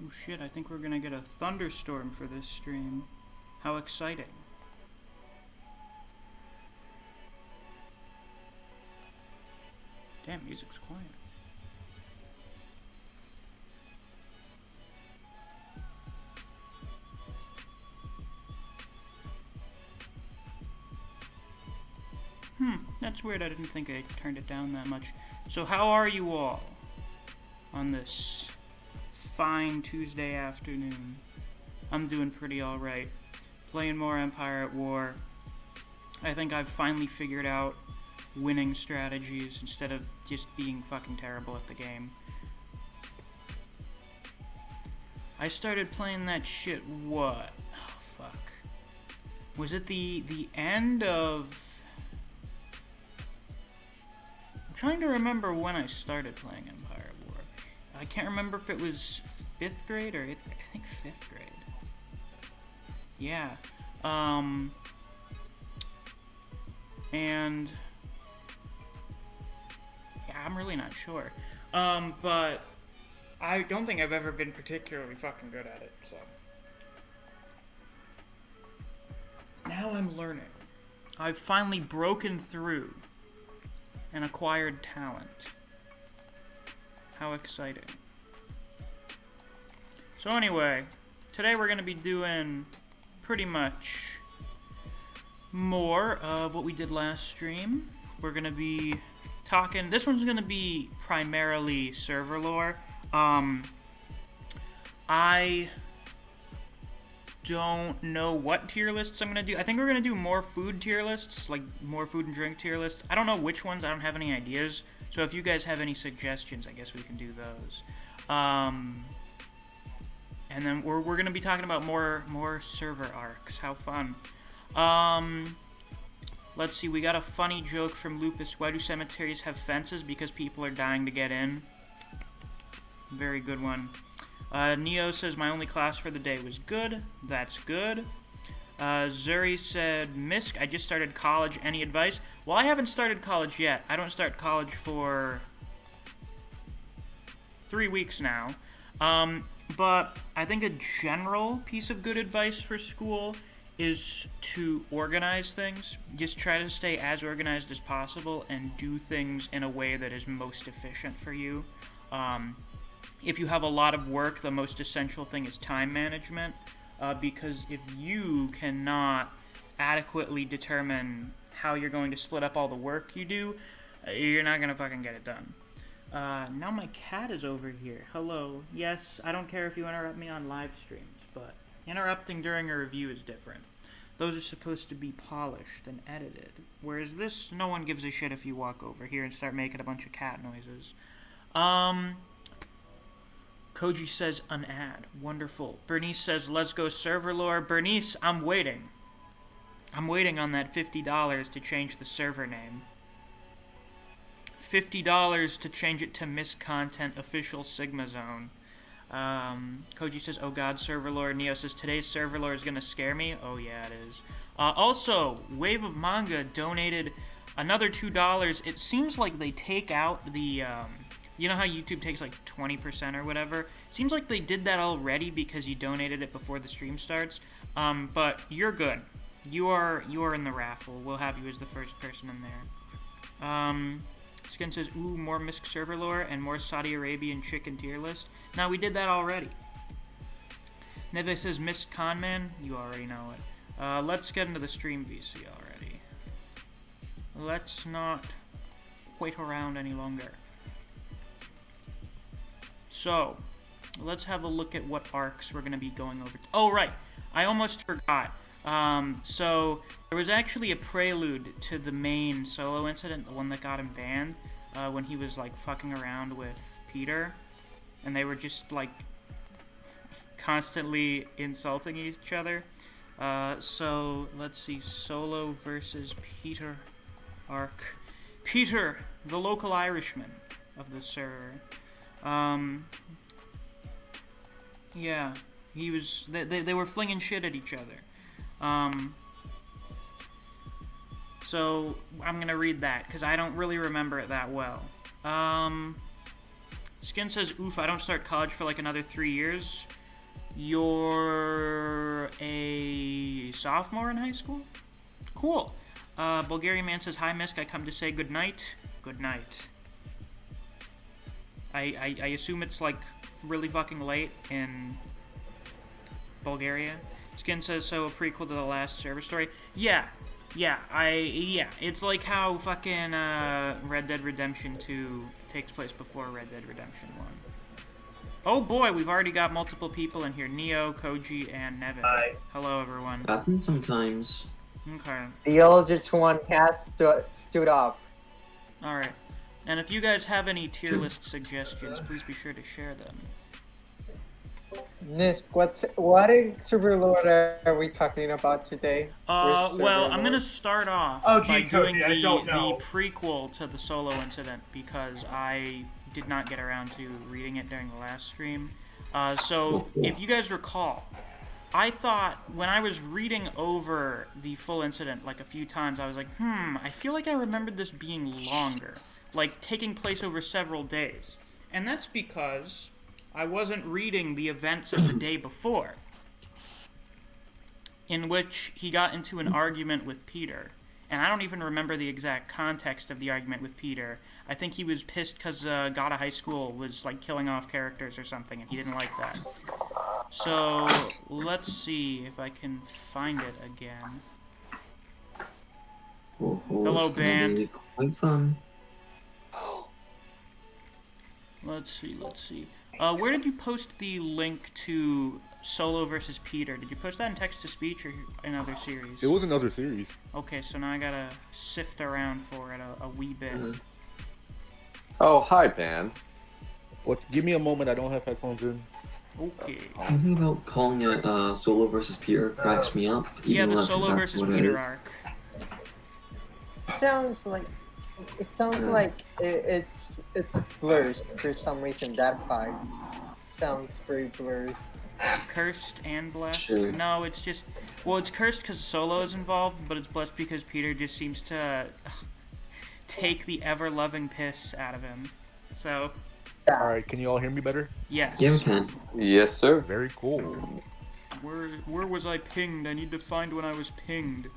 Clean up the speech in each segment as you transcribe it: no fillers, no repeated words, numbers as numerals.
Oh shit, I think we're gonna get a thunderstorm for this stream. How exciting. Damn, music's quiet. That's weird. I didn't think I turned it down that much. So how are you all on this fine Tuesday afternoon? I'm doing pretty alright. Playing more Empire at War. I think I've finally figured out winning strategies instead of just being fucking terrible at the game. I started playing that shit, what? Oh, fuck. Was it the end of... I'm trying to remember when I started playing Empire at War. I can't remember if it was 5th grade or I think 5th grade. Yeah. And yeah, I'm really not sure. But I don't think I've ever been particularly fucking good at it, so. Now I'm learning. I've finally broken through and acquired talent. How exciting. So anyway, today we're going to be doing pretty much more of what we did last stream. We're going to be talking, this one's going to be primarily server lore. I don't know what tier lists I'm going to do. I think we're going to do more food tier lists, like more food and drink tier lists. I don't know which ones, I don't have any ideas. So if you guys have any suggestions, I guess we can do those. And then we're going to be talking about more server arcs. How fun. Let's see, we got a funny joke from Lupus. Why do cemeteries have fences? Because people are dying to get in. Very good one. Neo says, my only class for the day was good. That's good. Zuri said, Misc, I just started college. Any advice? Well, I haven't started college yet. I don't start college for 3 weeks now. But I think a general piece of good advice for school is to organize things. Just try to stay as organized as possible and do things in a way that is most efficient for you. If you have a lot of work, the most essential thing is time management, because if you cannot adequately determine how you're going to split up all the work you do, you're not going to fucking get it done. Now my cat is over here. Hello. Yes, I don't care if you interrupt me on live streams, but interrupting during a review is different. Those are supposed to be polished and edited, whereas this, no one gives a shit if you walk over here and start making a bunch of cat noises. Koji says an ad. Wonderful. Bernice says, let's go server lore. Bernice, I'm waiting. I'm waiting on that $50 to change the server name. $50 to change it to Misc Content Official Sigma Zone. Koji says, oh god, server lore. Neo says, today's server lore is gonna scare me. Oh yeah, it is. Also, Wave of Manga donated another $2. It seems like they take out the, you know how YouTube takes like 20% or whatever? Seems like they did that already because you donated it before the stream starts. But you're good. You are in the raffle. We'll have you as the first person in there. Skin says, ooh, more Misc server lore and more Saudi Arabian chicken tier list. Now, we did that already. Neve says, Misc Conman, you already know it. Let's get into the stream VC already. Let's not wait around any longer. So, let's have a look at what arcs we're going to be going over. Oh, right. I almost forgot. So, there was actually a prelude to the main solo incident, the one that got him banned, when he was, like, fucking around with Peter. And they were just, like, constantly insulting each other. So, let's see. Solo versus Peter arc. Peter, the local Irishman of the server. Yeah, he was, they were flinging shit at each other. So, I'm gonna read that, because I don't really remember it that well. Skin says, oof, I don't start college for like another 3 years. You're a sophomore in high school? Cool. Bulgarian Man says, hi, Misc, I come to say good night. Good night. I assume it's like really fucking late in Bulgaria. Skin says, so a prequel to the last server story? Yeah. It's like how fucking Red Dead Redemption 2 takes place before Red Dead Redemption 1. Oh boy, we've already got multiple people in here. Neo, Koji, and Nevin. Hi. Hello, everyone. Happens sometimes. Okay. The eldest one has stood up. Alright. And if you guys have any tier list suggestions, please be sure to share them. Misc, what server lord are we talking about today? Well, I'm gonna start off by doing the prequel to the Solo incident because I did not get around to reading it during the last stream. So, if you guys recall, I thought when I was reading over the full incident like a few times, I was like, I feel like I remembered this being longer, like taking place over several days. And that's because I wasn't reading the events of the day before, in which he got into an argument with Peter. And I don't even remember the exact context of the argument with Peter. I think he was pissed because God of High School was like killing off characters or something, and he didn't like that. So let's see if I can find it again. Hello, band. Quite fun. Let's see. Where did you post the link to Solo versus Peter? Did you post that in text-to-speech or in other series? It was another series. Okay, so now I gotta sift around for it a wee bit. Oh, hi, Ben. What? Give me a moment. I don't have headphones in. Okay. Anything about calling it Solo versus Peter cracks me up. Yeah, Even the though that's Solo exactly versus what it Peter is. arc. Sounds like it's blurs for some reason. That fight sounds very blurs. Cursed and blessed? Sure. No, it's just... Well, it's cursed because Solo is involved, but it's blessed because Peter just seems to take the ever-loving piss out of him. So, Alright, can you all hear me better? yes. Yeah, we can. Yes, sir. Very cool. Where was I pinged? I need to find when I was pinged.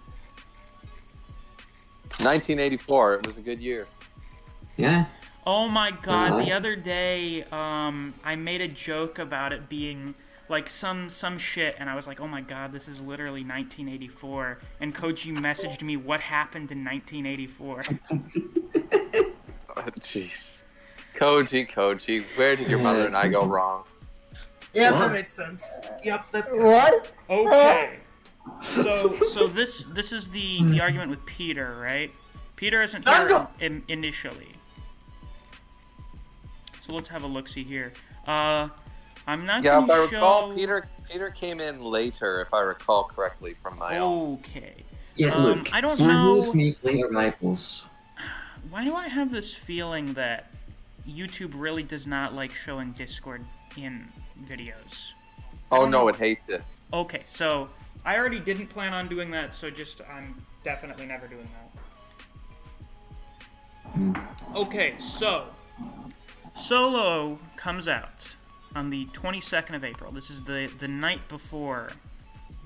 1984. It was a good year. Yeah. Oh my god, Uh-huh. the other day, I made a joke about it being like some shit, and I was like, oh my god, this is literally 1984. And Koji messaged me what happened in 1984. Oh, jeez. Koji, where did your mother and I go wrong? Yeah, What? that makes sense. Yep, that's good. What? Okay. So this is the argument with Peter, right? Peter isn't here initially. So let's have a look-see here. I'm not Yeah, going if I to recall, show... Peter came in later, if I recall correctly, from my own. Okay. Yeah, look. I don't Heroes know... make late arrivals. Why do I have this feeling that YouTube really does not like showing Discord in videos? Oh no, it hates it. Okay, so I already didn't plan on doing that, so I'm definitely never doing that. Okay, so Solo comes out on the 22nd of April. This is the night before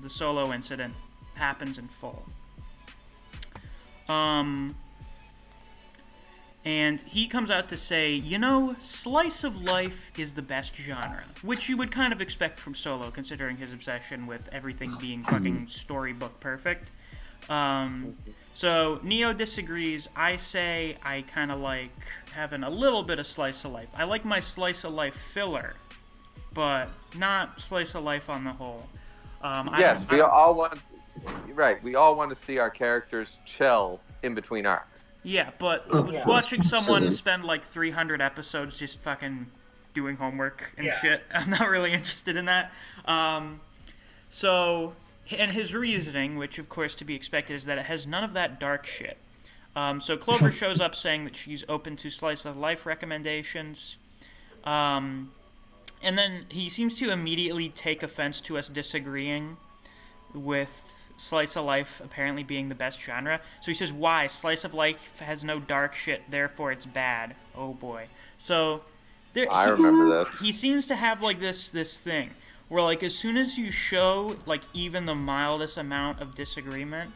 the Solo incident happens in full. And he comes out to say, you know, slice of life is the best genre, which you would kind of expect from Solo, considering his obsession with everything being fucking storybook perfect. So Neo disagrees. I say I kind of like having a little bit of slice of life. I like my slice of life filler, but not slice of life on the whole. Yes, we all want. Right, we all want to see our characters chill in between arcs. Yeah, but Yeah. watching someone Absolutely. spend like 300 episodes just fucking doing homework and Yeah. shit, I'm not really interested in that. And his reasoning, which of course to be expected, is that it has none of that dark shit. So Clover shows up saying that she's open to slice of life recommendations. And then he seems to immediately take offense to us disagreeing with slice of life apparently being the best genre. So he says, why? Slice of life has no dark shit, therefore it's bad. Oh boy. So I remember this. He seems to have like this thing where like as soon as you show like even the mildest amount of disagreement,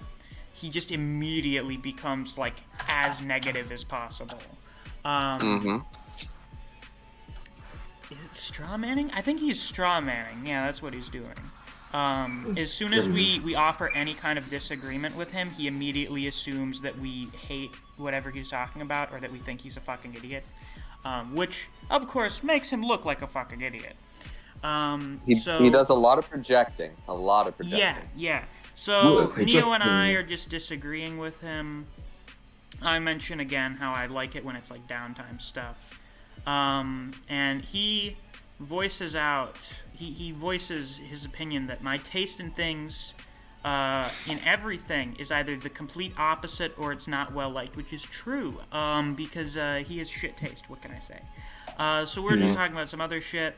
he just immediately becomes like as negative as possible. Is it straw manning? I think he's straw manning. Yeah, that's what he's doing. As soon as we offer any kind of disagreement with him, he immediately assumes that we hate whatever he's talking about or that we think he's a fucking idiot. Which, of course, makes him look like a fucking idiot. He does a lot of projecting. Yeah. So Neo and I are just disagreeing with him. I mention again how I like it when it's like downtime stuff. And he voices out, he voices his opinion that my taste in things, in everything, is either the complete opposite or it's not well liked, which is true, because he has shit taste, what can I say? So we're just talking about some other shit.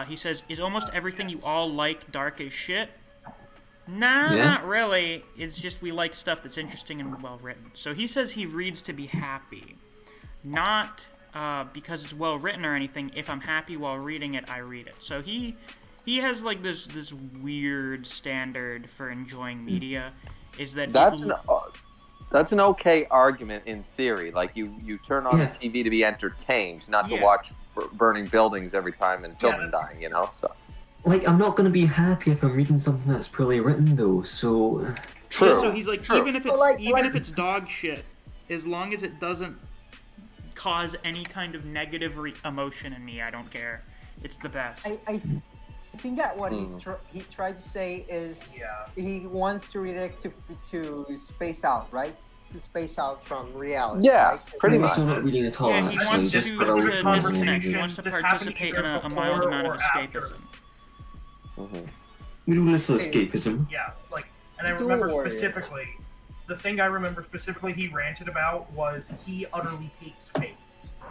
He says, is almost everything you all like dark as shit? Nah, not really. It's just we like stuff that's interesting and well written. So he says he reads to be happy. Not because it's well written or anything. If I'm happy while reading it, I read it. So he has like this weird standard for enjoying media. Is that that's an okay argument in theory. Like you turn on the TV to be entertained, not to watch burning buildings every time and children dying. You know, so. Like, I'm not gonna be happy if I'm reading something that's poorly written, though. So. True. Yeah, so he's like, even if it's dog shit, as long as it doesn't cause any kind of negative emotion in me, I don't care. It's the best. I think that what he tried to say is he wants to read it to space out, right? To space out from reality. Yeah, right? pretty much. I'm not reading at all. Yeah, he Actually, wants just to for a disconnect. He wants to participate in a mild amount of escapism. We do little escapism. Yeah, it's like, and I remember specifically, the thing I remember specifically he ranted about was he utterly hates fate.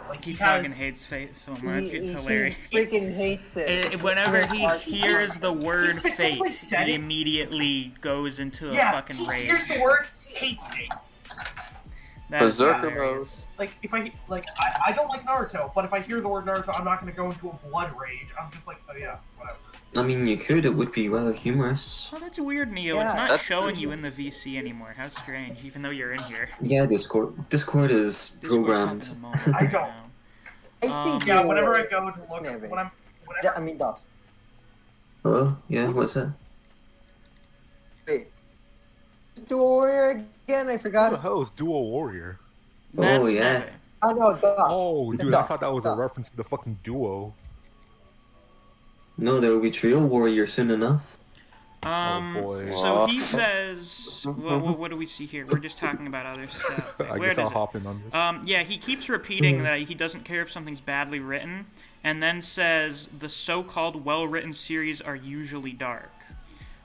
Like he fucking hates fate so much. It's hilarious. He freaking hates it. Whenever he hears the word fate, he immediately goes into a fucking rage. He hears the word, he hates fate. Berserker mode. Like if I don't like Naruto, but if I hear the word Naruto, I'm not going to go into a blood rage. I'm just like, oh yeah, whatever. I mean, you could. It would be rather humorous. Oh, that's weird, Neo. It's not showing you in the VC anymore. How strange, even though you're in here. Yeah, Discord is programmed. I don't. I see. Yeah, whenever I go to look, DOS. Hello? Yeah, what's that? Wait. Duo Warrior again? I forgot. What the hell is Duo Warrior? Oh, yeah. Oh, no, DOS. Oh, dude, I thought that was a reference to the fucking Duo. No, there will be Trio Warrior soon enough. Oh boy. So he says, what do we see here? We're just talking about other stuff. I guess I'll hop in on this. Yeah, he keeps repeating that he doesn't care if something's badly written, and then says the so-called well-written series are usually dark.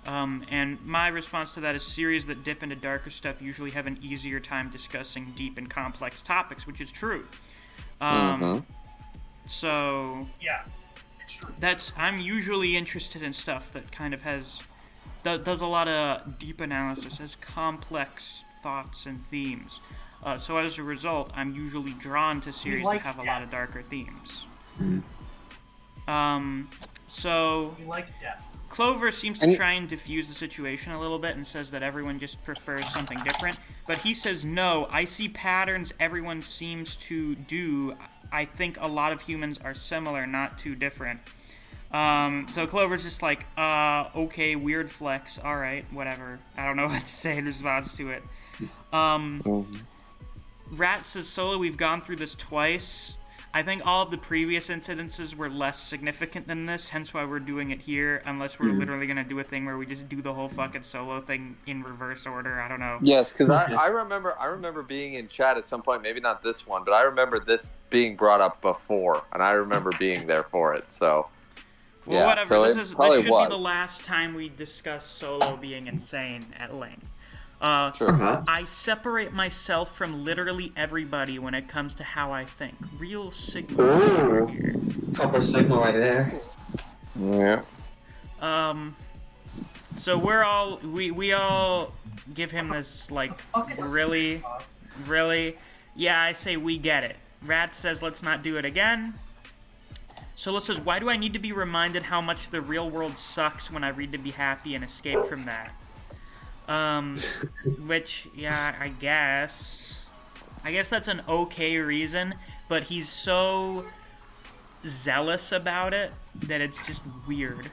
And my response to that is series that dip into darker stuff usually have an easier time discussing deep and complex topics, which is true. So yeah, it's true. I'm usually interested in stuff that kind of does a lot of deep analysis, has complex thoughts and themes. So as a result, I'm usually drawn to series that have a lot of darker themes. So We like depth. Clover seems to try and diffuse the situation a little bit and says that everyone just prefers something different. But he says, no, I see patterns everyone seems to do. I think a lot of humans are similar, not too different. So Clover's just like, okay, weird flex, alright, whatever. I don't know what to say in response to it. Rat says, Solo, we've gone through this twice. I think all of the previous incidences were less significant than this, hence why we're doing it here, unless we're literally going to do a thing where we just do the whole fucking Solo thing in reverse order, I don't know. Yes, because I remember being in chat at some point, maybe not this one, but I remember this being brought up before, and I remember being there for it, so... Well, yeah, whatever, so this should be the last time we discuss Solo being insane at length. Sure. I separate myself from literally everybody when it comes to how I think. Real Sigma here. Proper Sigma right there. Yeah. So we all give him this, like, really? Yeah, I say we get it. Rat says let's not do it again. Solo says, why do I need to be reminded how much the real world sucks when I read to be happy and escape from that? Which, yeah, I guess that's an okay reason, but he's so zealous about it that it's just weird.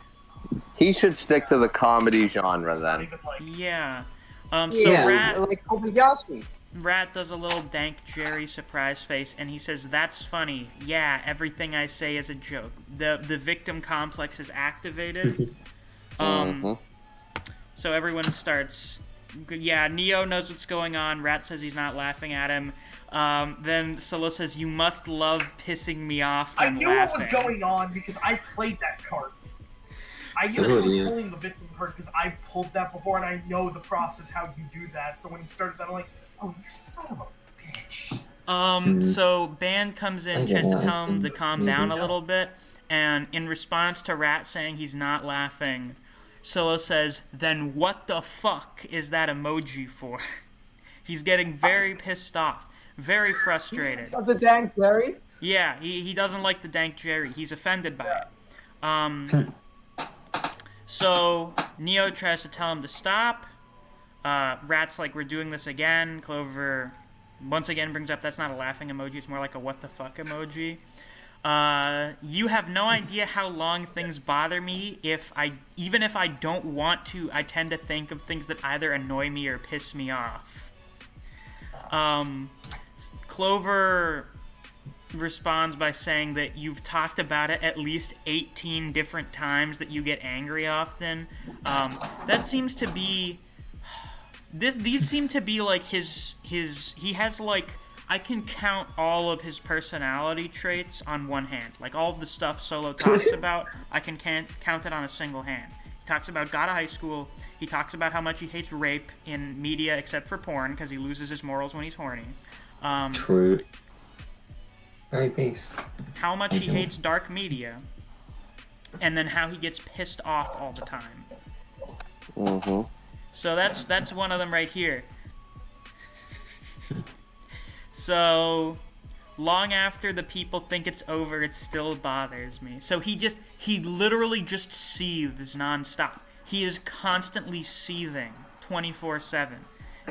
He should stick to the comedy genre then. Yeah. Yeah, Rat, like Kobayashi. Rat does a little Dank Jerry surprise face, and he says, "That's funny. Yeah, everything I say is a joke. The victim complex is activated." So everyone starts. Yeah, Neo knows what's going on. Rat says he's not laughing at him. Then Solo says, "You must love pissing me off." I knew laughing. what was going on because I played that card. I knew he was pulling the victim card because I've pulled that before, and I know the process how you do that. So when he started that, I'm like, "Oh, you son of a bitch!" So Band comes in, tries to tell him to calm down a little bit, and in response to Rat saying he's not laughing, Solo says, "Then what the fuck is that emoji for?" He's getting very pissed off, very frustrated. Of the Dank Jerry? Yeah, he doesn't like the Dank Jerry. He's offended by it. So Neo tries to tell him to stop. Rat's like, "We're doing this again." Clover once again brings up that's not a laughing emoji. It's more like a what the fuck emoji. You have no idea how long things bother me. Even if I don't want to, I tend to think of things that either annoy me or piss me off. Clover responds by saying that you've talked about it at least 18 different times that you get angry often. That seems to be... These seem to be like his... He has like... I can count all of his personality traits on one hand. Like all of the stuff Solo talks about, I can count it on a single hand. He talks about God of High School. He talks about how much he hates rape in media except for porn because he loses his morals when he's horny. True. Very base. How much he hates dark media. And then how he gets pissed off all the time. So that's one of them right here. So, long after the people think it's over, it still bothers me. So he literally just seethes nonstop. He is constantly seething 24/7.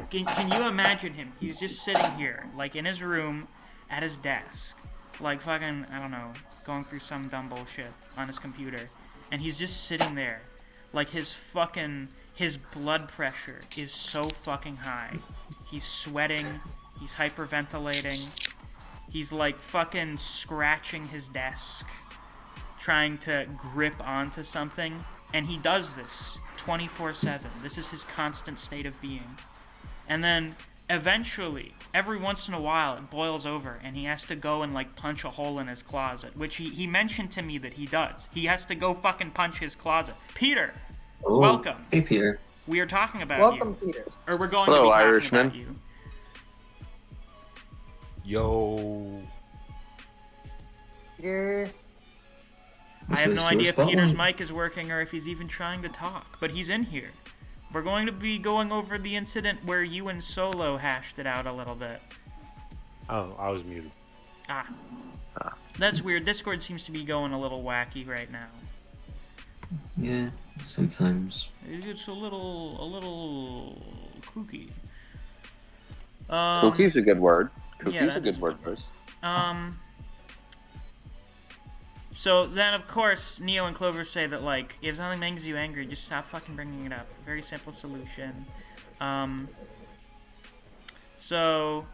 Can you imagine him? He's just sitting here, like in his room, at his desk, like fucking, I don't know, going through some dumb bullshit on his computer. And he's just sitting there, like his blood pressure is so fucking high. He's sweating. He's hyperventilating. He's like fucking scratching his desk, trying to grip onto something. And he does this 24/7. This is his constant state of being. And then eventually, every once in a while, it boils over and he has to go and like punch a hole in his closet, which he mentioned to me that he does. He has to go fucking punch his closet. Peter, welcome. Hey, Peter. We are talking about Welcome, you. Peter. Or we're going Hello, to be talking Irishman. about you. Yo. Peter. I have no idea if Peter's mic is working or if he's even trying to talk, but he's in here. We're going to be going over the incident where you and Solo hashed it out a little bit. Oh, I was muted. That's weird. Discord seems to be going a little wacky right now. Yeah, sometimes. It's a little kooky. Kookie's a good word. Yeah, Kookie's a good word, Bruce. So then, of course, Neo and Clover say that, like, if something makes you angry, just stop fucking bringing it up. Very simple solution. So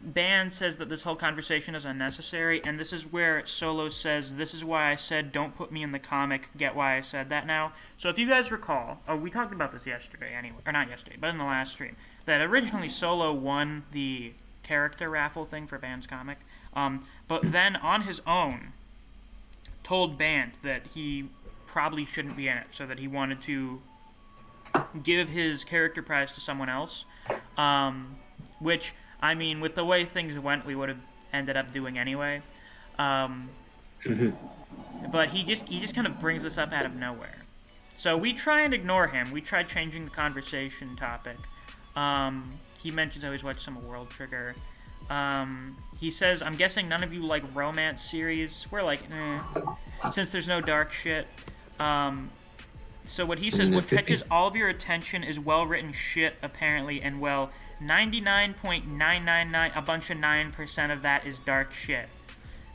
Band says that this whole conversation is unnecessary, and this is where Solo says, "This is why I said don't put me in the comic, get why I said that now." So if you guys recall, we talked about this yesterday anyway, or not yesterday, but in the last stream, that originally Solo won the character raffle thing for Band's comic, but then on his own told Band that he probably shouldn't be in it, so that he wanted to give his character prize to someone else, which, I mean, with the way things went, we would have ended up doing anyway. But he just kind of brings this up out of nowhere. So we try and ignore him. We tried changing the conversation topic. He mentions how he's watched some World Trigger. He says, I'm guessing none of you like romance series. We're like, since there's no dark shit. So what he says, what catches all of your attention is well-written shit, apparently, and 99.999, a bunch of 9% of that is dark shit.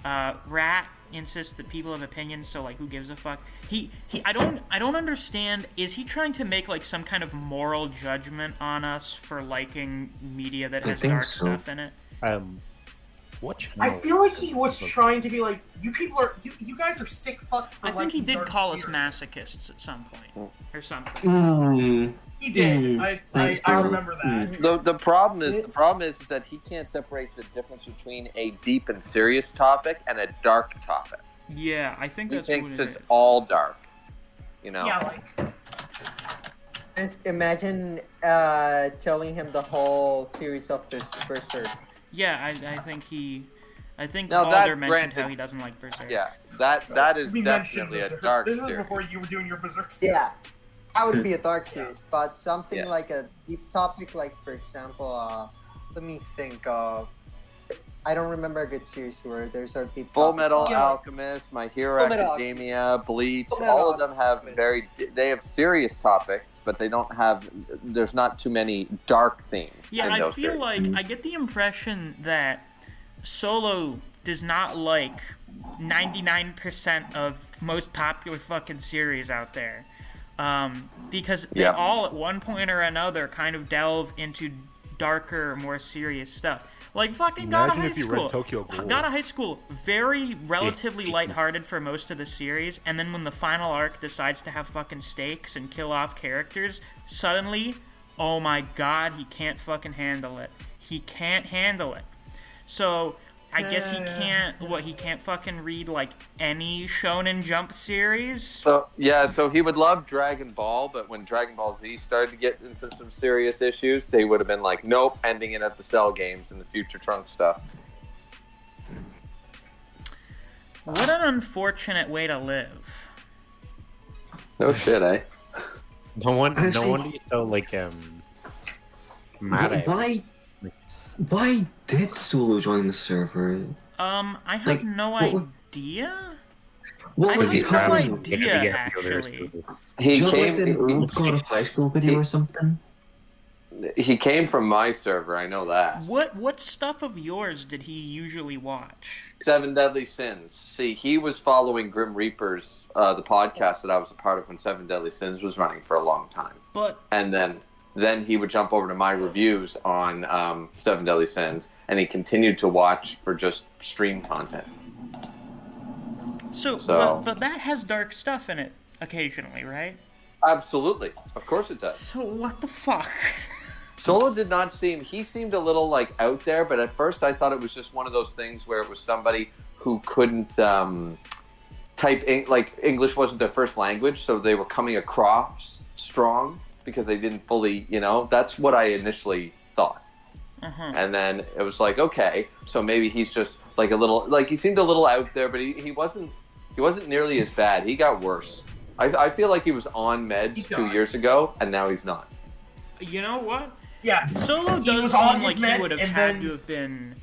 Rat insists that people have opinions, so like, who gives a fuck? I don't understand. Is he trying to make like some kind of moral judgment on us for liking media that has dark stuff in it? What channel? I feel like he was trying to be like, you people are, you guys are sick fucks for I think he did dark call us series. masochists at some point, or something. He did. I remember that. The problem is that he can't separate the difference between a deep and serious topic and a dark topic. Yeah, I think that's he thinks what it's all dark. You know. Yeah, like. Just imagine telling him the whole series of this Berserk. Yeah, I think Now, Balder that mentioned granted- how he doesn't like Berserk. Yeah, that is We mentioned definitely a Berserk. dark This is series. before you were doing your Berserk. Yeah, that would be a dark series, but something Yeah. like a deep topic, like for example, let me think of. I don't remember a good series where there's a deep Full topic. Metal Yeah. Alchemist, My Hero Full Metal Academia, Bleach, Full Metal all of them have Alchemist. they have serious topics, but they don't have, there's not too many dark themes. Yeah, in I those feel series. like I get the impression that Solo does not like 99% of most popular fucking series out there. Because they Yeah. all, at one point or another, kind of delve into darker, more serious stuff. Like fucking God of Imagine High if you School. read Tokyo Ghoul. God of High School, very relatively lighthearted for most of the series, and then when the final arc decides to have fucking stakes and kill off characters, suddenly, oh my God, he can't fucking handle it. He can't handle it. So I guess he can't fucking read like any Shonen Jump series. So he would love Dragon Ball, but when Dragon Ball Z started to get into some serious issues, they would have been like, nope, ending it at the Cell games and the Future Trunks stuff. What an unfortunate way to live. No shit, eh? No wonder Actually- he's so like mad at him. Why did Solo join the server? I have Like, no what- idea. What I was he have no covering? idea, actually. He Just like an came. old God of High School video or something? He came from my server. I know that. What stuff of yours did he usually watch? Seven Deadly Sins. See, he was following Grim Reaper's the podcast that I was a part of when Seven Deadly Sins was running for a long time, But and then he would jump over to my reviews on Seven Deadly Sins, and he continued to watch for just stream content. so So- but that has dark stuff in it occasionally, right? Absolutely, of course it does. So what the fuck? Solo did not seem. He seemed a little like out there, but at first I thought it was just one of those things where it was somebody who couldn't like English wasn't their first language, so they were coming across strong because they didn't fully, that's what I initially thought. Uh-huh. And then it was like, okay, so maybe he's just like a little, like he seemed a little out there, but he wasn't nearly as bad. He got worse. I feel like he was on meds 2 years ago, and now he's not. You know what? Yeah. Solo He does was on seem like his he meds would have and had then- to have been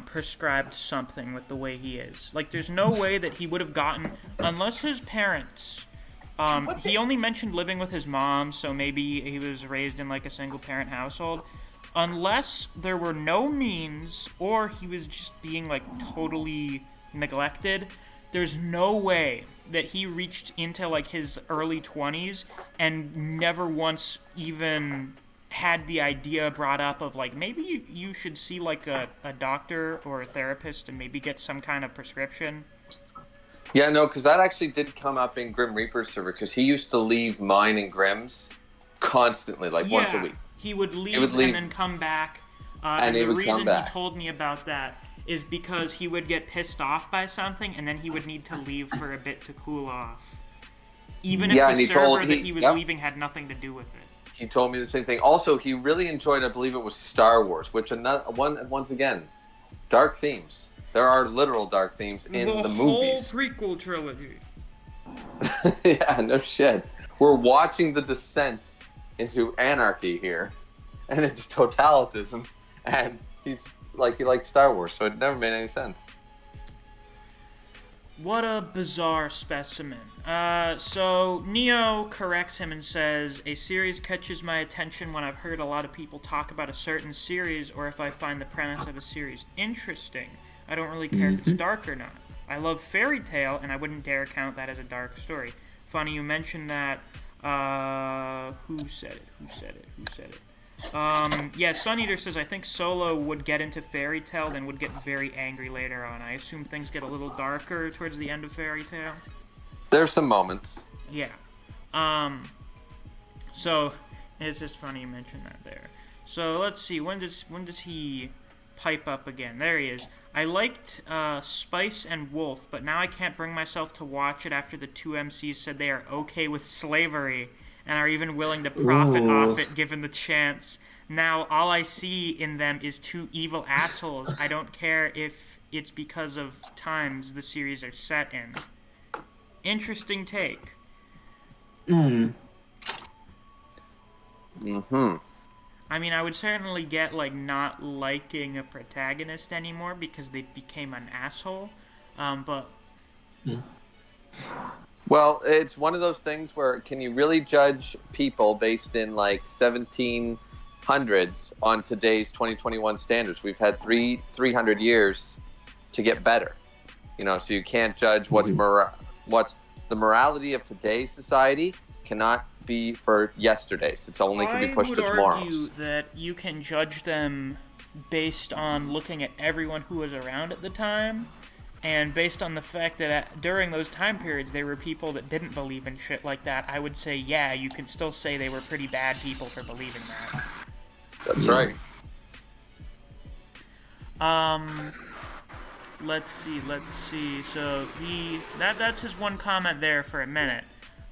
prescribed something with the way he is. Like, there's no way that he would have gotten, unless his parents. He only mentioned living with his mom, so maybe he was raised in like a single parent household. Unless there were no means, or he was just being like totally neglected, there's no way that he reached into like his early 20s and never once even had the idea brought up of like, maybe you should see like a doctor or a therapist and maybe get some kind of prescription. Yeah, no, because that actually did come up in Grim Reaper's server, because he used to leave mine and Grim's constantly, like once a week. He would leave, would leave and then come back. and he the would come reason back. he told me about that is because he would get pissed off by something, and then he would need to leave for a bit to cool off. Even if Yeah, and the he told- server that he- he was yep. leaving had nothing to do with it. He told me the same thing. Also, he really enjoyed, I believe it was Star Wars, which once again, dark themes. There are literal dark themes in the movies. Whole prequel trilogy. Yeah, no shit. We're watching the descent into anarchy here, and into totalitism, and he's like he likes Star Wars, so it never made any sense. What a bizarre specimen. So Neo corrects him and says, a series catches my attention when I've heard a lot of people talk about a certain series or if I find the premise of a series interesting. I don't really care if it's dark or not. I love fairy tale, and I wouldn't dare count that as a dark story. Funny you mentioned that. Who said it? Yeah, Sun Eater says, I think Solo would get into Fairy Tail, then would get very angry later on. I assume things get a little darker towards the end of Fairy Tail. There's some moments. Yeah. So, it's just funny you mentioned that there. So, let's see, when does he pipe up again? There he is. I liked Spice and Wolf, but now I can't bring myself to watch it after the two MCs said they are okay with slavery and are even willing to profit off it given the chance. Now, all I see in them is two evil assholes. I don't care if it's because of times the series are set in. Interesting take. I mean, I would certainly get, like, not liking a protagonist anymore because they became an asshole, but... Well, it's one of those things where can you really judge people based in, like, 1700s on today's 2021 standards? We've had 300 years to get better, you know, so you can't judge what's the morality of today's society cannot be for yesterday's. It's only can be pushed to tomorrow's. I would argue that you can judge them based on looking at everyone who was around at the time, and based on the fact that during those time periods there were people that didn't believe in shit like that. I would say, yeah, you can still say they were pretty bad people for believing that. That's right. Let's see. So that's his one comment there for a minute.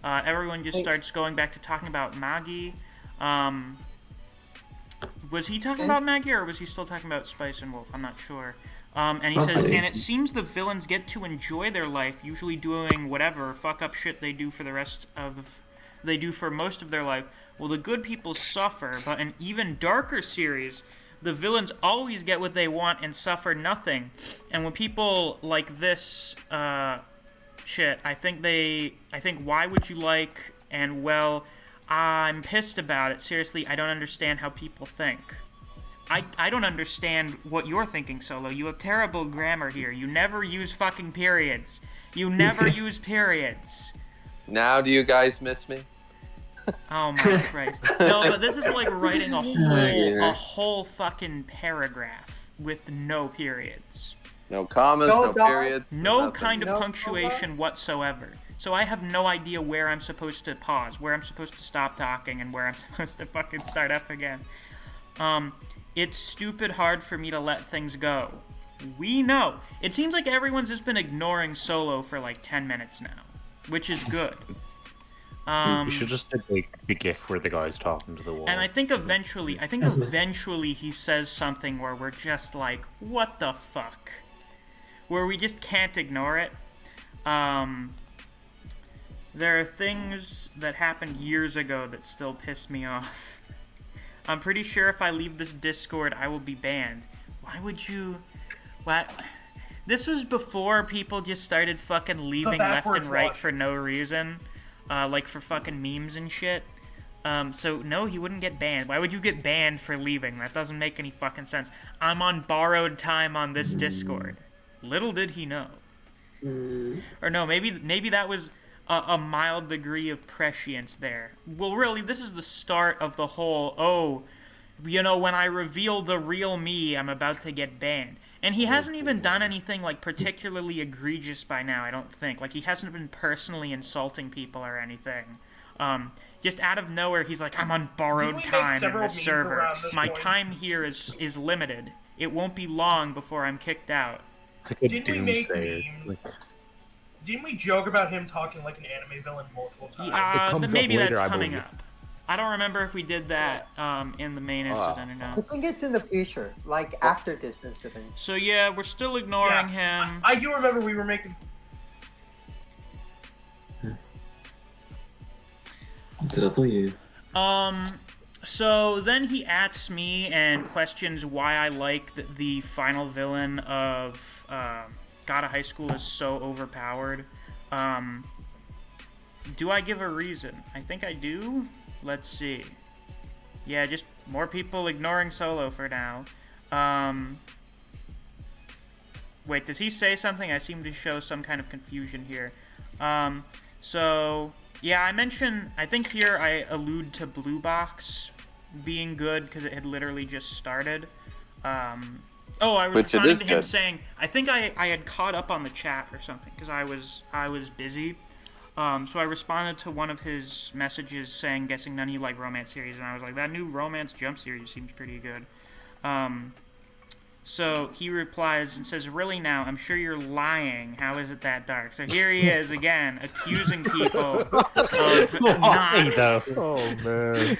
Everyone just starts going back to talking about Maggie. Was he talking about Maggie, or was he still talking about Spice and Wolf? I'm not sure. And he says, and it seems the villains get to enjoy their life, usually doing whatever fuck up shit they do for most of their life. Well, the good people suffer, but an even darker series, the villains always get what they want and suffer nothing. And when people like this shit, I think why would you like, and well, I'm pissed about it. Seriously, I don't understand how people think. I don't understand what you're thinking, Solo. You have terrible grammar here. You never use fucking periods. You never use periods. Now do you guys miss me? Oh my Christ. No, but this is like writing a whole fucking paragraph with no periods. No commas, no periods. No kind of punctuation whatsoever. So I have no idea where I'm supposed to pause, where I'm supposed to stop talking, and where I'm supposed to fucking start up again. It's stupid hard for me to let things go. We know. It seems like everyone's just been ignoring Solo for like 10 minutes now, which is good. We should just do the gif where the guy's talking to the wall. And I think eventually he says something where we're just like, what the fuck? Where we just can't ignore it. There are things that happened years ago that still piss me off. I'm pretty sure if I leave this Discord, I will be banned. Why would you... What? This was before people just started fucking leaving left and right for no reason. Like for fucking memes and shit. So no, he wouldn't get banned. Why would you get banned for leaving? That doesn't make any fucking sense. I'm on borrowed time on this Discord. Little did he know. Or no, maybe that was a mild degree of prescience there. Well, really, this is the start of the whole, when I reveal the real me, I'm about to get banned. And he hasn't even done anything, like, particularly egregious by now, I don't think. Like, he hasn't been personally insulting people or anything. Just out of nowhere, he's like, I'm on borrowed time in this server. My time here is limited. It won't be long before I'm kicked out. Didn't we joke about him talking like an anime villain multiple times? Maybe that's coming up. I don't remember if we did that in the main incident or not. I think it's in the future, like after this incident. So yeah, we're still ignoring him. I do remember we were making... W. So then he asks me and questions why I like the final villain of God of High School is so overpowered. Do I give a reason? I think I do. Let's see. Yeah, just more people ignoring Solo for now. Wait, does he say something? I seem to show some kind of confusion here. So, yeah, I think here I allude to Blue Box being good because it had literally just started. I was responding to him saying, I think I had caught up on the chat or something because I was busy. So I responded to one of his messages saying, guessing none of you like romance series, and I was like, that new romance jump series seems pretty good. So he replies and says, really now, I'm sure you're lying. How is it that dark? So here he is again, accusing people of not... Oh, man.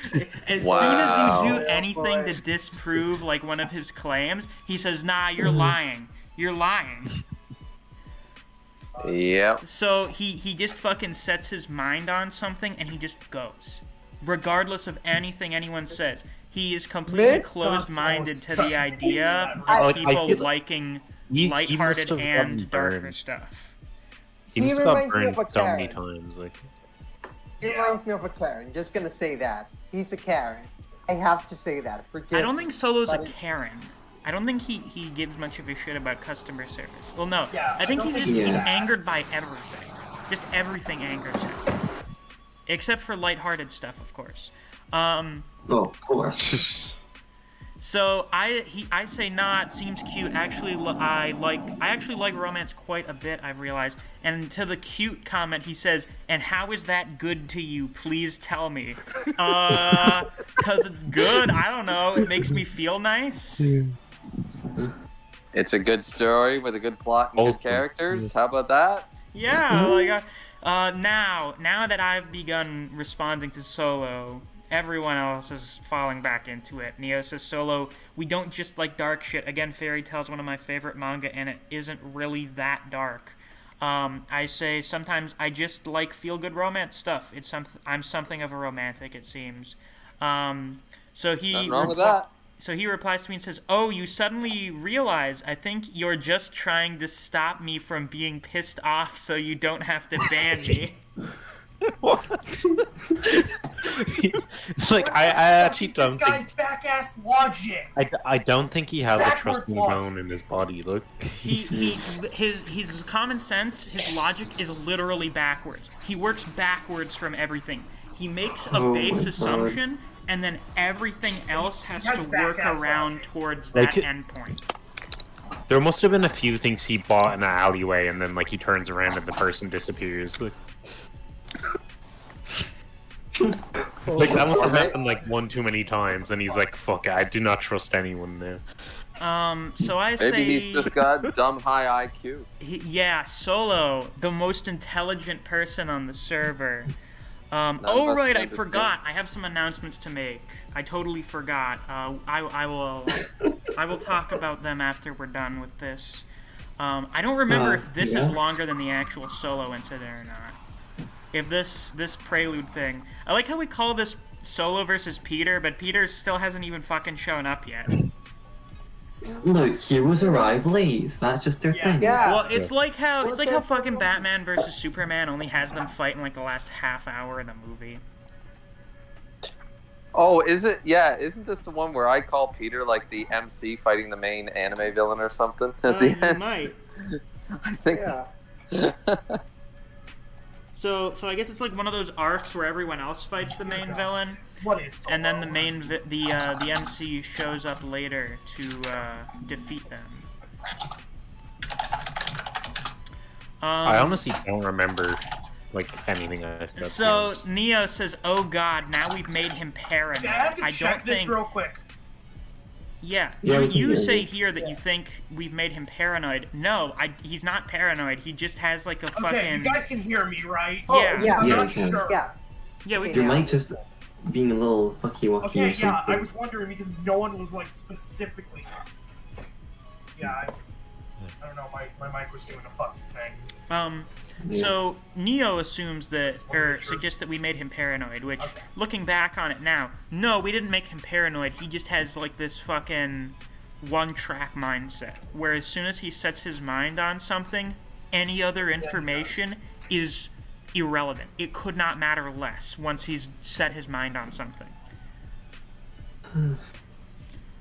As soon as you do anything to disprove like one of his claims, he says, nah, you're lying. You're lying. Yep. So he just fucking sets his mind on something and he just goes. Regardless of anything anyone says. He is completely closed-minded to the idea of people liking lighthearted and darker stuff. He must have got burned so many times. He reminds me of a Karen. Just gonna say that. He's a Karen. I have to say that. I don't think Solo's a Karen. I don't think he gives much of a shit about customer service. Well, no. Yeah, I think he's angered by everything. Just everything angers him. Except for lighthearted stuff, of course. Of course. So I say nah, it seems cute. Actually, I actually like romance quite a bit, I've realized. And to the cute comment, he says, and how is that good to you? Please tell me. 'Cause it's good. I don't know. It makes me feel nice. It's a good story with a good plot and good characters. How about that? Yeah, now that I've begun responding to Solo, everyone else is falling back into it. Neo says, Solo, we don't just like dark shit. Again, Fairy Tail's one of my favorite manga, and it isn't really that dark. I say sometimes I just like feel-good romance stuff. I'm something of a romantic, it seems. Nothing wrong with that. So he replies to me and says, oh, you suddenly realize I think you're just trying to stop me from being pissed off so you don't have to ban me. What? I actually don't think... This guy's back-ass logic! I don't think he has a trusting bone in his body, look. His common sense, his logic is literally backwards. He works backwards from everything. He makes a base assumption, and then everything else has to work around towards that endpoint. There must have been a few things he bought in an alleyway, and then he turns around and the person disappears. That must have happened one too many times, and he's like, fuck it, I do not trust anyone now. So I say... Maybe he's just got dumb high IQ. Solo, the most intelligent person on the server. I forgot. I have some announcements to make. I totally forgot. I will talk about them after we're done with this. I don't remember if this is longer than the actual Solo incident or not. If this prelude thing... I like how we call this Solo versus Peter, but Peter still hasn't even fucking shown up yet. Look, heroes arrive late. That's just their thing. Yeah. Well, it's like how fucking Batman versus Superman only has them fight in the last half hour of the movie. Oh, is it? Yeah, isn't this the one where I call Peter the MC fighting the main anime villain or something at the end? Might. I think. Yeah. So I guess it's one of those arcs where everyone else fights the main villain, and then the MC shows up later to defeat them. I honestly don't remember anything I said. So Neo says, "Oh God, now we've made him paranoid." Yeah, I have to check this real quick. Yeah, you say here that you think we've made him paranoid. No, he's not paranoid. He just has a fucking... Okay, you guys can hear me, right? Yeah. I'm not sure. Yeah, we can. Your mic just being a little fucky-wucky or something. Yeah, I was wondering because no one was specifically... Yeah, I don't know, my mic was doing a fucking thing. So Neo assumes that, or suggests that we made him paranoid, which, looking back on it now, no, we didn't make him paranoid. He just has like this fucking one-track mindset, where as soon as he sets his mind on something, any other information is irrelevant. It could not matter less once he's set his mind on something.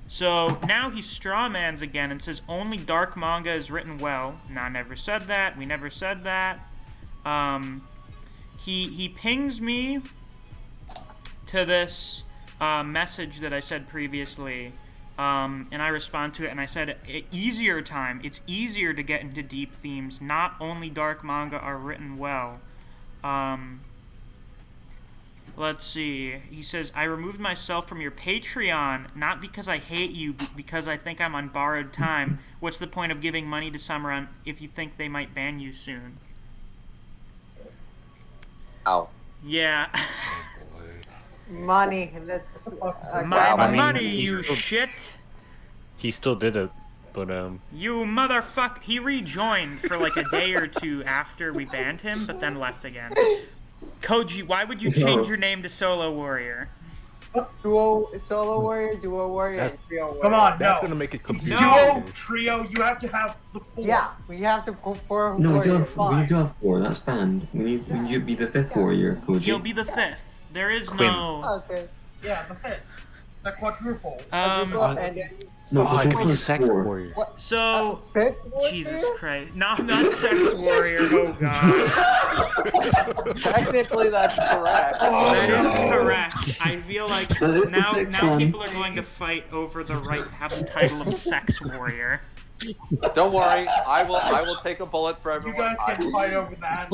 So now he strawmans again and says only dark manga is written well. Nah, never said that. We never said that. He pings me to this message that I said previously, and I respond to it, and I said easier time. It's easier to get into deep themes. Not only dark manga are written well. Let's see. He says, I removed myself from your Patreon, not because I hate you, but because I think I'm on borrowed time. What's the point of giving money to someone if you think they might ban you soon? Ow. Yeah. Money. Let's, my money, you shit. He still did it, but You motherfucker. He rejoined for like a day or two after we banned him, but then left again. Koji, why would you change your name to Solo Warrior? Solo Warrior, Duo Warrior, and Trio Warrior. Come on, That's no. gonna make it confusing. Duo, trio, you have to have the 4. Yeah, we have to go for No, we do warrior. have 4. That's banned. We need you to be the 5th warrior, Koji. You'll be the 5th. There is Quinn. no... Okay. Yeah, the 5th. The quadruple. And then, No, I quadruple was is sex 4. warrior. what? So... Fifth warrior? Jesus Christ. No, not Sex Warrior. Oh, God. Technically, that's correct. That is correct. I feel like That is the now 6th now one. people are going to fight over the right to have the title of Sex Warrior. Don't worry, I will take a bullet for You everyone. guys can fight over that.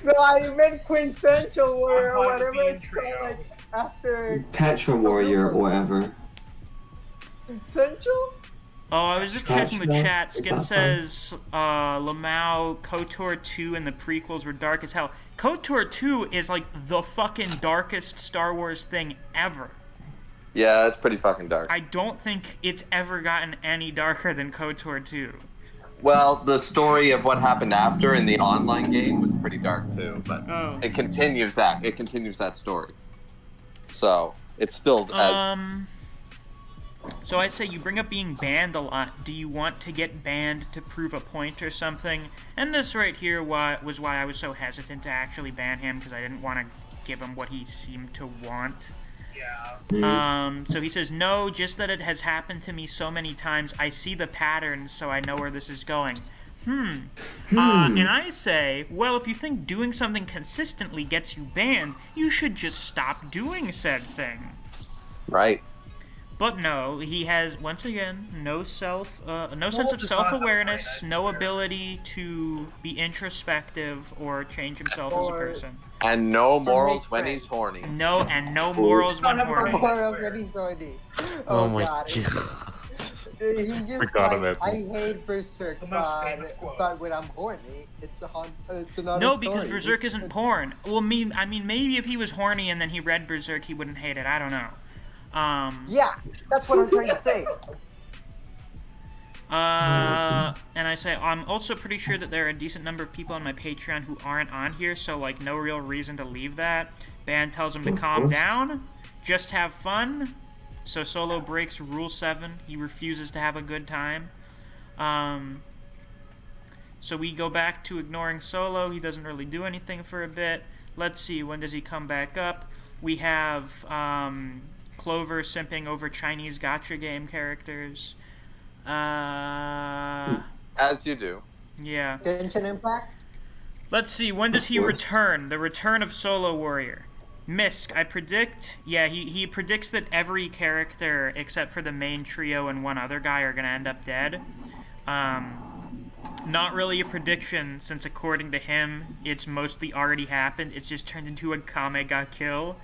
No, I meant quintessential warrior or I'm fine with whatever being it's trio. called, like, after Petra warrior or whatever. quintessential? Oh, I was just checking the That's chat. fine. Skin Is that says Lamau, KOTOR 2 and the prequels were dark as hell. KOTOR 2 is like the fucking darkest Star Wars thing ever. Yeah, that's pretty fucking dark. I don't think it's ever gotten any darker than KOTOR 2. Well, the story of what happened after in the online game was pretty dark too, but Oh. it continues that. It continues that story. So it's still as So I'd say you bring up being banned a lot. Do you want to get banned to prove a point or something? And this right here was why I was so hesitant to actually ban him, because I didn't want to give him what he seemed to want. Yeah. So he says, no, just that it has happened to me so many times. I see the patterns, so I know where this is going. And I say, well, if you think doing something consistently gets you banned, you should just stop doing said thing. right. But no, he has, once again, no sense of does not self-awareness, operate, I no swear. ability to be introspective or change himself as a Or- person. And no morals make when friends. he's horny. No morals when Don't have a horny. problem. Or else when he's already. Oh my God. god. He just Forgot like, about I that. hate Berserk, The most famous quote. but when I'm horny, it's another No, story. because Berserk isn't porn. Well, I mean, maybe if he was horny and then he read Berserk, he wouldn't hate it. I don't know. Yeah, that's what I'm trying to say. And I say, I'm also pretty sure that there are a decent number of people on my Patreon who aren't on here, so, like, no real reason to leave that. Ban tells him to calm down, just have fun. So Solo breaks Rule 7. He refuses to have a good time. So we go back to ignoring Solo. He doesn't really do anything for a bit. Let's see, when does he come back up? We have Clover simping over Chinese gacha game characters. As you do. Yeah. Genshin Impact? Let's see, when does he return? The return of Solo Warrior. Misc, I predict... Yeah, he predicts that every character except for the main trio and one other guy are going to end up dead. Not really a prediction, since according to him, it's mostly already happened. It's just turned into a Kamega kill.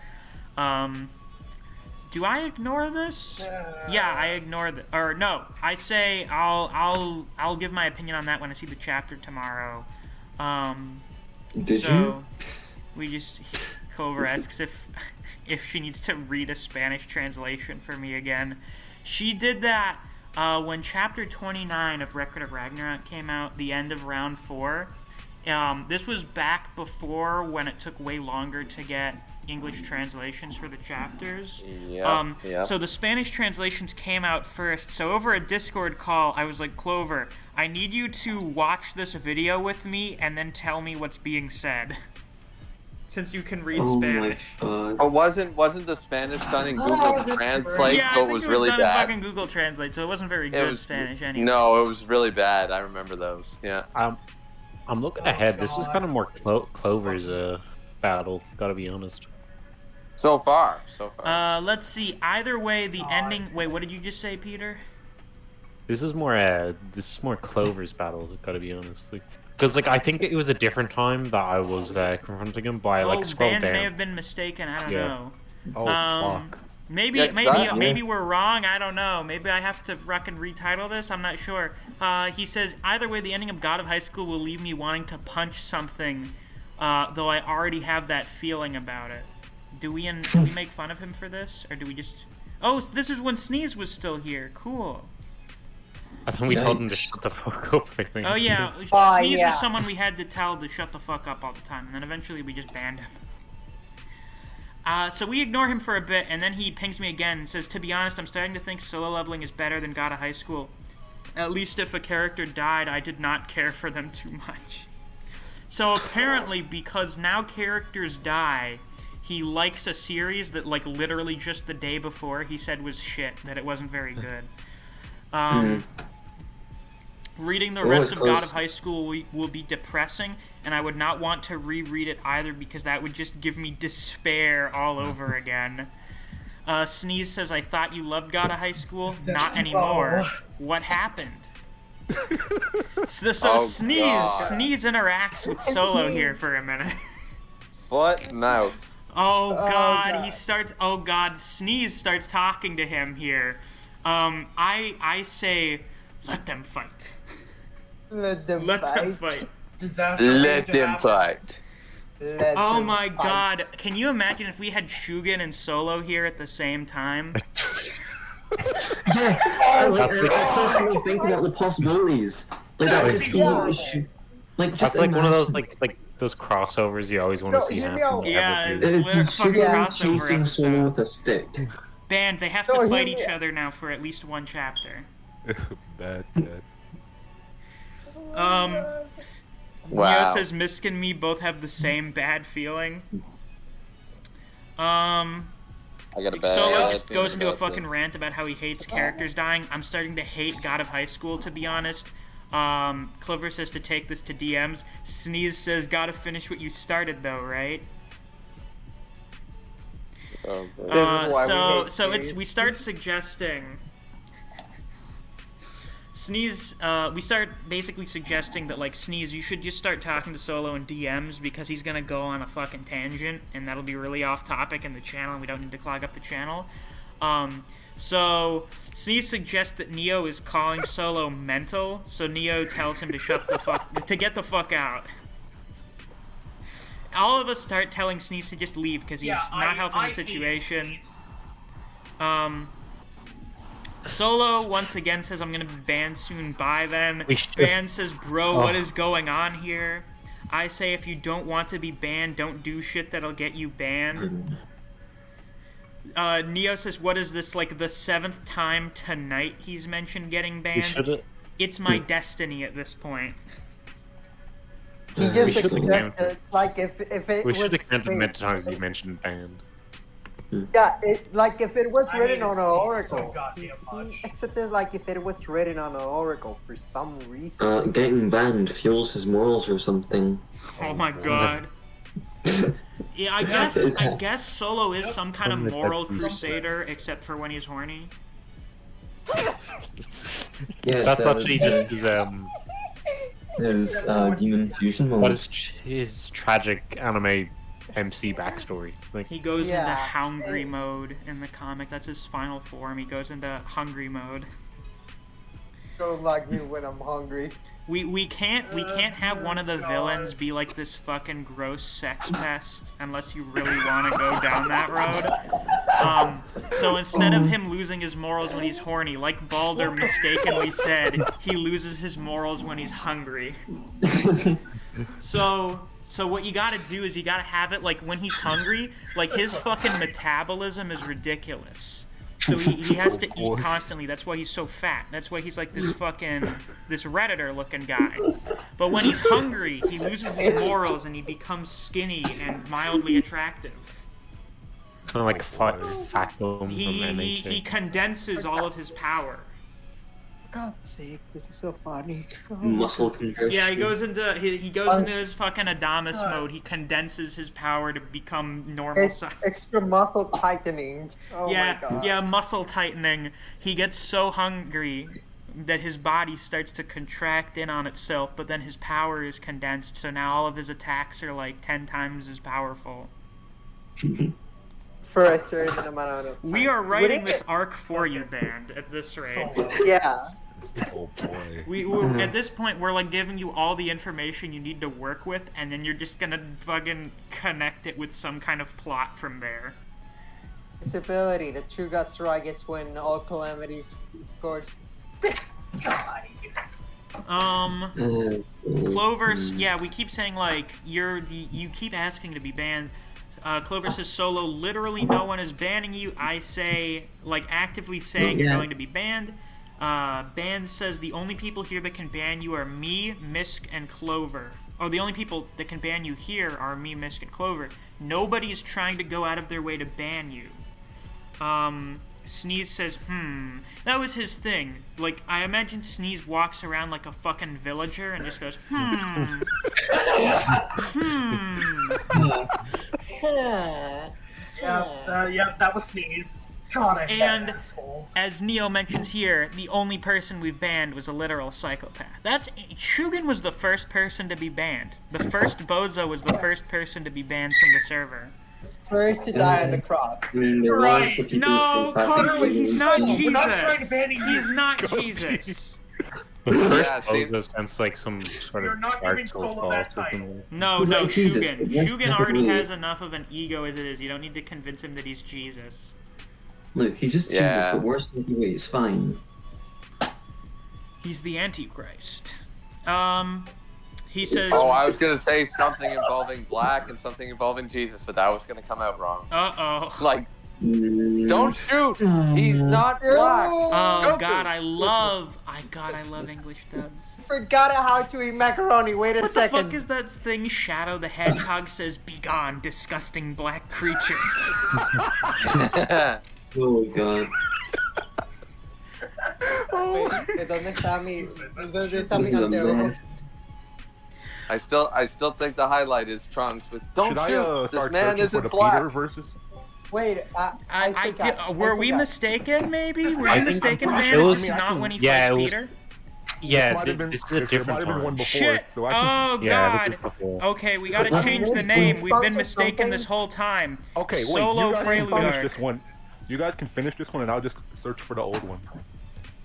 Do I ignore this? Yeah, I ignore the. Or no, I say I'll give my opinion on that when I see the chapter tomorrow. Did so you? we just Clover asks if she needs to read a Spanish translation for me again. She did that when chapter 29 of Record of Ragnarok came out, the end of round 4. This was back before when it took way longer to get English translations for the chapters. So the Spanish translations came out first. So over a Discord call, I was like, Clover, I need you to watch this video with me and then tell me what's being said. Since you can read Spanish. Oh, wasn't the Spanish done in Google Translate, so it was really bad? Yeah, I think it was done in fucking Google Translate, so it wasn't very good Spanish anyway. No, it was really bad. I remember those. Yeah. I'm looking ahead. This is kind of more Clover's battle. Gotta be honest. So far. Let's see. Either way, the ending. Wait, what did you just say, Peter? This is more Clover's battle. Gotta be honest. Because I think it was a different time that I was confronting him, but I scrolled down. May have been mistaken. I don't know. Oh fuck. Maybe we're wrong. I don't know. Maybe I have to fucking retitle this. I'm not sure. He says either way, the ending of God of High School will leave me wanting to punch something, though I already have that feeling about it. Do we make fun of him for this, or do we just? Oh, this is when Sneeze was still here. Cool. I thought we told him to shut the fuck up, I think. Oh, yeah. Sneeze was someone we had to tell to shut the fuck up all the time, and then eventually we just banned him. So we ignore him for a bit, and then he pings me again and says, to be honest, I'm starting to think solo leveling is better than God of High School. At least if a character died, I did not care for them too much. So apparently, because now characters die, he likes a series that, literally just the day before he said was shit, that it wasn't very good. Reading the rest of God of High School will be depressing, and I would not want to reread it either because that would just give me despair all over again. Sneeze says, I thought you loved God of High School? Not anymore. What happened? Sneeze interacts with Solo here for a minute. Foot, mouth. Oh God, Sneeze starts talking to him here. I say, let them fight. Let them fight. Disaster. Let them fight. Oh my God! Can you imagine if we had Shugen and Solo here at the same time? Yeah, I constantly think about the possibilities. That's one of those those crossovers you always want to see happen. Yeah, chasing Solo with a stick. Banned. They have to fight each other now for at least one chapter. Bad. Wow. Neo says Misc and me both have the same bad feeling. I got a bad Solo just goes into a fucking rant about how he hates characters dying. I'm starting to hate God of High School, to be honest. Clover says to take this to DMs. Sneeze says, gotta finish what you started though, right? We start suggesting. Sneeze, we start basically suggesting that, Sneeze, you should just start talking to Solo in DMs because he's gonna go on a fucking tangent, and that'll be really off topic in the channel, and we don't need to clog up the channel. So Sneeze suggests that Neo is calling Solo mental, so Neo tells him to to get the fuck out. All of us start telling Sneeze to just leave because he's not helping the situation. Solo once again says, I'm gonna be banned soon, bye then. Ban says, bro, what is going on here? I say, if you don't want to be banned, don't do shit that'll get you banned. Neo says, what is this, the 7th time tonight he's mentioned getting banned? It's my destiny at this point. He just accepted, if it was... We should have counted the many times he mentioned banned. Yeah, if it was written on an oracle, he accepted if it was written on an oracle for some reason. Getting banned fuels his morals or something. Oh my God. Yeah, I guess Solo is some kind of moral crusader, except for when he's horny. Yeah, that's actually just his demon fusion mode. What is his tragic anime MC backstory? He goes into hungry mode in the comic. That's his final form. He goes into hungry mode. Don't like me when I'm hungry. We can't have one of the villains be this fucking gross sex pest unless you really want to go down that road. So instead of him losing his morals when he's horny, like Baldur mistakenly said, he loses his morals when he's hungry. So what you gotta do is you gotta have it like when he's hungry, like his fucking metabolism is ridiculous. So he has to eat constantly. That's why he's so fat. That's why he's like this Redditor looking guy. But when he's hungry, he loses his morals and he becomes skinny and mildly attractive. Kind of like fat dome from He MHA. condenses all of his power. God's sake, this is so funny. Muscle conversion. Yeah, he goes into his fucking Adamus mode. He condenses his power to become normal It's size. extra muscle tightening. Oh Yeah, my god. yeah, muscle tightening. He gets so hungry that his body starts to contract in on itself, but then his power is condensed, so now all of his attacks are like 10 times as powerful. For a certain amount of time. We are writing Wouldn't this it- arc for you, band, at this rate. Yeah. Oh boy. We're at this point, we're like giving you all the information you need to work with, and then you're just gonna fucking connect it with some kind of plot from there. Disability, the true guts Ragus when all calamities, of course. This guy. Clover's, yeah, we keep saying like you keep asking to be banned. Clover says solo, literally no one is banning you. I say, like, actively saying you're going to be banned. Band says the only people here that can ban you are me, Misc, and Clover. Oh, the only people that can ban you here are me, Misc, and Clover. Nobody is trying to go out of their way to ban you. Sneeze says, that was his thing. Like, I imagine Sneeze walks around like a fucking villager and just goes, Yeah, that was Sneeze. God, I hate And that asshole. as Neo mentions here, the only person we've banned was a literal psychopath. Shugen was the first person to be banned. The first Bozo was the first person to be banned from the server. First to die on the cross. I mean, there Right. was the people No, who passed Connor, away. he's not We're not trying to Jesus. ban you. He's not Jesus. The first Yeah, see- Bozo sounds like some sort You're of not Dark giving Souls Solo boss that or title. something. No, He's no, like Jesus, Shugen. but that's Shugen already definitely- has enough of an ego as it is. You don't need to convince him that he's Jesus. Look, he's just Jesus, Yeah. but worse than he is. Fine. He's the Antichrist. He says, Oh, I was gonna say something involving black and something involving Jesus, but that was gonna come out wrong. uh-oh. Like, don't shoot! He's not black. Oh Goku. God, I love English dubs. Forgot how to eat macaroni. Wait a What second. the fuck is that thing? Shadow the Hedgehog says, "Begone, disgusting black creatures." Oh god. Wait, ¿dónde está mi This is a anteo? mess. I still think the highlight is Trunks, but don't Should I shoot. This start man searching for isn't the black. Peter versus? Wait, I forgot. Were we forgot. mistaken? Maybe were I we think- mistaken, I'm man? pretty Is sure- this I not mean, when he yeah, fights it was- Peter? Yeah, might have been- this is a there might different have been one time. before, Shit! so I can- Oh Yeah, this God! was before. Okay, we gotta Let's- change the let's name. We've been sponsor mistaken something. this whole time. Okay, wait. Solo You guys can Prelude finish arc. this one. You guys can finish this one, and I'll just search for the old one.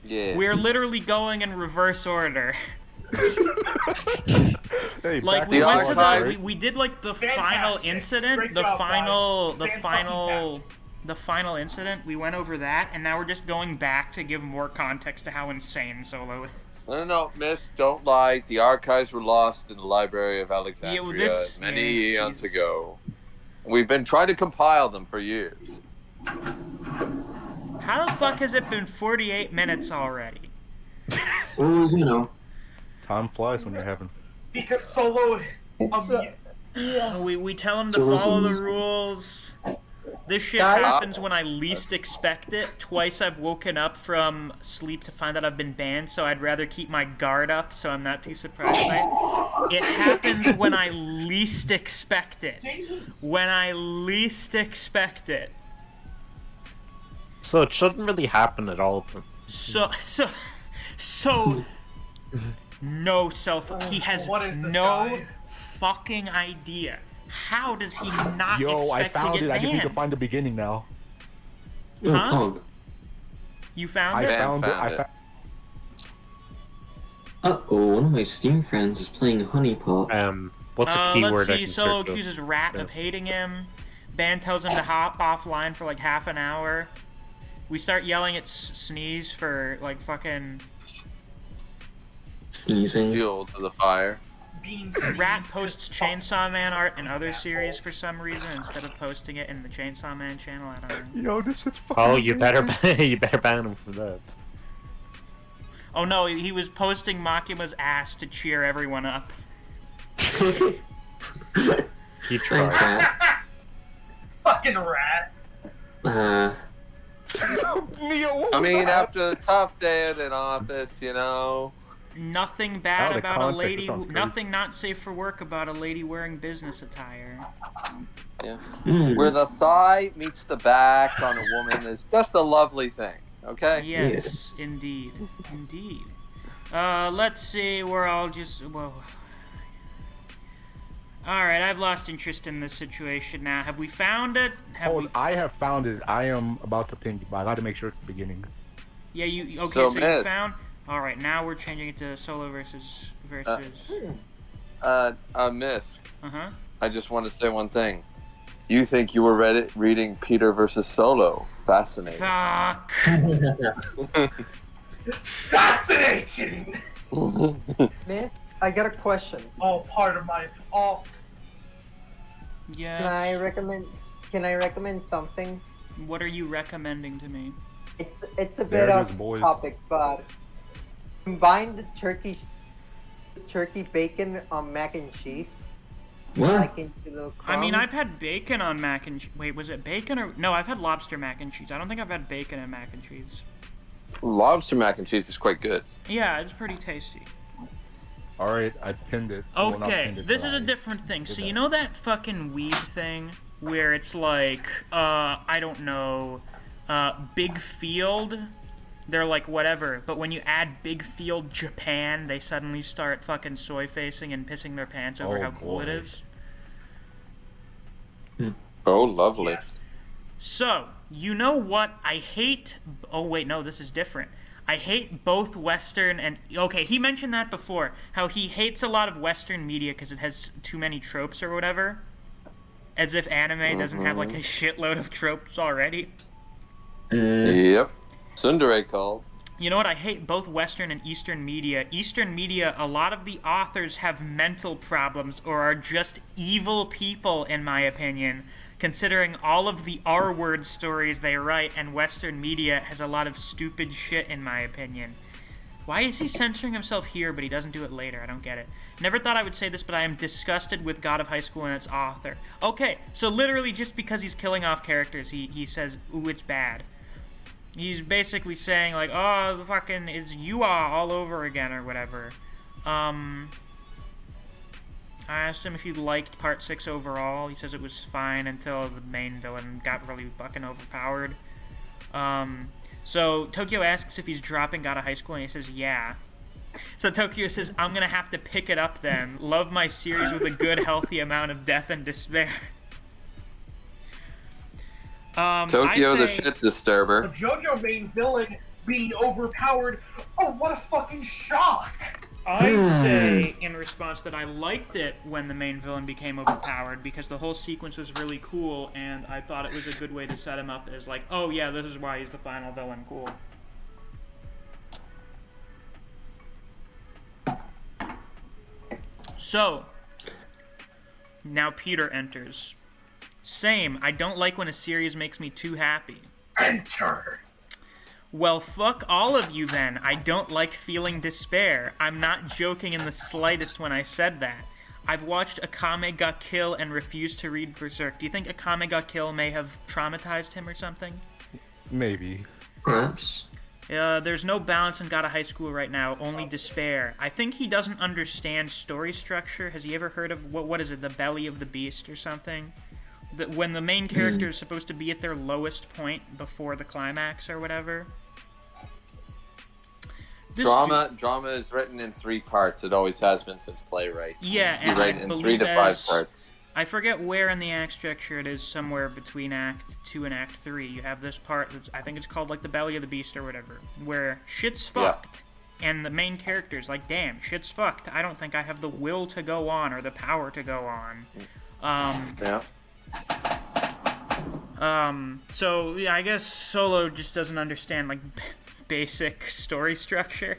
Yeah. We're literally going in reverse order. Hey, Like back we The went to archive- we did like the Fantastic. final incident, Great the job, final guys. the final Fan-fucking-tastic. the final incident. We went over that, and now we're just going back to give more context to how insane Solo is. No, Miss, don't lie. The archives were lost in the Library of Alexandria this- many yeah, eons Jesus. ago. We've been trying to compile them for years. How the fuck has it been 48 minutes already? Oh, you know. Time flies when you're having. Because Solo. Yeah. We tell him to Solo's follow the almost- rules. This shit Guys- happens when I least expect it. Twice I've woken up from sleep to find that I've been banned, so I'd rather keep my guard up so I'm not too surprised by it. It happens when I least expect it. When I least expect it. So it shouldn't really happen at all. So no self. He has What is this no guy? fucking idea. How does he not Yo, I expect to found get it. I just need to banned? find the beginning now. Oh, Huh? Pog. You found I it? Van found it. found I it. found Uh-oh, one of my Steam friends is playing Honeypot. What's a Let's keyword I see. can Solo search? accuses Rat of hating him. Ban tells him to hop offline for like half an hour. We start yelling at Sneeze for like fucking. Sneezing. Fuel to the fire. being Rat sneezed posts just Chainsaw Man art in he's an other asshole. series for some reason instead of posting it in the Chainsaw Man channel. I don't know. Yo, this shit's fucking. Oh, you better amazing. you better ban him for that. Oh no, he was posting Makima's ass to cheer everyone up. He Thanks, tried. Rat. Fucking rat. Neo, what I was mean, that? after a tough day at an office, you know. Nothing bad Oh, the about a context lady. sounds crazy. Nothing not safe for work about a lady wearing business attire. Yeah. Hmm. Where the thigh meets the back on a woman is just a lovely thing. Okay. Yes, indeed, indeed. Let's see. We're all just whoa. All right, I've lost interest in this situation now. Have we found it? Have Hold, we? I have found it. I am about to ping you, but I gotta make sure it's the beginning. Yeah, you okay? So, So you Miz. found. All right, now we're changing it to solo versus. Miss, Uh-huh. I just want to say one thing. You think you were reading Peter versus Solo? Fascinating. Fuck. Fascinating! Miss, I got a question. All part of my all. Yeah. Can I recommend something? What are you recommending to me? It's a There bit it off is, boys. topic, but combine the turkey bacon on mac and cheese. What? Like into the crumbs. I mean, I've had bacon on mac and wait, was it bacon or no? I've had lobster mac and cheese. I don't think I've had bacon and mac and cheese. Lobster mac and cheese is quite good. Yeah, it's pretty tasty. All right, I pinned it. Well, not Okay, pinned it, this but is a I different thing. did So that. you know that fucking weed thing where it's like, I don't know, Big Field. They're like whatever, but when you add Big Field Japan, they suddenly start fucking soy facing and pissing their pants over Oh, how cool it boy. is. Oh, lovely. Yes. So, you know what? I hate. Oh, wait, no, this is different. I hate both Western and. Okay, he mentioned that before. How he hates a lot of Western media because it has too many tropes or whatever. As if anime doesn't have like a shitload of tropes already. Yep. Tsundere called. You know what? I hate both Western and Eastern media. Eastern media, a lot of the authors have mental problems or are just evil people, in my opinion, considering all of the R-word stories they write, and Western media has a lot of stupid shit, in my opinion. Why is he censoring himself here, but he doesn't do it later? I don't get it. Never thought I would say this, but I am disgusted with God of High School and its author. Okay, so literally just because he's killing off characters, he says, ooh, it's bad. He's basically saying, like, oh, the fucking, it's you all over again, or whatever. I asked him if he liked Part 6 overall. He says it was fine until the main villain got really fucking overpowered. So Tokyo asks if he's dropping God of High School, and he says, yeah. So Tokyo says, I'm gonna have to pick it up then. Love my series with a good, healthy amount of death and despair. Tokyo, the I say, shit disturber. The JoJo main villain being overpowered. Oh, what a fucking shock! I'd say, in response, that I liked it when the main villain became overpowered because the whole sequence was really cool, and I thought it was a good way to set him up as like, oh yeah, this is why he's the final villain, cool. So, now Peter enters. Same, I don't like when a series makes me too happy. Enter! Well, fuck all of you then. I don't like feeling despair. I'm not joking in the slightest when I said that. I've watched Akame ga Kill and refused to read Berserk. Do you think Akame ga Kill may have traumatized him or something? Maybe. Perhaps. There's no balance in God of High School right now, only despair. I think he doesn't understand story structure. Has he ever heard of, what is it, the belly of the beast or something? When the main character is supposed to be at their lowest point before the climax or whatever. Drama is written in 3 parts. It always has been since playwrights. Yeah, you and write I it in believe 3 to 5 parts. I forget where in the act structure it is, somewhere between Act 2 and Act 3. You have this part, I think it's called like the belly of the beast or whatever, where shit's fucked. Yeah. And the main character's like, damn, shit's fucked. I don't think I have the will to go on or the power to go on. Yeah. So yeah, I guess Solo just doesn't understand like basic story structure.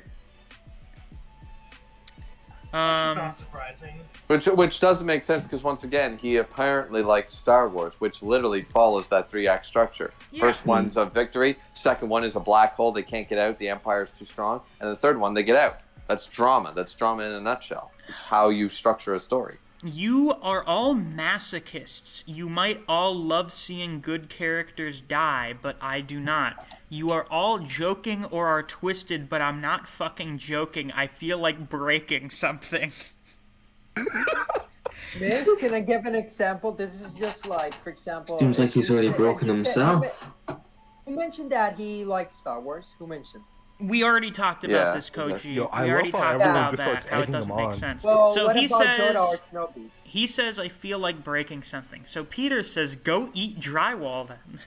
not surprising. Which doesn't make sense because once again he apparently likes Star Wars, which literally follows that 3-act structure. Yeah. First one's a victory, second one is a black hole, they can't get out, the Empire is too strong, and the third one they get out. That's drama. That's drama in a nutshell. It's how you structure a story. You are all masochists. You might all love seeing good characters die, but I do not. You are all joking or are twisted, but I'm not fucking joking. I feel like breaking something. Miss, can I give an example? This is just like, for example... Seems like he's already broken himself. Who mentioned that he likes Star Wars? Who mentioned? We already talked about this, Koji. Yo, I we already love how talked everyone about just starts that, how it egging doesn't them make on. sense. Well, So what he about says, Yoda or Kenobi? he says, I feel like breaking something. So Peter says, go eat drywall then.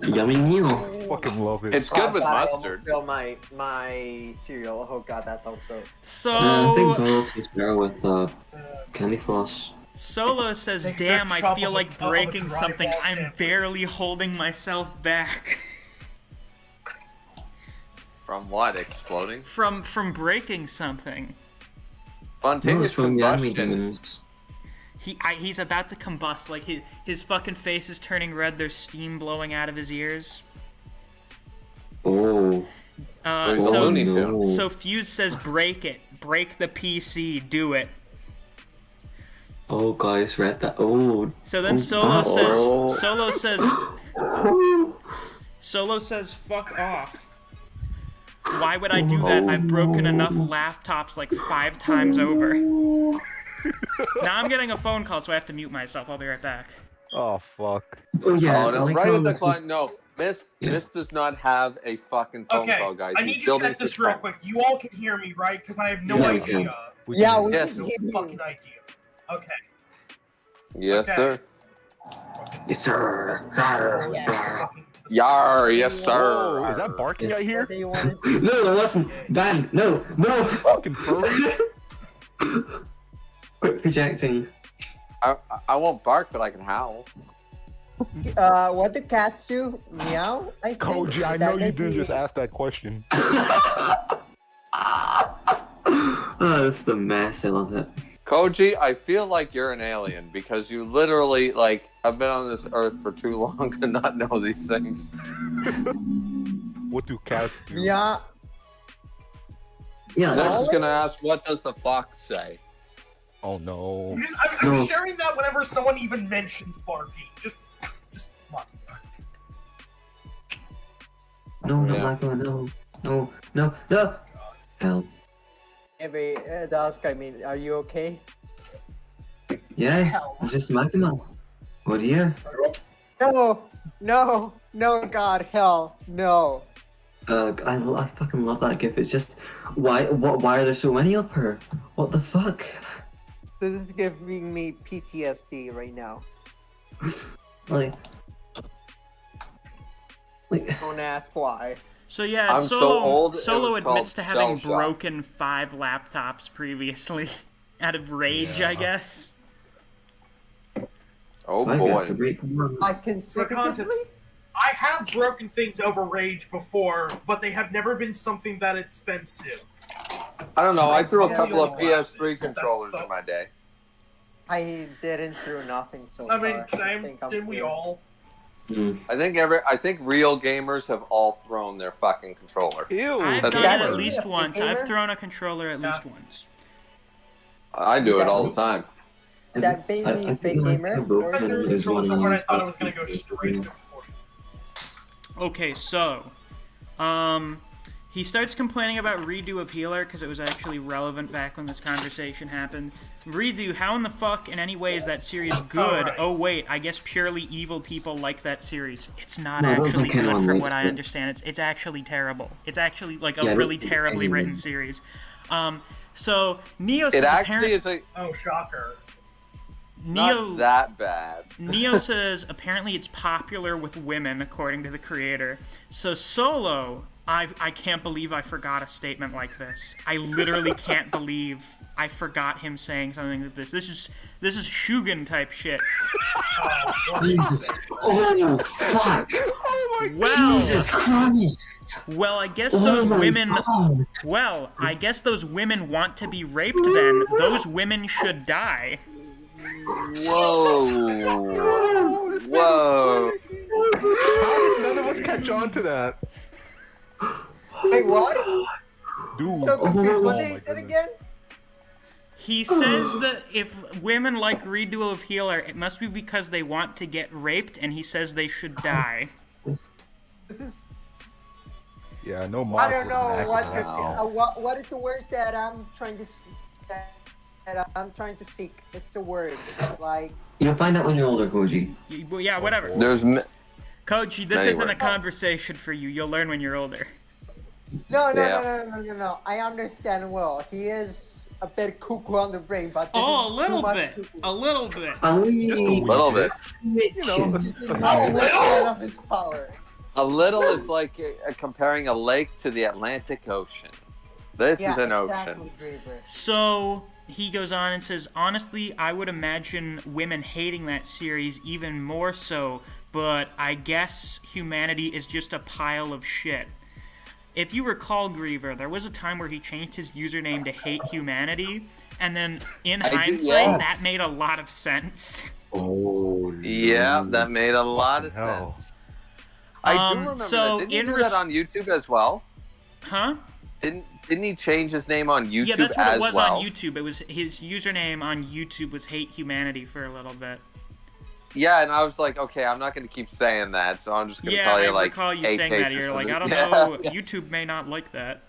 Yummy meal. Fucking love it. It's good with God, I mustard. almost spilled my cereal. Oh god, that sounds so... So... I think Joel tastes better with candy floss. Solo says, Take damn, that I chop feel of a- like of a breaking drywall something. I'm sandwich." barely holding myself back. From what? Exploding? From breaking something. No, it's Spontaneous from the anime combustion. demons. He's about to combust, like his fucking face is turning red, there's steam blowing out of his ears. Oh. There's a So, Looney no. Tunes. so Fuse says break it. Break the PC, do it. Oh, guys, read that. Oh. So then Oh. Solo says fuck off. Why would I do that? I've broken enough laptops like 5 times over. Now I'm getting a phone call, so I have to mute myself. I'll be right back. Oh fuck. Oh, yeah. Oh, no, like right how at the this clock. was- No, Miss Yeah. Miss does not have a fucking phone Okay, call, guys. I He's need to building check this real quick. suspense. You all can hear me, right? Because I have no Yeah, we idea. can. Yeah, we Yes. can No hear you. fucking idea. Okay. Yes, Okay. sir. Yes, sir. Fucking- Yar, yes, sir. Oh, is that barking I hear? What do you want to do? No, it wasn't. Ban. No, no. Fucking furry. Quit projecting. I won't bark, but I can howl. What do cats do? Meow? I think. Koji, I That know you may didn't be- just ask that question. Oh, this is a mess. I love it. Koji, I feel like you're an alien because you literally like have been on this earth for too long to not know these things. What do cats do? Meow. Yeah, Next is gonna ask, what does the fox say? Oh no. I'm No. sharing that whenever someone even mentions barking. Just come on. no, no, Yeah. Michael, no. No, no, no. Hell. Maybe, Dusk, I mean, are you okay? Yeah, Hell. it's just Magma. Oh dear. No! No! No, God, hell, no. I fucking love that gif. It's just, why are there so many of her? What the fuck? This is giving me PTSD right now. Like, Don't ask why. So yeah, I'm so old, it Solo was admits called to having shell shock. broken 5 laptops previously, out of rage, I guess. Oh I got to boy. break one. Like, consecutively? I have broken things over rage before, but they have never been something that expensive. I don't know, I threw a Yeah, couple of yeah. PS3 controllers in my day. I didn't do nothing so I mean, far. I same, think I'm didn't we good. all? I think real gamers have all thrown their fucking controller. Ew. I've That's done it that at fair. least a once. gamer? I've thrown a controller at Yeah. least once. I do it all the time. That made me I fake feel like gamer? I broke I threw one. the There's controller one so hard I else thought it was that's gonna go like- straight to the Okay, so, he starts complaining about redo of Healer because it was actually relevant back when this conversation happened. Redo, how in the fuck in any way is that series good? right. Oh wait, I guess purely evil people like that series. It's not No, I don't actually think good anyone from likes what I it. understand. It's actually terrible. It's actually like Yeah, I a don't really think terribly anyone- written series. So Neo says It actually is Oh, shocker. Neo not that bad. Neo says apparently it's popular with women, according to the creator. So Solo I can't believe I forgot a statement like this. I literally can't believe I forgot him saying something like this. This is Shugen type shit. Jesus. Oh, fuck. Well, Jesus Christ. well, I guess Oh those my women. God. Well, I guess those women want to be raped. Then those women should die. Whoa. Whoa. How did none of us catch on to that? Wait, what? Dude. So confused. What Oh did he my say goodness. again? He says that if women like redo of healer, it must be because they want to get raped, and he says they should die. This is. Yeah, no I don't know what to. Wow. What is the word that I'm trying to that I'm trying to seek? It's the word like. You'll find out when you're older, Koji. Well, yeah, whatever. There's Koji, this Anyway. isn't a conversation for you. You'll learn when you're older. No. I understand Will. He is a bit cuckoo on the brain, but this Oh, a is little too much bit. cuckoo. A little bit. a little bit. You know, This is not one of his power. A little is like comparing a lake to the Atlantic Ocean. This Yeah, is an exactly, ocean. Dreamer. So he goes on and says, honestly, I would imagine women hating that series even more so, but I guess humanity is just a pile of shit. If you recall, Griever, there was a time where he changed his username to Hate Humanity, and then in I do, hindsight, yes. that made a lot of sense. Oh, Yeah, that made a lot of Fucking hell. sense. I do remember so that. Didn't he in do res- that on YouTube as well? Huh? Didn't he change his name on YouTube Yeah, that's what as it was well? on YouTube. It was his username on YouTube was Hate Humanity for a little bit. Yeah, and I was like, okay, I'm not going to keep saying that, so I'm just going to Yeah, call I you like recall you AK saying that. or You're like, I don't something. know, Yeah, YouTube may not like that.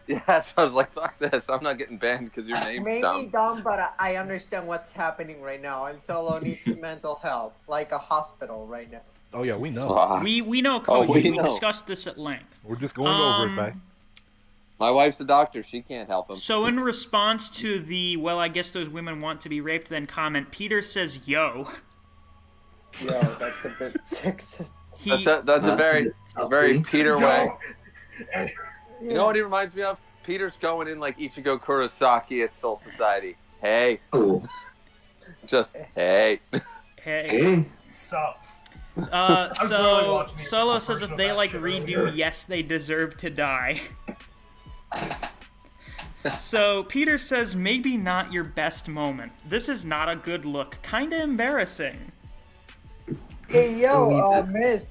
yeah, that's why I was like, fuck this, I'm not getting banned because your name's Maybe dumb. dumb, but I understand what's happening right now, and Solo needs mental help, like a hospital right now. Oh yeah, we know. Fuck. We know, Oh, Koji. we we know. discussed this at length. We're just going over it, man. My wife's a doctor, she can't help him. So in response to the, well, I guess those women want to be raped then comment, Peter says, yo. Yo, that's a bit sexist. He, That's a very Peter way. Yeah. You know what he reminds me of? Peter's going in like Ichigo Kurosaki at Soul Society. Hey, Oh, just hey. hey. hey. So, really So watching the Solo says version if of they that like shit redo, earlier. yes, they deserve to die. So Peter says maybe not your best moment. This is not a good look. Kinda embarrassing. Hey, yo, Miss.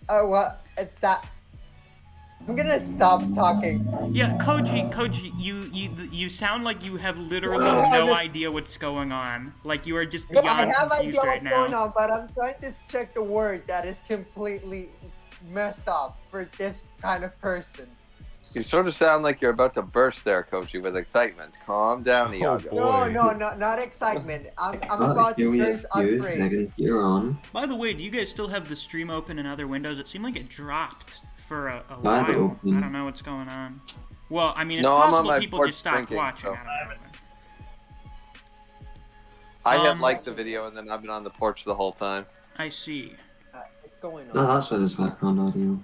What? That. I'm gonna stop talking. Yeah, Koji, you sound like you have literally I no just- idea what's going on. Like you are just No, beyond I have confused idea right what's now. going on, but I'm trying to check the word that is completely messed up for this kind of person. You sort of sound like you're about to burst there, Kochi, with excitement. Calm down, Oh, Iago. boy. No, not excitement. I'm Well, about here to we have burst Hughes, afraid. second here on. By the way, do you guys still have the stream open in other windows? It seemed like it dropped for a I have it while. open. I don't know what's going on. Well, I mean, it's No, I'm on possible my people porch just stopped drinking, watching. so- I don't know. I had Um, liked the video, and then I've been on the porch the whole time. I see. It's going on. No, that's why there's background audio.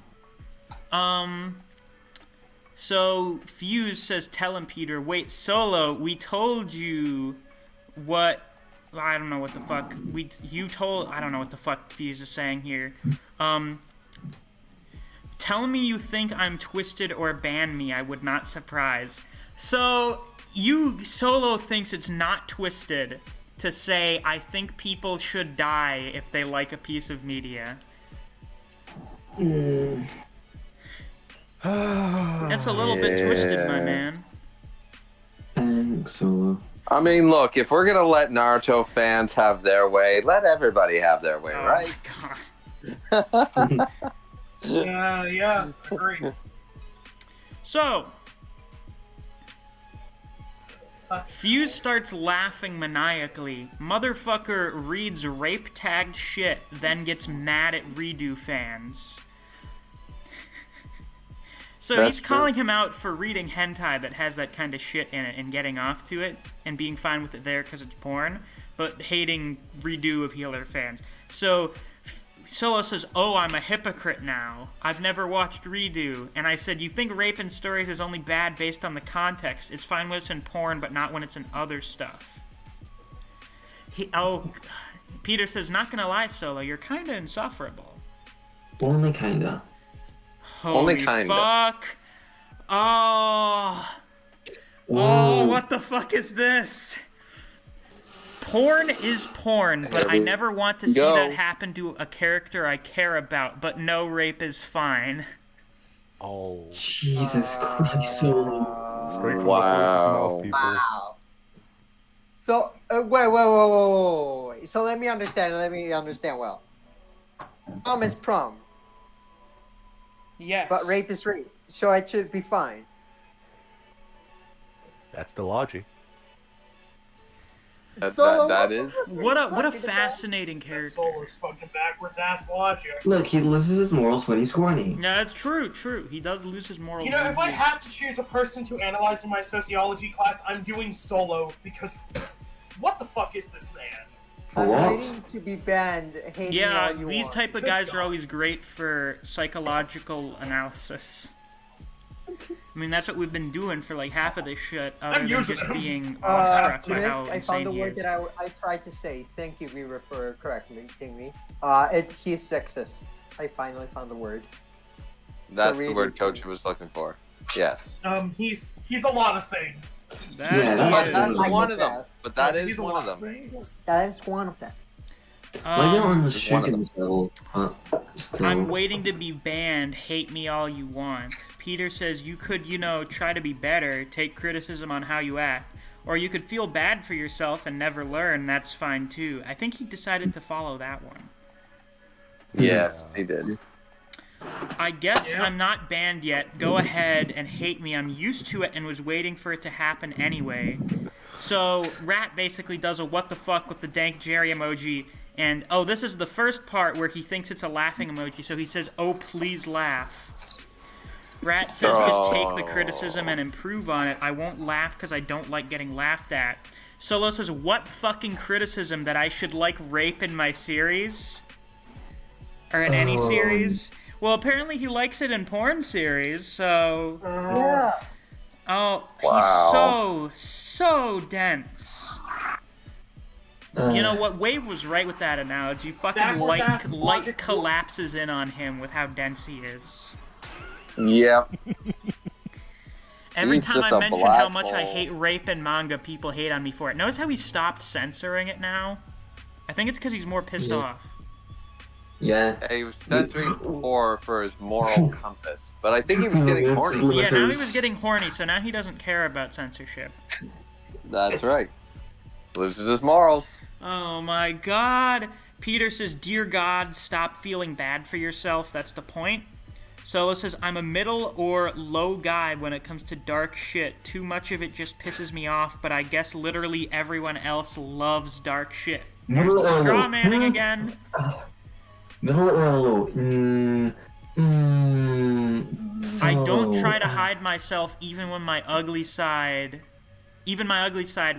So Fuse says, "Tell him, Peter. Wait, Solo. We told you what? I don't know what the fuck. You told. I don't know what the fuck Fuse is saying here. Tell me you think I'm twisted or ban me. I would not surprise. So Solo thinks it's not twisted to say I think people should die if they like a piece of media. That's a little bit twisted, my Yeah. man. Thanks, Solo. I mean, look, if we're gonna let Naruto fans have their way, let everybody have their way, Oh right? my god. Yeah, agree. So, Fuse starts laughing maniacally. Motherfucker reads rape-tagged shit, then gets mad at Redo fans. So That's he's calling him out for reading hentai that has that kind of shit in it and getting off to it and being fine with it there because it's porn, but hating Redo of Healer fans. So Solo says, "Oh, I'm a hypocrite now. I've never watched Redo." And I said, "You think rape in stories is only bad based on the context. It's fine when it's in porn, but not when it's in other stuff." Peter says, "Not gonna lie, Solo, you're kinda insufferable." Only kinda. Holy fuck. Oh, what the fuck is this? Porn is porn, but I never want to see that happen to a character I care about, but no, rape is fine. Oh. Jesus Christ, Solo. Wow. Wow. So, wait. So let me understand well. Prom is prom, Yes. but rape is rape. So it should be fine. That's the logic. That is. What a fascinating character. Solo's fucking backwards ass logic. Look, he loses his morals when he's horny. Yeah, that's true. He does lose his morals. You know, if I had to choose a person to analyze in my sociology class, I'm doing Solo because what the fuck is this man? I'm What? waiting to be banned. Hate me Yeah, all you these want. type of guys are always great for psychological analysis. I mean, that's what we've been doing for like half of this shit, other than using just them. being awestruck by how I found the insane he word is. that I tried to say. Thank you, Weaver, for correcting me. He's sexist. I finally found the word. That's the really word Coach was looking for. Yes. He's a lot of things. That Yeah, But is- that's I one get of them. that. But that He's is a one lot of them. things. That is one of them. Maybe on the Just one of them. Shuriken's level, still. I'm waiting to be banned. Hate me all you want. Peter says you could, try to be better, take criticism on how you act, or you could feel bad for yourself and never learn. That's fine too. I think he decided to follow that one. Yes, he did. I guess Yeah. I'm not banned yet. Go ahead and hate me. I'm used to it and was waiting for it to happen anyway. So Rat basically does a what the fuck with the dank Jerry emoji. And, this is the first part where he thinks it's a laughing emoji. So he says, "Oh, please laugh." Rat says, "Just take the criticism and improve on it. I won't laugh because I don't like getting laughed at." Solo says, "What fucking criticism that I should like rape in my series? Or in any series?" Well, apparently he likes it in porn series, so... Yeah. Oh, Wow. he's so dense. You know what? Wave was right with that analogy. Fucking Backwards ass light logic collapses in on him with how dense he is. Yep. Every He's time just I a mention how black much I hole. hate rape in manga, people hate on me for it. Notice how he stopped censoring it now? I think it's because he's more pissed Yeah. off. Yeah. He was censoring before for his moral compass, but I think he was getting horny. Yeah, now he was getting horny, so now he doesn't care about censorship. That's right. Loses his morals. Oh my god. Peter says, "Dear God, stop feeling bad for yourself. That's the point." Solo says, "I'm a middle or low guy when it comes to dark shit. Too much of it just pisses me off, but I guess literally everyone else loves dark shit." There's Middle the or straw low? manning again. Middle or low? I don't try to so- hide myself even my ugly side,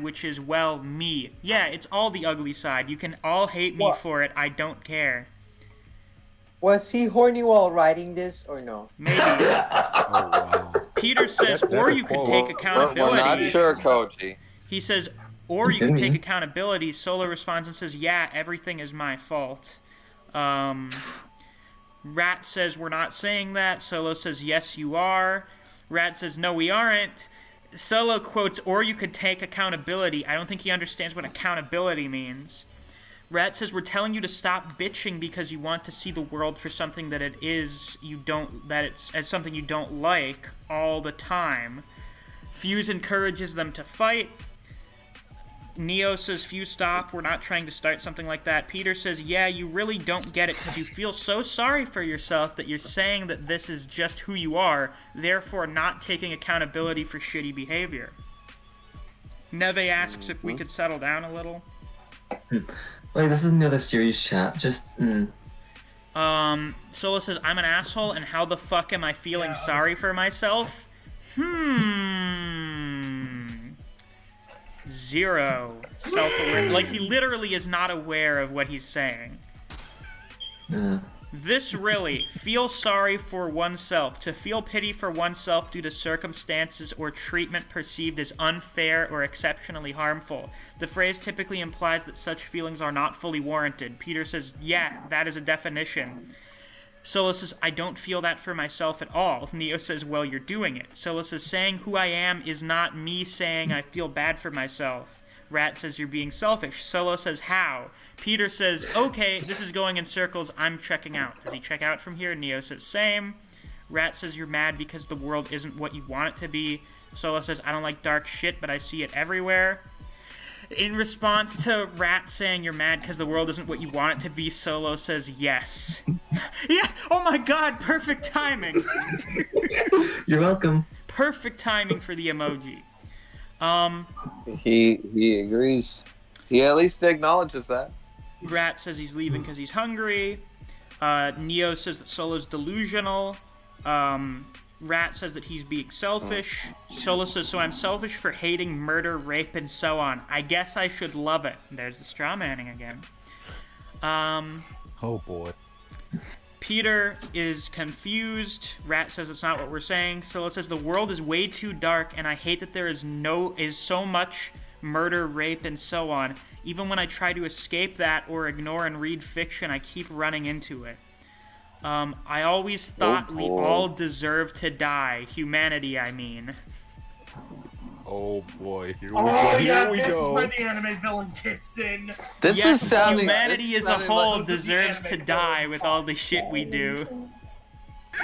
which is, well, me. Yeah, it's all the ugly side. You can all hate me What? for it. I don't care. Was he horny while writing this or no? Maybe. Oh, wow. Peter says, That's or a you could quote. take We're accountability. not sure, Koji. He says, or you can Kidding take me? accountability. Solo responds and says, "Yeah, everything is my fault." Rat says, "We're not saying that." Solo says, "Yes, you are." Rat says, "No, we aren't." Solo quotes, "Or you could take accountability." I don't think he understands what accountability means. Rat says, "We're telling you to stop bitching because you want to see the world for something that it is. It's as something you don't like all the time." Fuse encourages them to fight. Neo says, "Fuse, stop. We're not trying to start something like that." Peter says, "Yeah, you really don't get it because you feel so sorry for yourself that you're saying that this is just who you are, therefore not taking accountability for shitty behavior." Neve asks if we could settle down a little. Like, this is another series chat. Just, Solo says, "I'm an asshole, and how the fuck am I feeling sorry for myself?" Zero self-aware. Like, he literally is not aware of what he's saying. This really, feel sorry for oneself. To feel pity for oneself due to circumstances or treatment perceived as unfair or exceptionally harmful. The phrase typically implies that such feelings are not fully warranted. Peter says, yeah, that is a definition. Solo says, I don't feel that for myself at all. Neo says, well, you're doing it. Solo says, saying who I am is not me saying I feel bad for myself. Rat says, you're being selfish. Solo says, how? Peter says, okay, this is going in circles. I'm checking out. Does he check out from here? Neo says, same. Rat says, you're mad because the world isn't what you want it to be. Solo says, I don't like dark shit, but I see it everywhere. In response to Rat saying you're mad because the world isn't what you want it to be, Solo says yes. Yeah, oh my god, perfect timing. You're welcome. Perfect timing for the emoji. He agrees. He at least acknowledges that. Rat says he's leaving because he's hungry. Neo says that Solo's delusional. Rat says that he's being selfish. Solo says, so I'm selfish for hating murder, rape, and so on. I guess I should love it. There's the straw manning again. Oh boy. Peter is confused. Rat says it's not what we're saying. Solo says the world is way too dark, and I hate that there is so much murder, rape, and so on. Even when I try to escape that or ignore and read fiction, I keep running into it. I always thought we all deserve to die. Humanity, I mean. Oh boy, here we Oh go. yeah, Here we this is go. where the anime villain kicks in. This Yes, is sounding. humanity this is as a sounding whole Like, deserves to die with all the shit we do.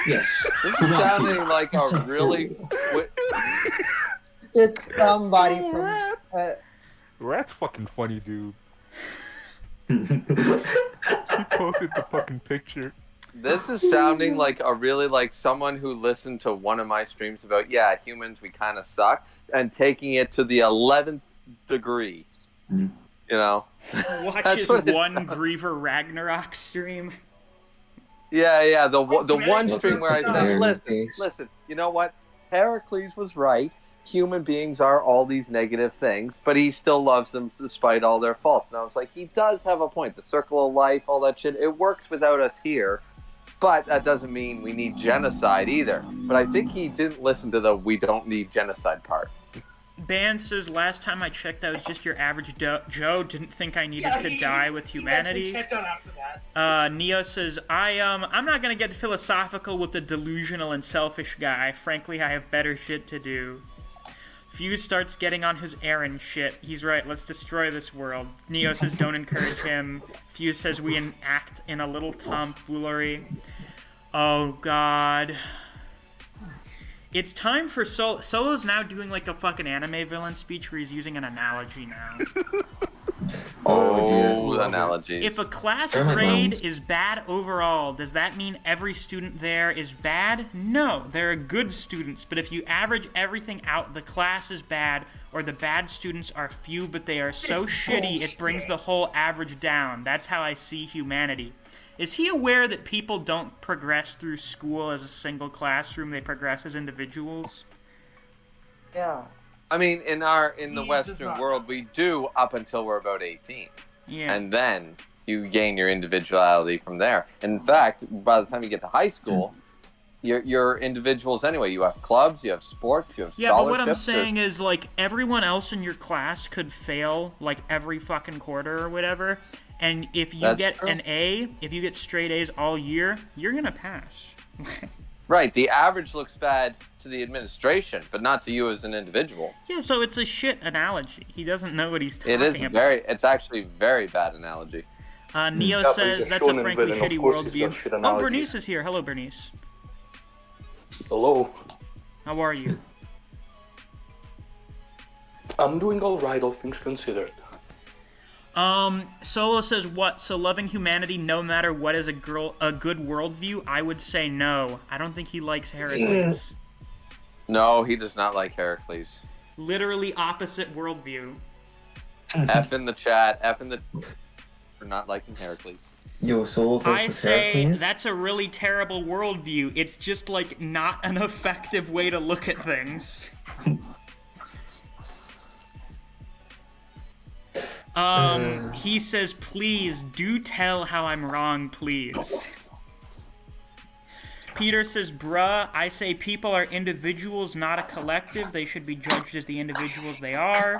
Yes. this is sounding like a really. It's somebody from. Rat's fucking funny, dude. He posted the fucking picture. This is sounding like a really like someone who listened to one of my streams about humans we kind of suck and taking it to the 11th degree. You know. Watches one Griever Ragnarok stream. Yeah. The one stream where I said, listen. You know what? Heracles was right. Human beings are all these negative things, but he still loves them despite all their faults. And I was like, he does have a point. The circle of life, all that shit, it works without us here. But that doesn't mean we need genocide either. But I think he didn't listen to the we don't need genocide part. Ban says, last time I checked, I was just your average Joe. Didn't think I needed to die with humanity. Checked out after that. Neo says, I'm not going to get philosophical with the delusional and selfish guy. Frankly, I have better shit to do. Fuse starts getting on his errand shit. He's right, let's destroy this world. Neo says don't encourage him. Fuse says we enact in a little tomfoolery. Oh god. It's time for Solo's now doing like a fucking anime villain speech where he's using an analogy now. Analogies. If a class grade is bad overall, does that mean every student there is bad? No, there are good students, but if you average everything out, the class is bad, or the bad students are few, but they are so shitty it brings the whole average down. That's how I see humanity. Is he aware that people don't progress through school as a single classroom, they progress as individuals? Yeah. I mean, in the Western world, we do up until we're about 18. Yeah. And then you gain your individuality from there. And in fact, by the time you get to high school, you're individuals anyway. You have clubs, you have sports, you have scholarships. Yeah, but what I'm saying is, like, everyone else in your class could fail, like, every fucking quarter or whatever. And if you get an A, if you get straight A's all year, you're going to pass. Right, the average looks bad to the administration, but not to you as an individual. Yeah, so it's a shit analogy. He doesn't know what he's talking about. It's actually a very bad analogy. Neo says that's a frankly shitty worldview. Oh, Bernice is here. Hello, Bernice. Hello. How are you? I'm doing all right, all things considered. Solo says what? So loving humanity no matter what is a good worldview? I would say no. I don't think he likes Heracles. No, he does not like Heracles. Literally opposite worldview. F in the chat. F in the... for not liking Heracles. Yo, Solo versus Heracles? I say that's a really terrible worldview. It's just, like, not an effective way to look at things. He says, please do tell how I'm wrong, please. Peter says, bruh, I say people are individuals, not a collective. They should be judged as the individuals they are.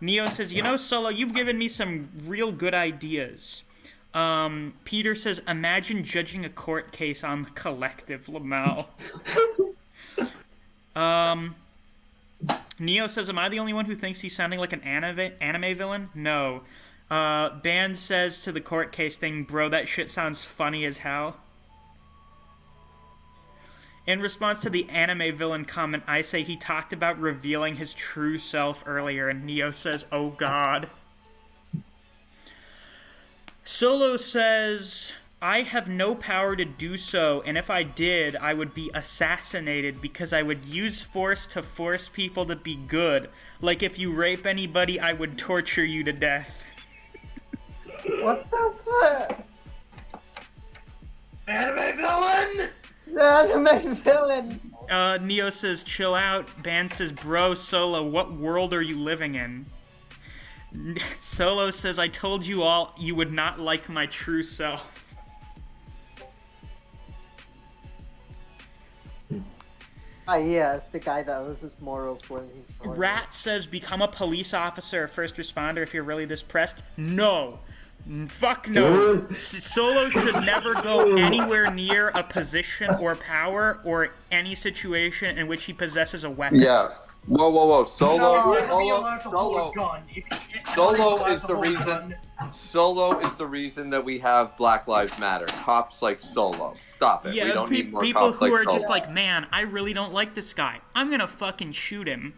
Neo says, you know, Solo, you've given me some real good ideas. Peter says, imagine judging a court case on the collective, Lamau. Neo says, am I the only one who thinks he's sounding like an anime villain? No. Band says to the court case thing, bro, that shit sounds funny as hell. In response to the anime villain comment, I say he talked about revealing his true self earlier, and Neo says, oh god. Solo says, I have no power to do so, and if I did, I would be assassinated because I would use force to force people to be good. Like if you rape anybody, I would torture you to death. What the fuck? Anime villain! The anime villain! Neo says, chill out. Band says, bro, Solo, what world are you living in? Solo says, I told you all you would not like my true self. Ah, yes, the guy that loses morals when he's... Rat says, become a police officer or first responder if you're really this pressed. No. Fuck no. Solo should never go anywhere near a position or power or any situation in which he possesses a weapon. Yeah. Whoa. Solo is the reason that we have Black Lives Matter. Cops like Solo. Stop it. Yeah, we don't need more people cops who like are Solo. just like, man, I really don't like this guy. I'm gonna fucking shoot him.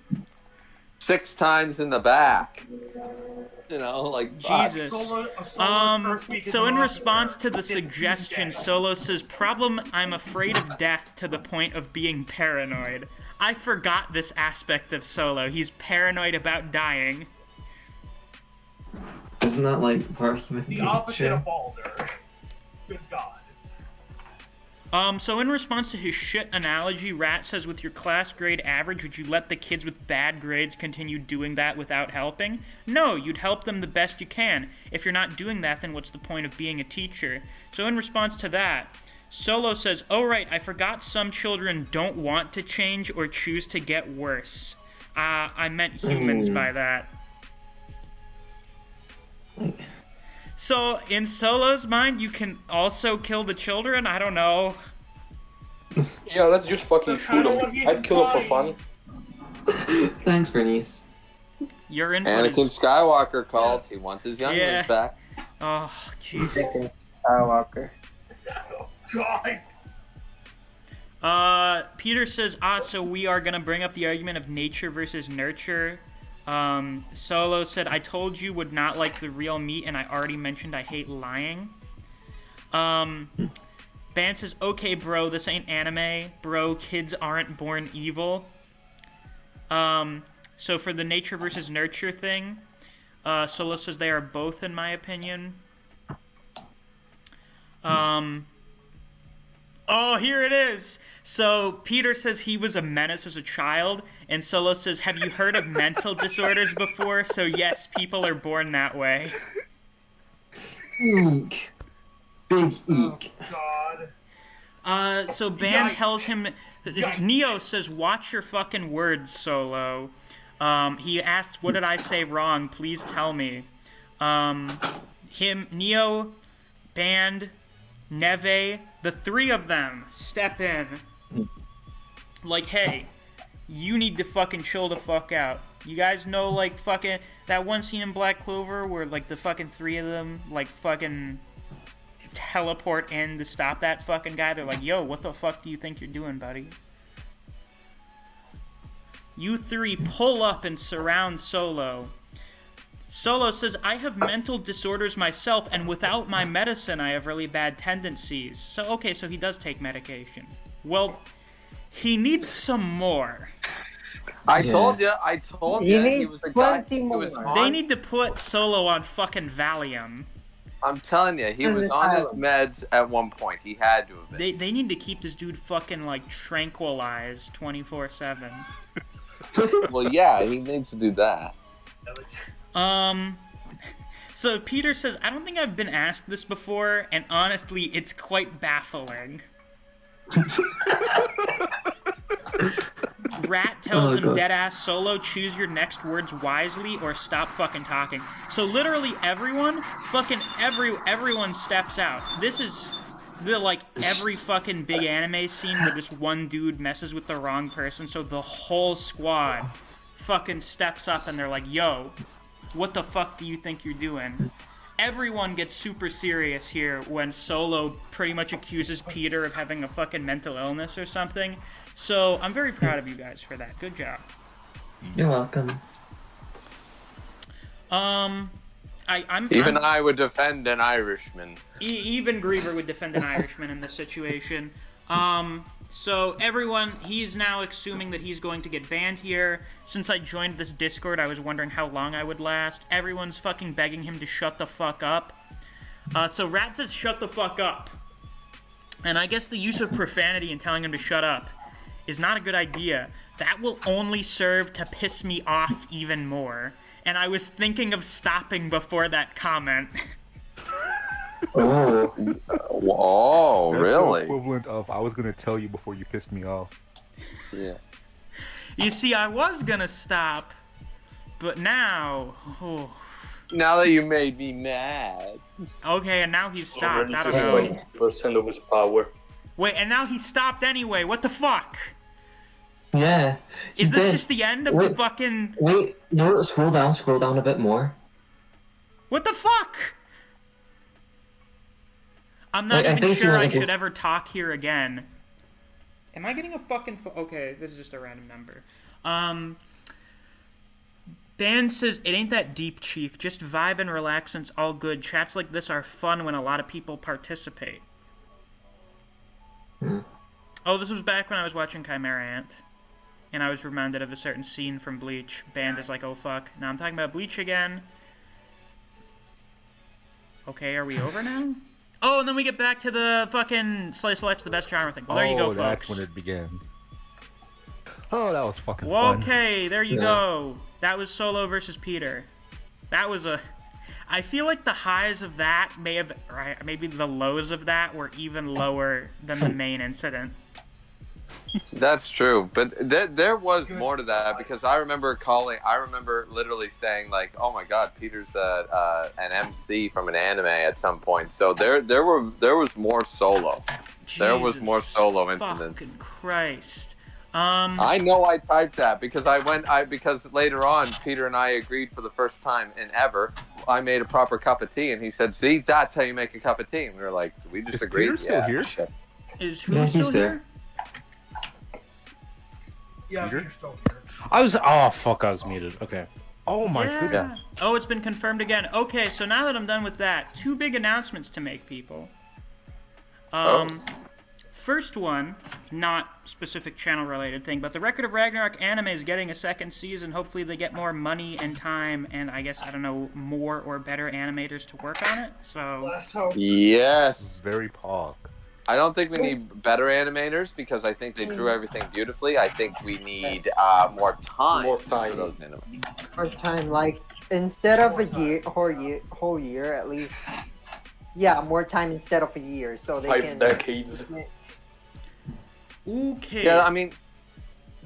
6 times in the back. You know, like Jesus. So in response to the suggestion, Solo says, problem, I'm afraid of death to the point of being paranoid. I forgot this aspect of Solo. He's paranoid about dying. Isn't that like part of human The nature? opposite of Balder. Good God. So in response to his shit analogy, Rat says, with your class grade average, would you let the kids with bad grades continue doing that without helping? No, you'd help them the best you can. If you're not doing that, then what's the point of being a teacher? So in response to that, Solo says, oh right, I forgot some children don't want to change or choose to get worse. I meant humans by that. So, in Solo's mind, you can also kill the children? I don't know. Yeah, let's just fucking shoot them. I'd kill it for fun. Thanks, Bernice. You're in. Anakin Skywalker called. He wants his younglings back. Oh, jeez. Anakin Skywalker. God. Peter says, so we are gonna bring up the argument of nature versus nurture. Solo said, I told you would not like the real meat, and I already mentioned I hate lying. Ban says, okay, bro, this ain't anime. Bro, kids aren't born evil. So for the nature versus nurture thing, Solo says they are both, in my opinion. Oh, here it is! So, Peter says he was a menace as a child, and Solo says, have you heard of mental disorders before? So yes, people are born that way. Eek. Big eek. God. So Ban tells him, Neo says, watch your fucking words, Solo. He asks, what did I say wrong? Please tell me. Neo, Band, Neve, the 3 of them step in. Like, hey, you need to fucking chill the fuck out. You guys know, like, fucking, that one scene in Black Clover where, like, the fucking 3 of them, like, fucking teleport in to stop that fucking guy? They're like, yo, what the fuck do you think you're doing, buddy? You 3 pull up and surround Solo. Solo says, I have mental disorders myself, and without my medicine, I have really bad tendencies. So, okay, so he does take medication. Well, he needs some more. I told you. He was a guy. They need to put Solo on fucking Valium. I'm telling you, he was on his meds at one point. He had to have been. They need to keep this dude fucking, like, tranquilized 24/7. Well, yeah, he needs to do that. So Peter says, I don't think I've been asked this before, and honestly, it's quite baffling. Rat tells him deadass, Solo, choose your next words wisely or stop fucking talking. So literally everyone steps out. This is every fucking big anime scene where this one dude messes with the wrong person, so the whole squad fucking steps up and they're like, yo, what the fuck do you think you're doing? Everyone gets super serious here when Solo pretty much accuses Peter of having a fucking mental illness or something. So I'm very proud of you guys for that. Good job. You're welcome. I would defend an Irishman. Even Griever would defend an Irishman in this situation. So everyone, he's now assuming that he's going to get banned here. Since I joined this Discord, I was wondering how long I would last. Everyone's fucking begging him to shut the fuck up. So Rat says shut the fuck up. And I guess the use of profanity and telling him to shut up is not a good idea. That will only serve to piss me off even more. And I was thinking of stopping before that comment. Oh. Whoa, That's really? the equivalent of, I was gonna tell you before you pissed me off. Yeah. You see, I was gonna stop, but now... Oh. Now that you made me mad. Okay, and now he's stopped. I don't Already know. 20% of his power. Wait, and now he stopped anyway. What the fuck? Yeah. Is this just the end of the fucking... Wait, no, scroll down a bit more. What the fuck? I'm not even sure I should ever talk here again. Am I getting a fucking... Okay, this is just a random number. Dan says, it ain't that deep, Chief. Just vibe and relax and it's all good. Chats like this are fun when a lot of people participate. Oh, this was back when I was watching Chimera Ant. And I was reminded of a certain scene from Bleach. Band is like, oh fuck. Now I'm talking about Bleach again. Okay, are we over now? Oh, and then we get back to the fucking Slice of Life's the best genre thing. Well, there you go, folks. That's when it began. Oh, that was fucking fun. Okay, there you go. That was Solo versus Peter. That was a... I feel like the highs of that may have... Right, maybe the lows of that were even lower than the main incident. That's true, but there was more to that because I remember literally saying like, "Oh my God, Peter's an MC from an anime at some point." So there was more Solo. Jesus, there was more Solo incidents. Fucking Christ. I know I typed that because because later on Peter and I agreed for the first time in ever. I made a proper cup of tea, and he said, "See, that's how you make a cup of tea." And we were like, "We just agreed." Peter still here? Shit. Is who still here? Yeah, Peter? you're still here. I was muted. Okay. Oh my goodness. Oh, it's been confirmed again. Okay, so now that I'm done with that, two big announcements to make, people. First one, not specific channel related thing, but the Record of Ragnarok anime is getting a second season. Hopefully they get more money and time and I guess, I don't know, more or better animators to work on it. So Yes. Very pog. I don't think we need better animators because I think they drew everything beautifully. I think we need more time for those animators. More time, like instead of a year, whole year at least. Yeah, more time instead of a year, so they 5 decades. Okay. Yeah, I mean, you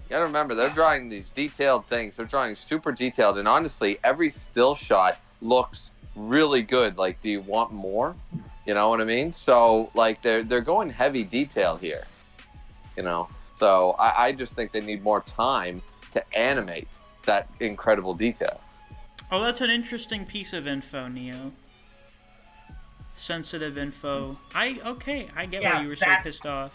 gotta remember they're drawing these detailed things. They're drawing super detailed, and honestly, every still shot looks really good. Like, do you want more? You know what I mean? So, like, they're going heavy detail here. You know, so I just think they need more time to animate that incredible detail. Oh, that's an interesting piece of info, Neo. Sensitive info. I get why you were so pissed off.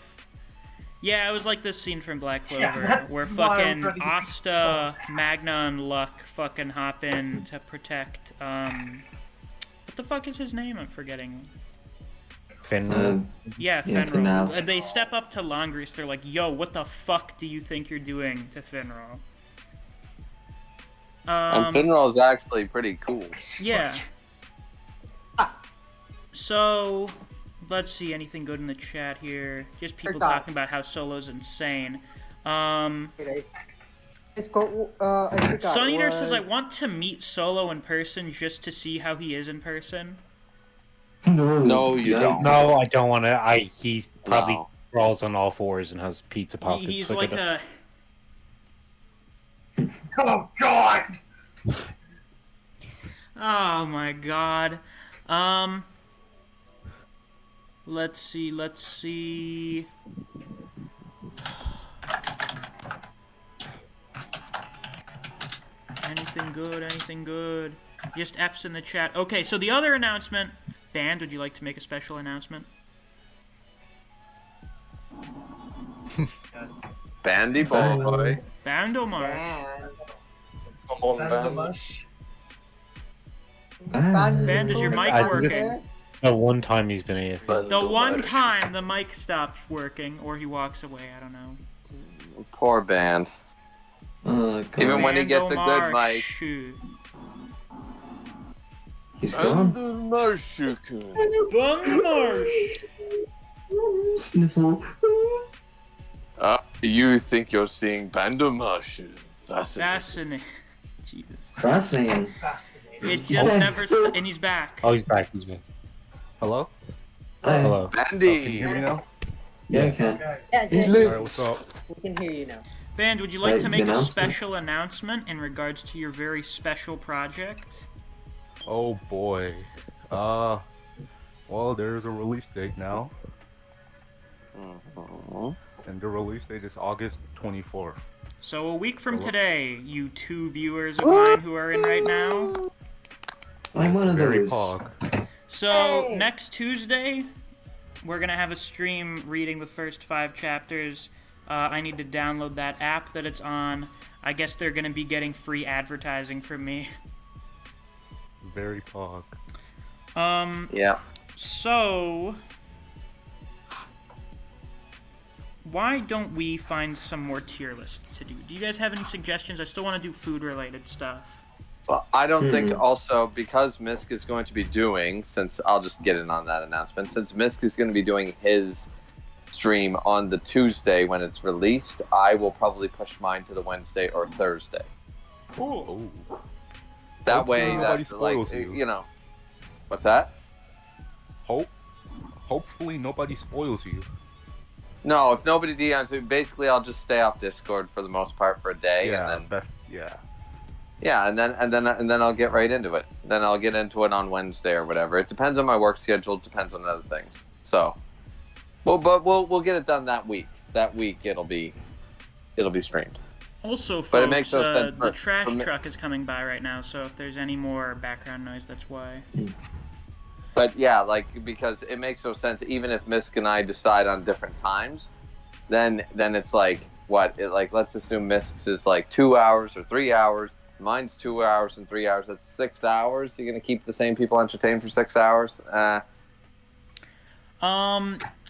Yeah, it was like this scene from Black Clover, where fucking Asta, Magna, and Luck fucking hop in to protect, what the fuck is his name? I'm forgetting. Finral. Yeah, Finral. They step up to Longreese, they're like, yo, what the fuck do you think you're doing to Finral? And Finral is actually pretty cool. Yeah. So, let's see, anything good in the chat here? Just people talking about how Solo's insane. I forgot. Sun Eater was... says, I want to meet Solo in person just to see how he is in person. No, you don't. No, I don't want to. He probably No. crawls on all fours and has pizza pockets. He's I like don't- Oh God! Oh my god. Let's see. Anything good? Just F's in the chat. Okay, so the other announcement. Band, would you like to make a special announcement? Bandy boy. Bandomarsh. Come on, Band the man. mush. Band, is your mic I working? just- The one time he's been here. The one time the mic stops working, or he walks away, I don't know. Poor Band. God. Even when he gets a good mic. Shoot. He's gone. Bandomarsh. Sniffle. You think you're seeing Bandomarsh? Fascinating. Jesus. Fascinating. Fascinating. It just never and he's back. Oh, he's back. Hello? Hello. Can you Bandy. hear me now? Yeah, I can. Okay. Yeah, Alright, what's up? we can hear you now. Band, would you like to the make a announcement. special announcement in regards to your very special project? Oh boy. Well, there's a release date now, and the release date is August 24th. So a week from today, you two viewers of mine who are in right now. I'm one of Very those. pog. So Hey! next Tuesday, we're gonna have a stream reading the first 5 chapters. I need to download that app that it's on. I guess they're gonna be getting free advertising from me. Very pog. Yeah. So why don't we find some more tier lists to do? Do you guys have any suggestions? I still want to do food-related stuff. Well, I don't think also because Misc is going to be doing, since I'll just get in on that announcement, since Misc is going to be doing his stream on the Tuesday when it's released, I will probably push mine to the Wednesday or Thursday. Cool. Oh. That way, Nobody that like spoils you. you know, what's that? Hopefully nobody spoils you. No, if nobody DMs me, basically I'll just stay off Discord for the most part for a day, Yeah, and then yeah. and then I'll get right into it. Then I'll get into it on Wednesday or whatever. It depends on my work schedule. It depends on other things. So, but we'll get it done that week. That week it'll be streamed. Also, folks, But it makes no sense the for trash me- truck is coming by right now, so if there's any more background noise, that's why. But yeah, like because it makes no sense. Even if Misc and I decide on different times, then it's like what? Like let's assume Misc's is like 2 hours or 3 hours. Mine's 2 hours and 3 hours. That's 6 hours. You're gonna keep the same people entertained for 6 hours?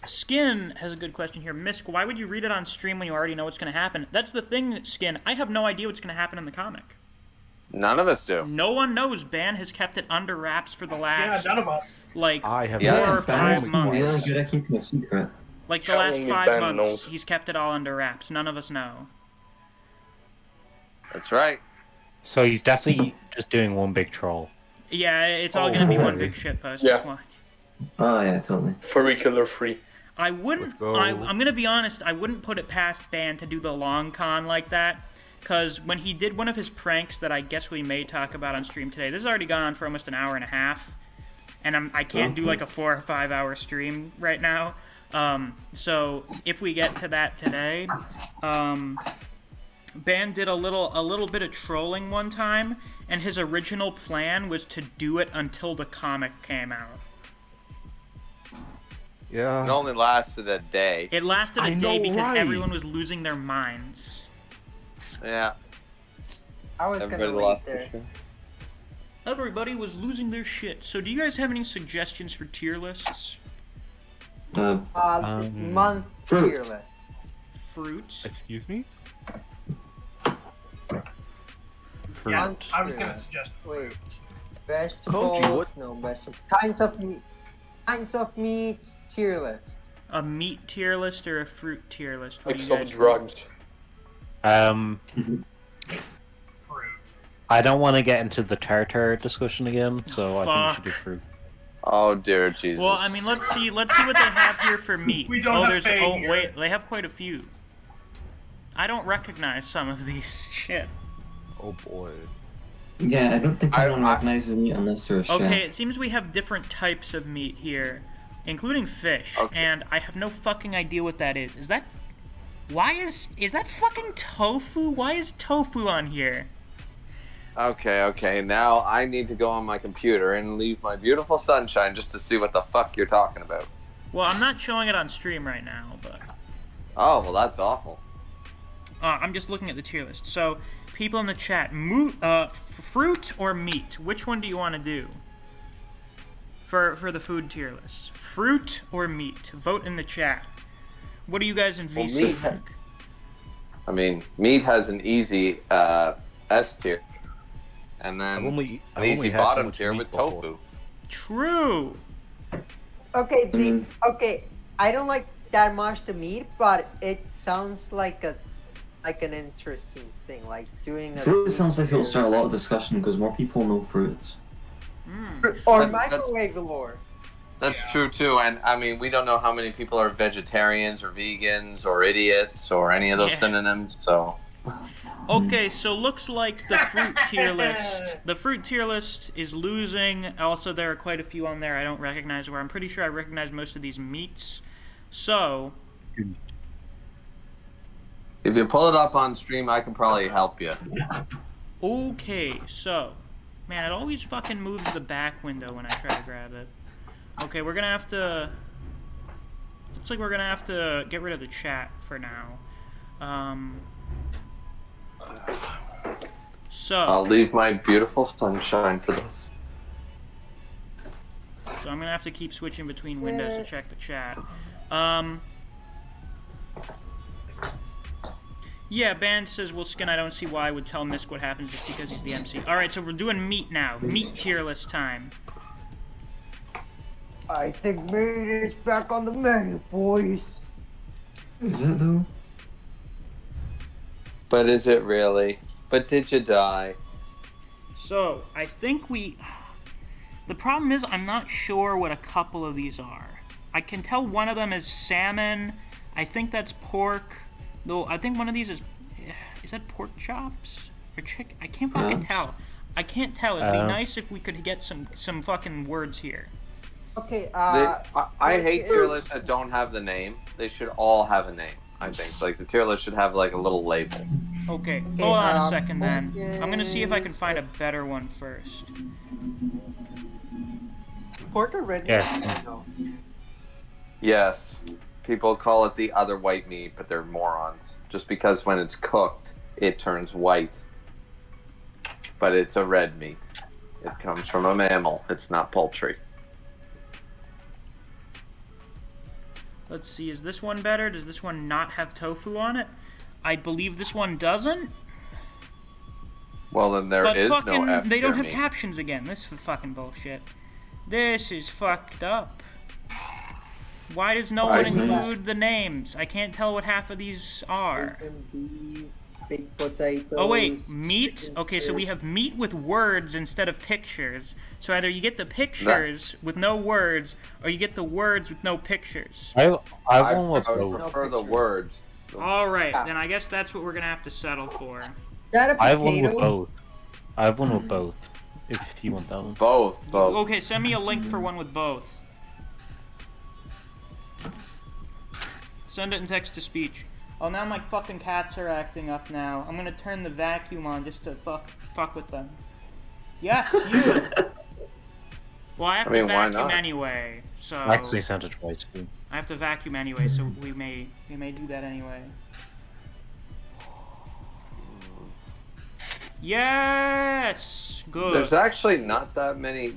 Skin has a good question here. Misc, why would you read it on stream when you already know what's going to happen? That's the thing, Skin. I have no idea what's going to happen in the comic. None of us do. No one knows. Ban has kept it under wraps for the last, Yeah, none of us. like, I have 4 Yeah, or 5 Ban's really months. good at keeping a secret. Like, the Yeah, last only 5 Ban months, knows. he's kept it all under wraps. None of us know. That's right. So he's definitely just doing one big troll. Yeah, it's all going to be one big shit post. Yeah. That's why. Oh yeah, totally. Furry killer free. I wouldn't. Let's go. I'm gonna be honest. I wouldn't put it past Ban to do the long con like that, because when he did one of his pranks that I guess we may talk about on stream today. This has already gone on for almost an hour and a half, and I can't do like a 4 or 5 hour stream right now. So if we get to that today, Ban did a little bit of trolling one time, and his original plan was to do it until the comic came out. It Yeah. only lasted a day. It lasted a I day know, because right? everyone was losing their minds. Yeah. I was Everybody gonna lost wait their there. shit. Everybody was losing their shit. So do you guys have any suggestions for tier lists? Month Fruit. tier list. Fruit. Excuse me? Fruit. Yeah, I was Yeah. gonna suggest fruit. Vegetables, no vegetables. Kinds of meats tier list. A meat tier list or a fruit tier list? What do Mix you of guys drugs. Fruit. I don't want to get into the tartar discussion again, so I think we should do Fuck. fruit. Oh dear Jesus. Well, I mean, let's see what they have here for meat. We don't have Faye here. Wait, they have quite a few. I don't recognize some of these. Shit. Oh boy. Yeah, I don't think anyone recognizes meat unless they're a chef. Okay, it seems we have different types of meat here, including fish, and I have no fucking idea what that is. Is that... Is that fucking tofu? Why is tofu on here? Okay. Now I need to go on my computer and leave my beautiful sunshine just to see what the fuck you're talking about. Well, I'm not showing it on stream right now, but... Oh, well, that's awful. I'm just looking at the tier list. So, people in the chat, fruit or meat? Which one do you want to do? For the food tier list. Fruit or meat? Vote in the chat. What do you guys in VC think? I mean, meat has an easy S tier. And then an easy bottom tier with tofu. True! Okay, okay. I don't like that much the meat, but it sounds like an interesting thing, like doing. Fruit sounds like it'll start a lot of discussion because more people know fruits. Or microwave galore. That's true too, and I mean, we don't know how many people are vegetarians or vegans or idiots or any of those synonyms. So. Okay, so looks like the fruit tier list. The fruit tier list is losing. Also, there are quite a few on there I don't recognize. Where I'm pretty sure I recognize most of these meats. So. If you pull it up on stream, I can probably help you. Okay, so. Man, it always fucking moves the back window when I try to grab it. Okay, we're gonna have to... Looks like we're gonna have to get rid of the chat for now. So... I'll leave my beautiful sunshine for this. So I'm gonna have to keep switching between windows to check the chat. Yeah, Band says, well, Skin, I don't see why I would tell Misc what happens just because he's the MC. Alright, so we're doing meat now. Meat tier list time. I think meat is back on the menu, boys. Is it though? But is it really? But did you die? So, I think we... The problem is, I'm not sure what a couple of these are. I can tell one of them is salmon. I think that's pork. Though, I think one of these is... Is that pork chops? Or chicken? I can't fucking tell. I can't tell. It'd be nice if we could get some fucking words here. Okay, I hate tier lists that don't have the name. They should all have a name, I think. Like, the tier list should have, like, a little label. Okay, hold on a second then. I'm gonna see if I can find a better one first. Pork or red meat? No. Yes. People call it the other white meat, but they're morons. Just because when it's cooked, it turns white. But it's a red meat. It comes from a mammal. It's not poultry. Let's see, is this one better? Does this one not have tofu on it? I believe this one doesn't. Well, then there is no F they don't have meat. captions again. This is fucking bullshit. This is fucked up. Why does no one include the names? I can't tell what half of these are. Big potatoes. Oh wait, meat? Okay, so we have meat with words instead of pictures. So either you get the pictures with no words, or you get the words with no pictures. I prefer the words. Alright, then I guess that's what we're gonna have to settle for. Is that a potato? I have one with both. I have one with both. If you want that one. Both. Okay, send me a link for one with both. Send it in text to speech. Oh, now my fucking cats are acting up now. I'm gonna turn the vacuum on just to fuck with them. Yes, you! Well, I have to vacuum anyway, so... I actually sent it twice, too. I have to vacuum anyway, so we may do that anyway. Yes! Good. There's actually not that many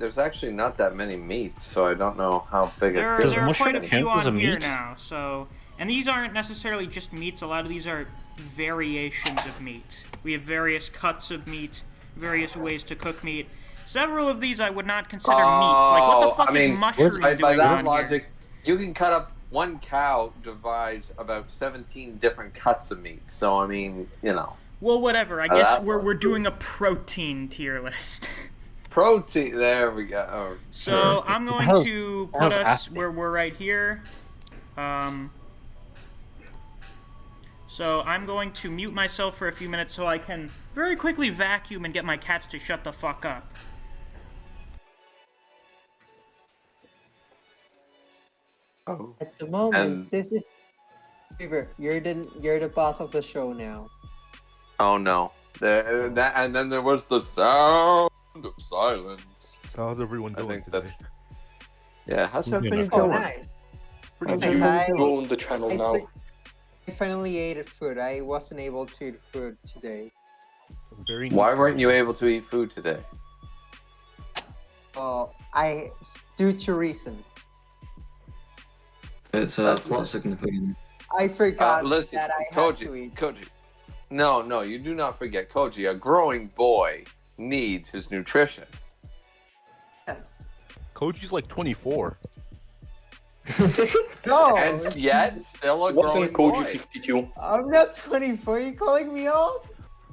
meats, so I don't know how big it is. There are quite a few on here now, so... And these aren't necessarily just meats, a lot of these are variations of meat. We have various cuts of meat, various ways to cook meat. Several of these I would not consider meats. Like, what the fuck is mushroom doing by that on logic, here? you can cut up one cow divides about 17 different cuts of meat. So I mean, you know. Well, whatever. I guess we're doing a protein tier list. Protein. There we go. Oh, so I'm going to put us where we're right here. So I'm going to mute myself for a few minutes so I can very quickly vacuum and get my cats to shut the fuck up. Oh. At the moment, this is River. You're the boss of the show now. Oh no! And then there was the sound of silence. How's everyone doing today? Yeah, how's everybody Oh, doing? nice. I own the channel now. I finally ate food. I wasn't able to eat food today. Why weren't you able to eat food today? Due to reasons. It's not significant. I forgot listen, that I had to eat. Koji. No, you do not forget, Koji. A growing boy needs his nutrition. Yes. Koji's like 24. No. And yet, still a Wasn't growing Koji boy. 52? I'm not 24. Are you calling me old?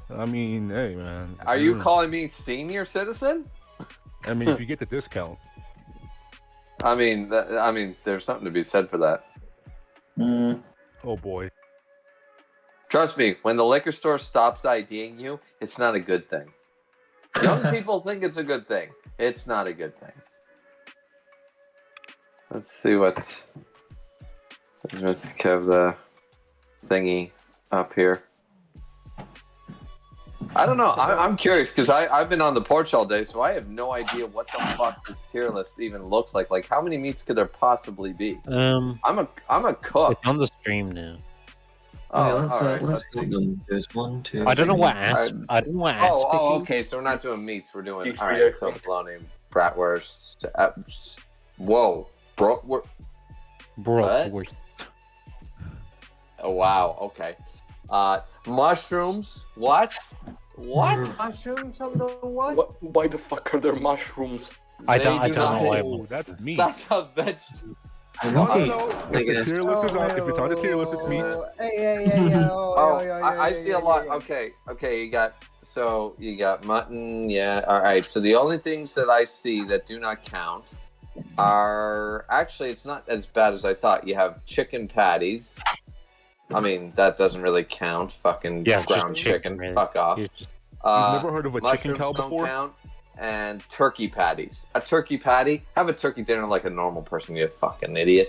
I mean, hey man. Are you calling me senior citizen? I mean, if you get the discount. I mean, there's something to be said for that. Oh boy. Trust me, when the liquor store stops IDing you, it's not a good thing. Young people think it's a good thing. It's not a good thing. Let's see what. Let's have the thingy up here. I don't know. I'm curious because I've been on the porch all day, so I have no idea what the fuck this tier list even looks like. Like, how many meats could there possibly be? I'm a cook. It's on the stream now. Oh, let's count them. There's 1, 2. I don't know what aspect. Oh, okay. So we're not doing meats. We're doing all right. So bologna, bratwurst. Whoa, Bratwurst. Oh wow. Okay. Mushrooms. What? Mushrooms on the what? Why the fuck are there mushrooms? I don't know why. Oh, that's meat. That's a vegetable. I If guess. the tier list is on, if it's on the tier list, it's meat. I see a lot. Okay. You got mutton. Yeah. All right. So the only things that I see that do not count are actually it's not as bad as I thought. You have chicken patties. I mean that doesn't really count. Fucking ground chicken. Really. Fuck off. You've never heard of a chicken cow don't before? count. And turkey patties. A turkey patty. Have a turkey dinner like a normal person. You fucking idiot.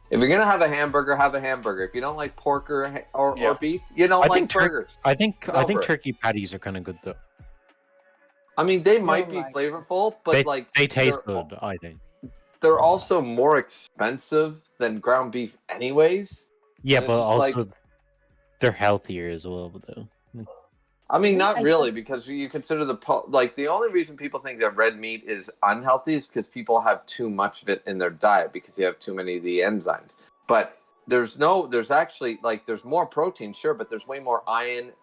If you're gonna have a hamburger, have a hamburger. If you don't like pork or beef, you don't like burgers. I think turkey patties are kind of good though. I mean, they might be flavorful, but they taste good. I think they're also more expensive than ground beef, anyways. Yeah, but also they're healthier as well, though. I mean, not really, because you consider the only reason people think that red meat is unhealthy is because people have too much of it in their diet because you have too many of the enzymes. But there's actually there's more protein, sure, but there's way more iron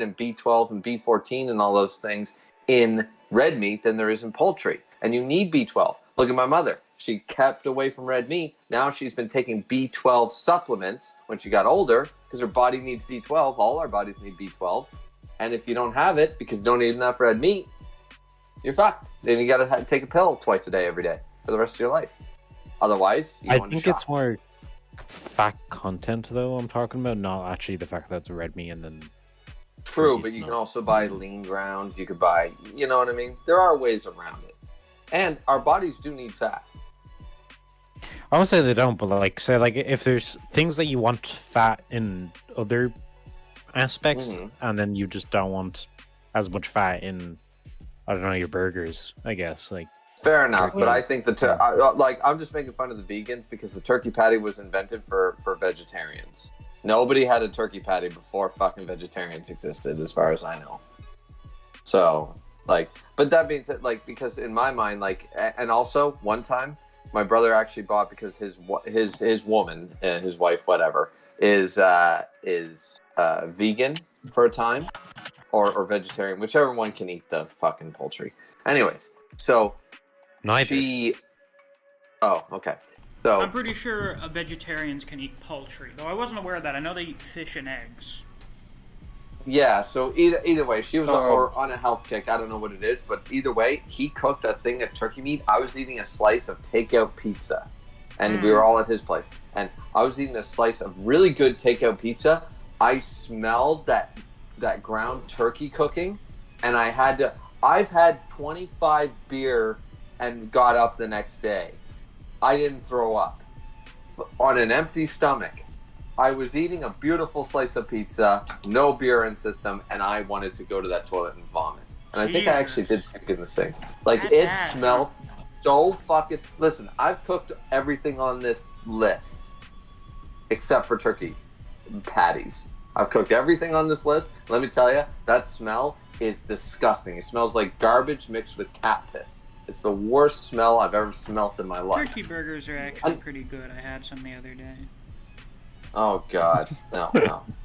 and B12 and B14 and all those things in red meat than there is in poultry. And you need B12. Look at my mother. She kept away from red meat. Now she's been taking B12 supplements when she got older because her body needs B12. All our bodies need B12. And if you don't have it because you don't eat enough red meat, you're fucked. Then you gotta take a pill twice a day every day for the rest of your life. Otherwise, I think it's more fat content though. I'm talking about, not actually the fact that it's red meat and then. True, but you can also buy lean ground. You could buy, you know what I mean? There are ways around it, and our bodies do need fat. I won't say they don't, but say if there's things that you want fat in other aspects, and then you just don't want as much fat in, I don't know, your burgers, I guess. Fair enough, but I think I'm just making fun of the vegans because the turkey patty was invented for vegetarians. Nobody had a turkey patty before fucking vegetarians existed, as far as I know. So, but that being said, because in my mind, and also one time, my brother actually bought because his woman, his wife, whatever, is vegan for a time, or vegetarian, whichever one can eat the fucking poultry. Anyways, so neither. Oh, okay. So I'm pretty sure vegetarians can eat poultry, though I wasn't aware of that. I know they eat fish and eggs. Yeah, so either way, she was on a health kick. I don't know what it is, but either way, he cooked a thing of turkey meat. I was eating a slice of takeout pizza, and we were all at his place. And I was eating a slice of really good takeout pizza. I smelled that ground turkey cooking, and I've had 25 beer and got up the next day. I didn't throw up. On an empty stomach. I was eating a beautiful slice of pizza, no beer in system, and I wanted to go to that toilet and vomit. And I think I actually did puke in the sink. Like, it smelled so fucking... Listen, I've cooked everything on this list, except for turkey patties. I've cooked everything on this list. Let me tell you, that smell is disgusting. It smells like garbage mixed with cat piss. It's the worst smell I've ever smelt in my life. Turkey burgers are actually pretty good. I had some the other day. Oh God, no.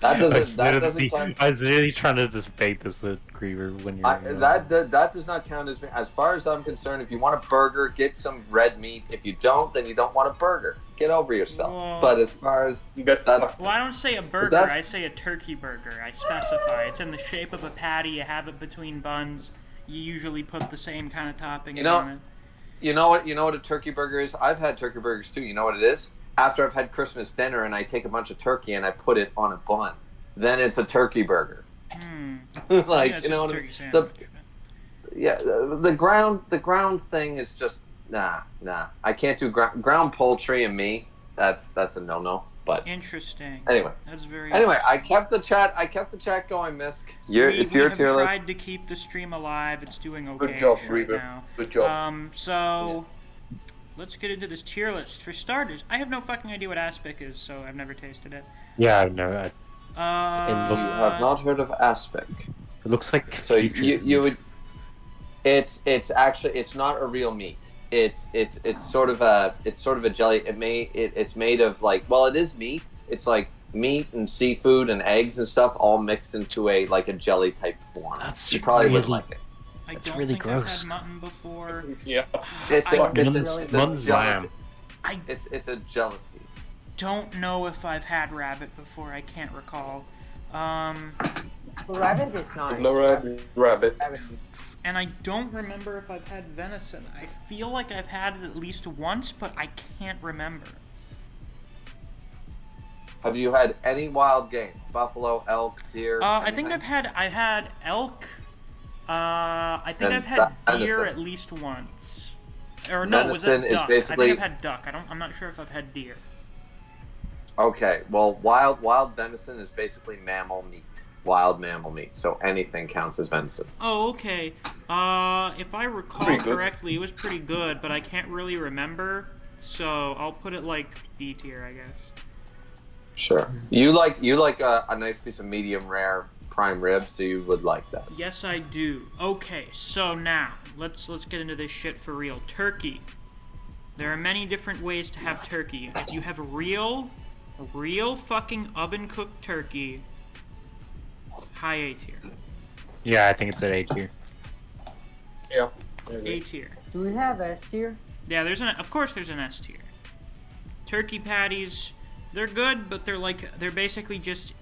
That doesn't count. I was really trying to just bait this with Griever when you're. That does not count as far as I'm concerned. If you want a burger, get some red meat. If you don't, then you don't want a burger. Get over yourself. Well, but as far as well, I don't say a burger. I say a turkey burger. I specify. It's in the shape of a patty. You have it between buns. You usually put the same kind of toppings on it. You know what a turkey burger is? I've had turkey burgers too. You know what it is? After I've had Christmas dinner and I take a bunch of turkey and I put it on a bun, then it's a turkey burger. Like, you know what I mean? The ground thing is just nah. I can't do ground poultry and me. That's a no. But interesting. Anyway, that's very. Anyway, I kept the chat going, Misc. It's your tier list. We tried to keep the stream alive. It's doing okay. Good job, right Reaver. now. Good job. So let's get into this tier list. For starters, I have no fucking idea what aspic is, so I've never tasted it. Yeah, I've never. You have not heard of aspic. It looks like so you would. It's not a real meat. It's sort of a jelly. It's made of like, well, it is meat. It's like meat and seafood and eggs and stuff all mixed into a jelly type form. You probably wouldn't like it. It's really gross. I've had mutton before. Yeah. It's lamb. It's a gelatin. Don't know if I've had rabbit before. I can't recall. Rabbit is nice. No rabbit. And I don't remember if I've had venison. I feel like I've had it at least once, but I can't remember. Have you had any wild game? Buffalo, elk, deer? I think I've had elk. I think I've had deer at least once. Or no, was it duck? I think I've had duck. I'm not sure if I've had deer. Okay, well, wild venison is basically mammal meat. Wild mammal meat, so anything counts as venison. Oh, okay. If I recall correctly, it was pretty good, but I can't really remember, so I'll put it like B tier, I guess. Sure. You like a nice piece of medium rare prime rib, so you would like that. Yes, I do. Okay, so now let's get into this shit for real. Turkey. There are many different ways to have turkey. If you have real fucking oven cooked turkey. High A tier. Yeah, I think it's at A tier. Yeah. A tier. Do we have S tier? Yeah, of course there's an S tier. Turkey patties, they're good, but they're basically just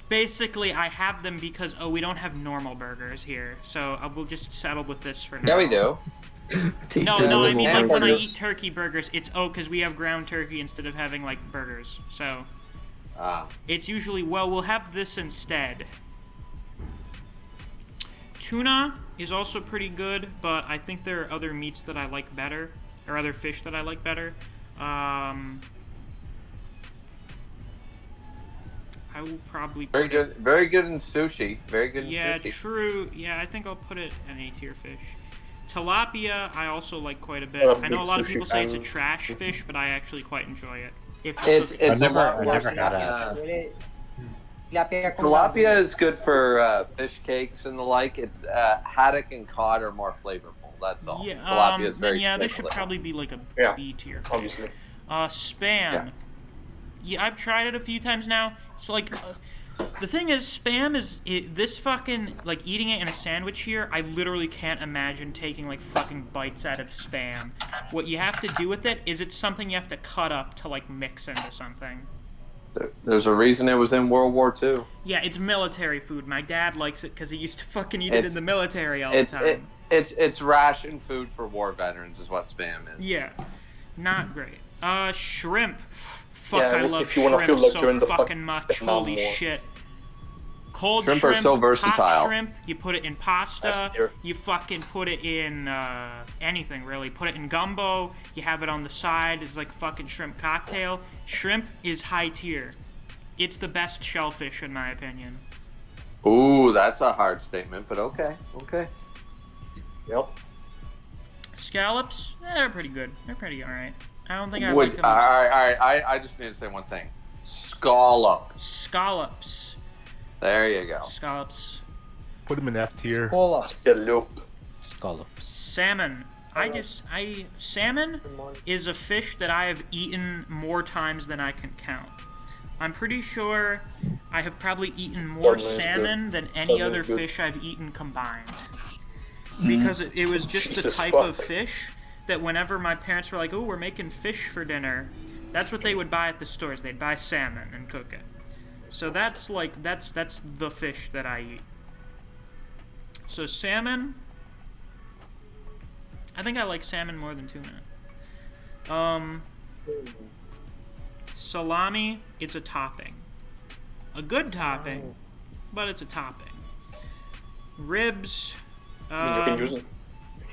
basically I have them because we don't have normal burgers here, so we'll just settle with this for now. Yeah, we do. No, I mean like when I eat turkey burgers, it's because we have ground turkey instead of having like burgers, so. It's usually, we'll have this instead. Tuna is also pretty good, but I think there are other meats that I like better, or other fish that I like better. I will probably put very good in sushi. Very good in sushi. Yeah, true. Yeah, I think I'll put it an A tier fish. Tilapia, I also like quite a bit. I know a lot of people say it's a trash fish, but I actually quite enjoy it. It's a lot worse. Tilapia is good for fish cakes and the like. It's haddock and cod are more flavorful. That's all. Yeah, Tilapia is very this should probably be like a B tier. Obviously. Spam. Yeah, I've tried it a few times now. So like, the thing is, spam is this fucking like eating it in a sandwich here. I literally can't imagine taking like fucking bites out of spam. What you have to do with it is it's something you have to cut up to like mix into something. There's a reason it was in World War II. Yeah, it's military food. My dad likes it because he used to fucking eat it in the military all the It's time. it's ration food for war veterans is what Spam is. Yeah, not great. Shrimp. Fuck, Yeah, I love if you wanna shrimp feel like you're in so the fucking much. Vietnam Holy War. shit. Cold Shrimp are so versatile. hot shrimp, you put it in pasta, S tier. you fucking put it in anything really. Put it in gumbo, you have it on the side, it's like fucking shrimp cocktail. Shrimp is high tier. It's the best shellfish in my opinion. Ooh, that's a hard statement, but okay. Yep. Scallops, they're pretty good. They're pretty alright. I don't think I Would, like them. all right. I just need to say one thing. Scallop. Scallops. There you go. Scallops. Put them in F tier. Scallop. Scallops. Salmon. Salmon is a fish that I have eaten more times than I can count. I'm pretty sure I have probably eaten more Salmon is salmon than any Salmon other is good. fish I've eaten combined. Because it was just the Jesus type fuck. of fish that whenever my parents were like, "Oh, we're making fish for dinner," that's what they would buy at the stores. They'd buy salmon and cook it. So that's the fish that I eat. So salmon, I think I like salmon more than tuna. Salami, it's a topping. A good topping, but it's a topping. Ribs, I mean, you can use it.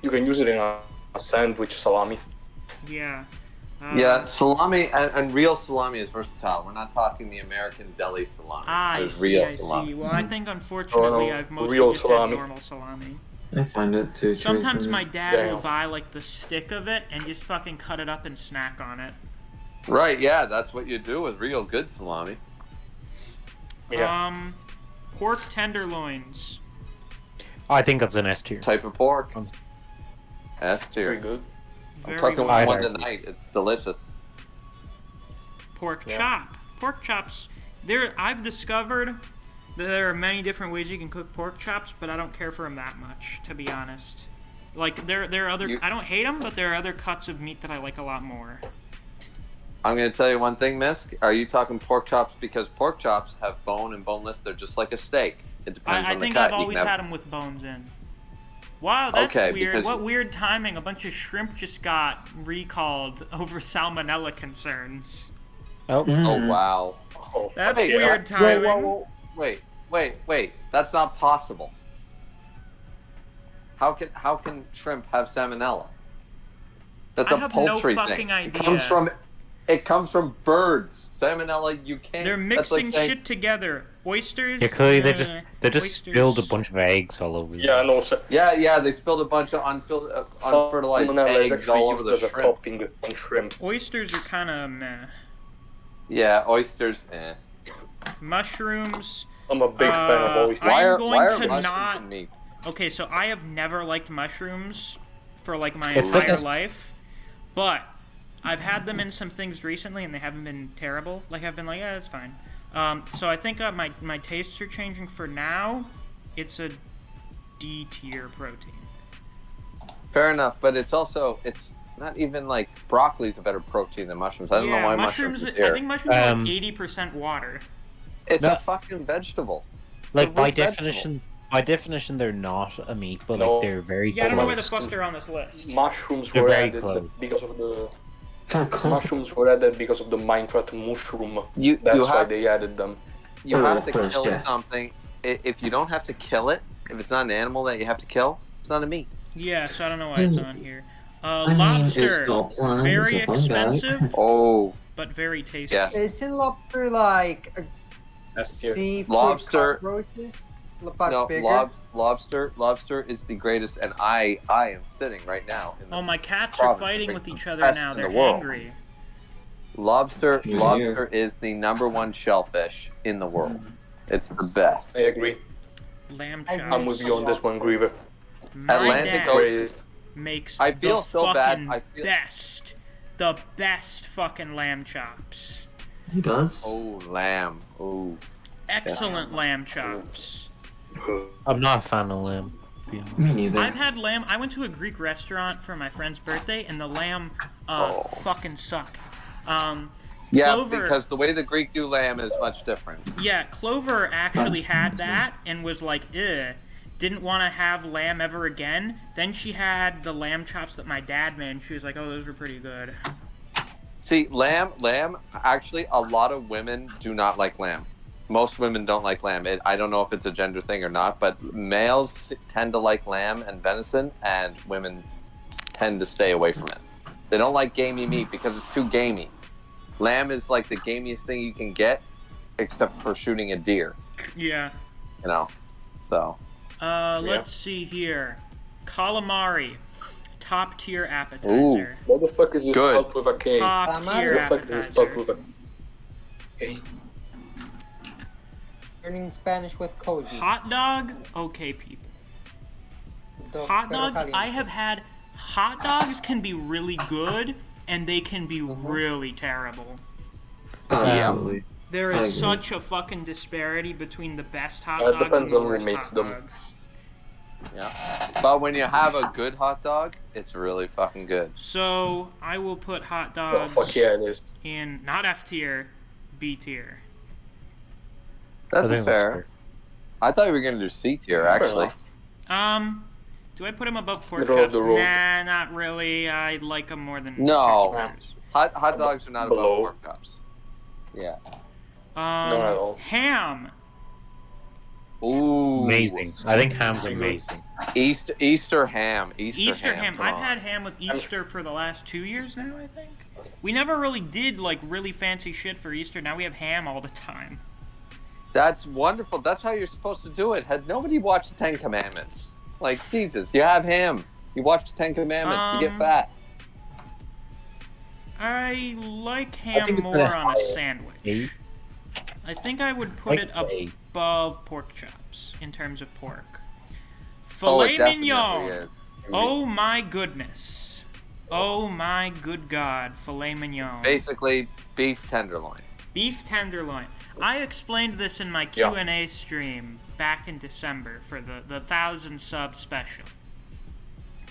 You can use it in a sandwich salami. yeah. Yeah, salami and real salami is versatile. We're not talking the American deli salami. I There's see, real I see. salami. Well, I think unfortunately no, I've mostly real just had salami. normal salami. I find it too. Sometimes my dad will Damn. buy like the stick of it and just fucking cut it up and snack on it. Right, yeah, that's what you do with real good salami. Yeah. Pork tenderloins. I think that's an S tier. Type of pork. S Pretty tier. good. I'm Very cooking good. I one like tonight. It's delicious. Pork Yeah. chop. Pork chops. I've discovered that there are many different ways you can cook pork chops, but I don't care for them that much, to be honest. Like there are other. I don't hate them, but there are other cuts of meat that I like a lot more. I'm going to tell you one thing, Misc. Are you talking pork chops? Because pork chops have bone and boneless. They're just like a steak. It depends I on the think cut. I've You always can have- had them with bones in. Wow, that's Okay, weird. because- What weird timing. A bunch of shrimp just got recalled over salmonella concerns. Oh, wow. Oh, That's Wait, weird timing. Wait. That's not possible. How can shrimp have salmonella? That's I a have no poultry fucking thing. idea. It comes from birds. Salmonella, you can't. They're that's like mixing saying- shit together. Oysters. Yeah, clearly they just oysters. spilled a bunch of eggs all over. Yeah, I know. So, Yeah, they spilled a bunch of unfertilized salmonella is eggs actually all over used the as a shrimp. topping on shrimp. Oysters are kind of meh. Yeah, oysters. Mushrooms. I'm a big fan of oysters. I Why am are going why are to mushrooms not- in meat? Okay, so I have never liked mushrooms for like my It's like entire a- life, but I've had them in some things recently and they haven't been terrible. Like I've been like, yeah, it's fine. So I think my tastes are changing. For now, it's a D tier protein. Fair enough, but it's not even like broccoli's a better protein than mushrooms. I don't know why mushrooms is I here. think mushrooms are like 80% water. It's No. a fucking vegetable. Like It's a by root vegetable. definition, they're not a meat, but No. like they're very Yeah, I don't know why the close. fuck they're on this list. Mushrooms They're were very added close. because of the Can't call. mushrooms were added because of the Minecraft mushroom. You That's why have they added them. you have to First, kill yeah. something. If you don't have to kill it, if it's not an animal that you have to kill, it's not a meat. Yeah, so I don't know why it's on here. I mean, Lobster, it's got plans, very it's a fun guy. expensive, Oh, but very tasty. yes. Isn't lobster like a That's here. seafood Lobster- cockroaches? But No, bigger? lobster is the greatest, and I am sitting right now. In the Oh, my cats are province fighting that with brings each the other best now. in They're the world. angry. Lobster Yeah. is the #1 shellfish in the world. It's the best. I agree. Lamb I- chops. I'm with you on this one, Griever. My Atlantic dad Ocean. makes I feel the so bad, fucking the best fucking lamb chops. He does. Oh, lamb. Oh. Excellent lamb chops. I'm not a fan of lamb. to be honest. Me neither. I've had lamb. I went to a Greek restaurant for my friend's birthday, and the lamb fucking sucked. Yeah, Clover, because the way the Greek do lamb is much different. Yeah, Clover actually had that and was like, ugh. Didn't want to have lamb ever again. Then she had the lamb chops that my dad made, and she was like, oh, those were pretty good. See, lamb, actually, a lot of women do not like lamb. Most women don't like lamb. I don't know if it's a gender thing or not, but males tend to like lamb and venison, and women tend to stay away from it. They don't like gamey meat because it's too gamey. Lamb is like the gamiest thing you can get, except for shooting a deer. Yeah. You know, so. Let's see here. Calamari, top tier appetizer. Ooh. What the fuck is this Good. spelled with a K? Top tier What the fuck is this spelled appetizer. with a K? Learning Spanish with Koji. Hot dog, okay, people. Dos Hot pero dogs, caliente. I have had. Hot dogs can be really good, and they can be really terrible. Absolutely. There I is agree. such a fucking disparity between the best hot It dogs depends and the on who worst makes hot them. dogs. Yeah. But when you have a good hot dog, it's really fucking good. So I will put hot Oh, dogs fuck yeah, it is. in not F tier, B tier. That's I think that's fair. I thought you were going to do C tier, actually. Do I put them above pork Middle of chops? the road. Nah, not really. I like them more than No. turkey burgers. Hot dogs are not above Below. pork chops. Yeah. Not at all. Ham. Ooh. Amazing. I think ham's amazing. Easter ham. Easter ham. come I've on. had ham with Easter for the last 2 years now, I think. We never really did like really fancy shit for Easter. Now we have ham all the time. That's wonderful. That's how you're supposed to do it. Had nobody watched the Ten Commandments? Like, Jesus, you have ham. You watch the Ten Commandments, you get fat. I like I ham think it's more kinda on a higher. sandwich. 8. I think I would put it A. above pork chops in terms of pork. Oh, it Filet definitely mignon. is. Oh my goodness. Oh my good God. Filet mignon. Basically, beef tenderloin. Beef tenderloin. I explained this in my Yeah. Q&A stream back in December for the 1,000 sub special.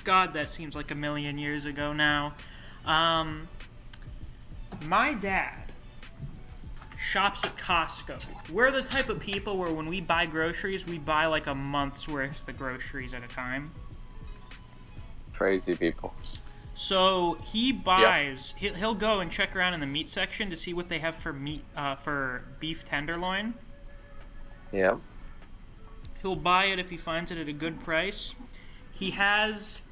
God, that seems like a million years ago now. My dad shops at Costco. We're the type of people where when we buy groceries, we buy like a month's worth of groceries at a time. Crazy people. So he buys. He'll go and check around in the meat section to see what they have for meat for beef tenderloin. Yep. He'll buy it if he finds it at a good price. He has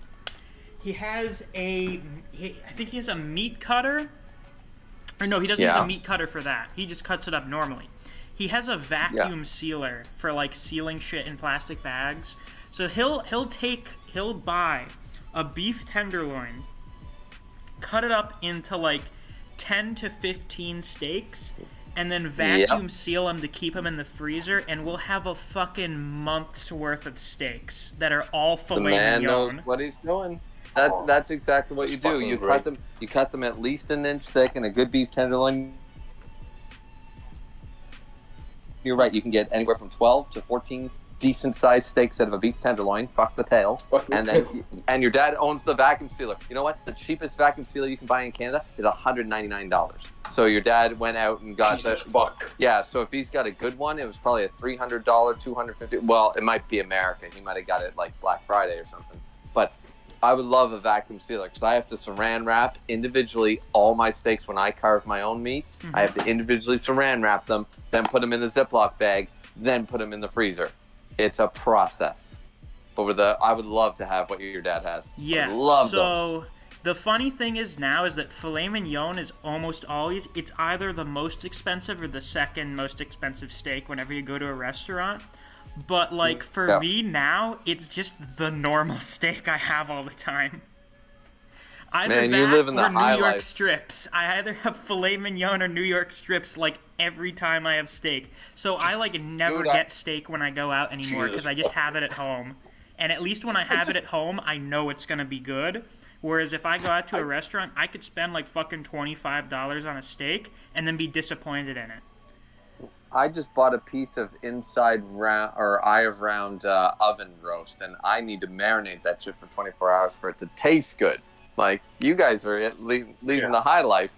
a. I think he has a meat cutter. Or no, he doesn't use Yeah. a meat cutter for that. He just cuts it up normally. He has a vacuum sealer for like sealing shit in plastic bags. So he'll buy a beef tenderloin, cut it up into like 10 to 15 steaks, and then vacuum seal them to keep them in the freezer, and we'll have a fucking month's worth of steaks that are all The filet man knows mignon. what he's doing. That's exactly what you do. fucking You great. cut them. You cut them at least an inch thick, and a good beef tenderloin. You're right. You can get anywhere from 12 to 14 decent-sized steaks out of a beef tenderloin. Fuck the tail. Fuck the And then, and your dad owns the vacuum sealer. You know what? The cheapest vacuum sealer you can buy in Canada is $199. So your dad went out and got Jesus the. fuck. Yeah. So if he's got a good one, it was probably a $300, $250. Well, it might be American. He might have got it like Black Friday or something. But I would love a vacuum sealer because I have to saran wrap individually all my steaks when I carve my own meat. I have to individually saran wrap them, then put them in a Ziploc bag, then put them in the freezer. It's a process. But I would love to have what your dad has. Yeah. I love so those. the funny thing is now is that filet mignon is almost always it's either the most expensive or the second most expensive steak whenever you go to a restaurant. But like for me now, it's just the normal steak I have all the time. Either Man, that you live in the or New high York life. strips. I either have filet mignon or New York strips like every time I have steak. So I like never Dude, I- get steak when I go out anymore because Jesus I just have it at home. And at least when I have it at home, I know it's gonna be good. Whereas if I go out to a restaurant, I could spend like fucking $25 on a steak and then be disappointed in it. I just bought a piece of inside round or eye of round oven roast, and I need to marinate that shit for 24 hours for it to taste good. Like, you guys are leading the high life.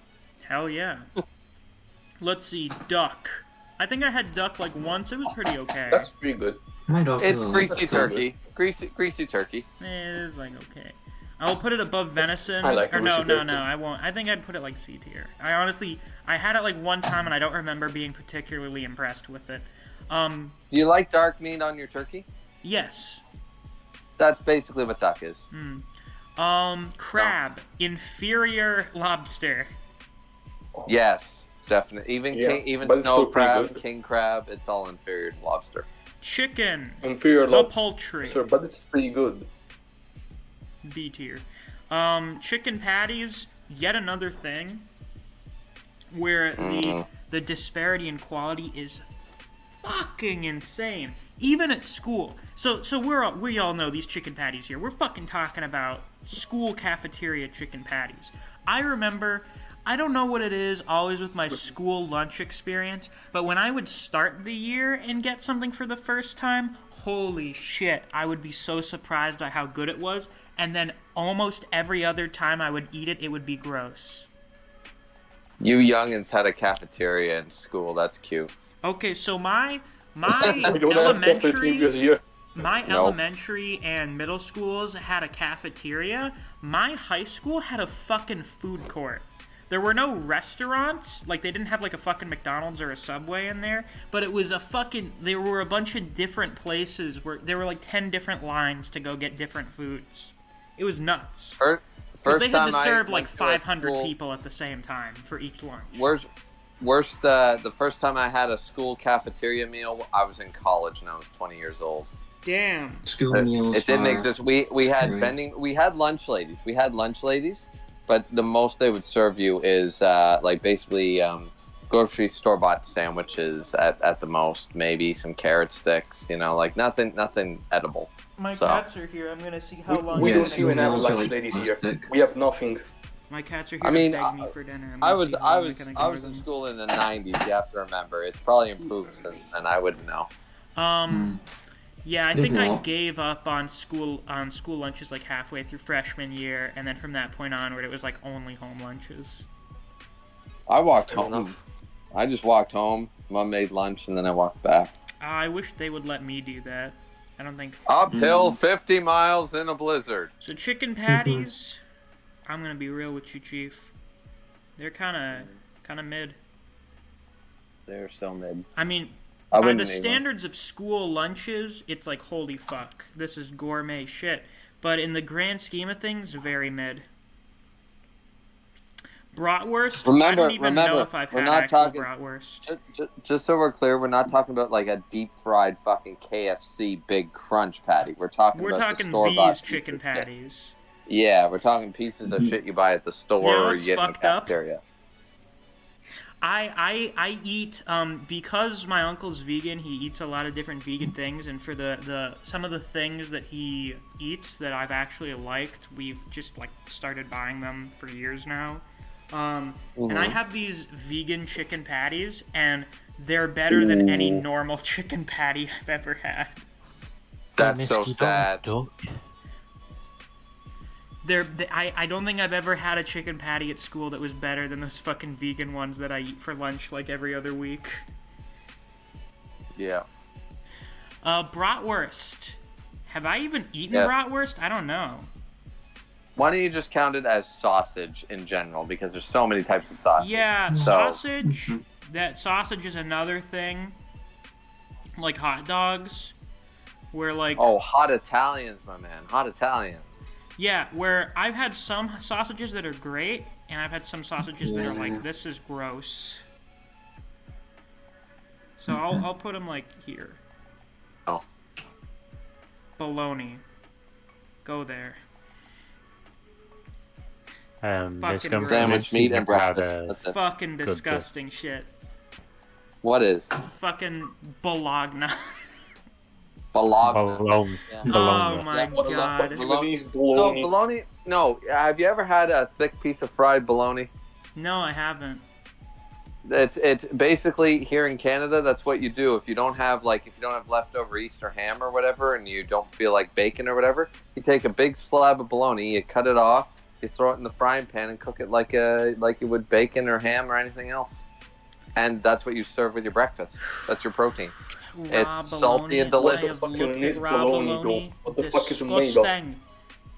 Hell yeah. Let's see, duck. I think I had duck like once. It was pretty okay. That's pretty good. It's greasy turkey. Greasy turkey. It is like okay. I will put it above venison. I like or no, greasy no, turkey. no, I won't. I think I'd put it like C tier. I had it like one time and I don't remember being particularly impressed with it. Do you like dark meat on your turkey? Yes. That's basically what duck is. Crab. Inferior lobster. Yes, definitely. Even but it's snow still pretty crab, good. king crab, it's all inferior to lobster. Chicken. Inferior The lobster, poultry. but it's pretty good. B tier. Chicken patties, yet another thing where the disparity in quality is fucking insane. Even at school. So we all know these chicken patties here. We're fucking talking about school cafeteria chicken patties. I remember, I don't know what it is always with my school lunch experience, but when I would start the year and get something for the first time, holy shit, I would be so surprised at how good it was. And then almost every other time I would eat it, it would be gross. You youngins had a cafeteria in school. That's cute. Okay, so my We don't have cafeterias here. elementary and middle schools had a cafeteria. My high school had a fucking food court. There were no restaurants, like they didn't have like a fucking McDonald's or a Subway in there, but it was there were a bunch of different places where there were like 10 different lines to go get different foods. It was nuts. First they had time to serve I like went to a 500 school- people at the same time for each lunch. The first time I had a school cafeteria meal, I was in college and I was 20 years old. Damn. School meals. It didn't are exist. We had scary. we had lunch ladies, but the most they would serve you is like basically grocery store bought sandwiches at the most, maybe some carrot sticks, like nothing edible. My So- cats are here. I'm gonna see how long. We Yeah, don't even have meals are lunch like ladies here. plastic. We have nothing. My cats are here I mean, to beg me for dinner. I'm I gonna was see how I long was can I ignore was in them. school in the 90s. You have to remember, it's probably improved since then. I wouldn't know. Yeah, I think I Well. gave up on school lunches like halfway through freshman year, and then from that point onward, it was like only home lunches. I walked Fair home. enough. I just walked home. Mom made lunch, and then I walked back. I wish they would let me do that. I don't think. Uphill 50 miles in a blizzard. So chicken patties, I'm gonna be real with you, Chief. They're kind of mid. They're so mid. I mean, I by wouldn't the eat one. standards of school lunches, it's like holy fuck, this is gourmet shit. But in the grand scheme of things, very mid. Bratwurst. I don't even know if I've we're had not actual talking- bratwurst. Just so we're clear, we're not talking about like a deep fried fucking KFC big crunch patty. We're talking We're about talking the store-bought these piece chicken of shit. patties. Yeah, we're talking pieces of shit you buy at the store You know or what's you get in the fucked up? cafeteria. I eat because my uncle's vegan. He eats a lot of different vegan things, and for the some of the things that he eats that I've actually liked, we've just like started buying them for years now. And I have these vegan chicken patties, and they're better than any normal chicken patty I've ever had. That's so sad. I don't think I've ever had a chicken patty at school that was better than those fucking vegan ones that I eat for lunch like every other week. Yeah. Bratwurst. Have I even eaten Yes. bratwurst? I don't know. Why don't you just count it as sausage in general? Because there's so many types of sausage. Yeah, So- sausage. That sausage is another thing. Like hot dogs. Where like... Oh, hot Italians, my man. Hot Italians. Yeah, where I've had some sausages that are great, and I've had some sausages that are like, this is gross. So I'll put them like here. Oh. Bologna. Go there. This Fucking comes Sandwich, meat, and breakfast. What the- Fucking Good. disgusting shit. What is? Fucking bologna. Bologna. Bologna. Yeah. Oh Bologna. my Yeah, god. Lebanese No, bologna. bologna. No, have you ever had a thick piece of fried bologna? No, I haven't. It's basically here in Canada. That's what you do if you don't have leftover Easter ham or whatever, and you don't feel like bacon or whatever. You take a big slab of bologna, you cut it off, you throw it in the frying pan, and cook it like you would bacon or ham or anything else. and that's what you serve with your breakfast. That's your protein. It's salty and Raw bologna. delicious. I have looked at raw bologna. What the fuck is it made of?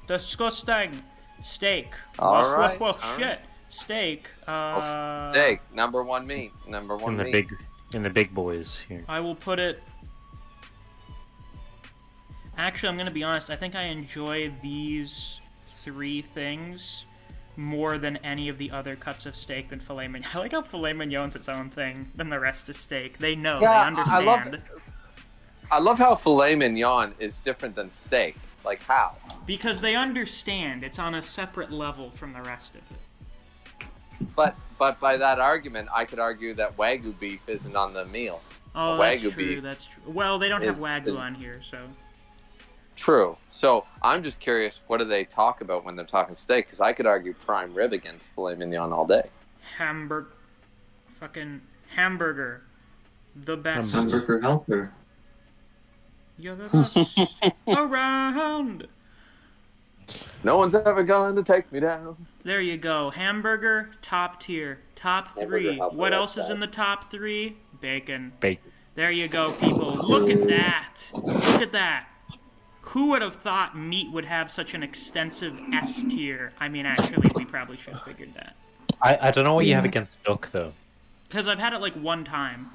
Disgusting. Steak. All right. Well, all shit. right. Steak. Well, steak, number one meat. Number one meat. In the big boys here. I will put it. Actually, I'm gonna be honest. I think I enjoy these 3 things more than any of the other cuts of steak than filet mignon. I like how filet mignon's its own thing, then the rest is steak. They know, they understand. I love how filet mignon is different than steak. Like how? Because they understand it's on a separate level from the rest of it. But by that argument, I could argue that Wagyu beef isn't on the meal. Oh, Wagyu that's true, beef that's true. Well, they don't have Wagyu is- on here, so... True. So I'm just curious, what do they talk about when they're talking steak? Because I could argue prime rib against filet mignon all day. Fucking hamburger. The best. Hamburger helper. You're the best around. No one's ever going to take me down. There you go. Hamburger, top tier. Top 3. Hamburger helper, What that's else is bad. in the top 3? Bacon. Bacon. There you go, people. Look at that. Look at that. Who would have thought meat would have such an extensive S tier? I mean, actually, we probably should have figured that. I don't know what you have against duck though. Because I've had it like one time.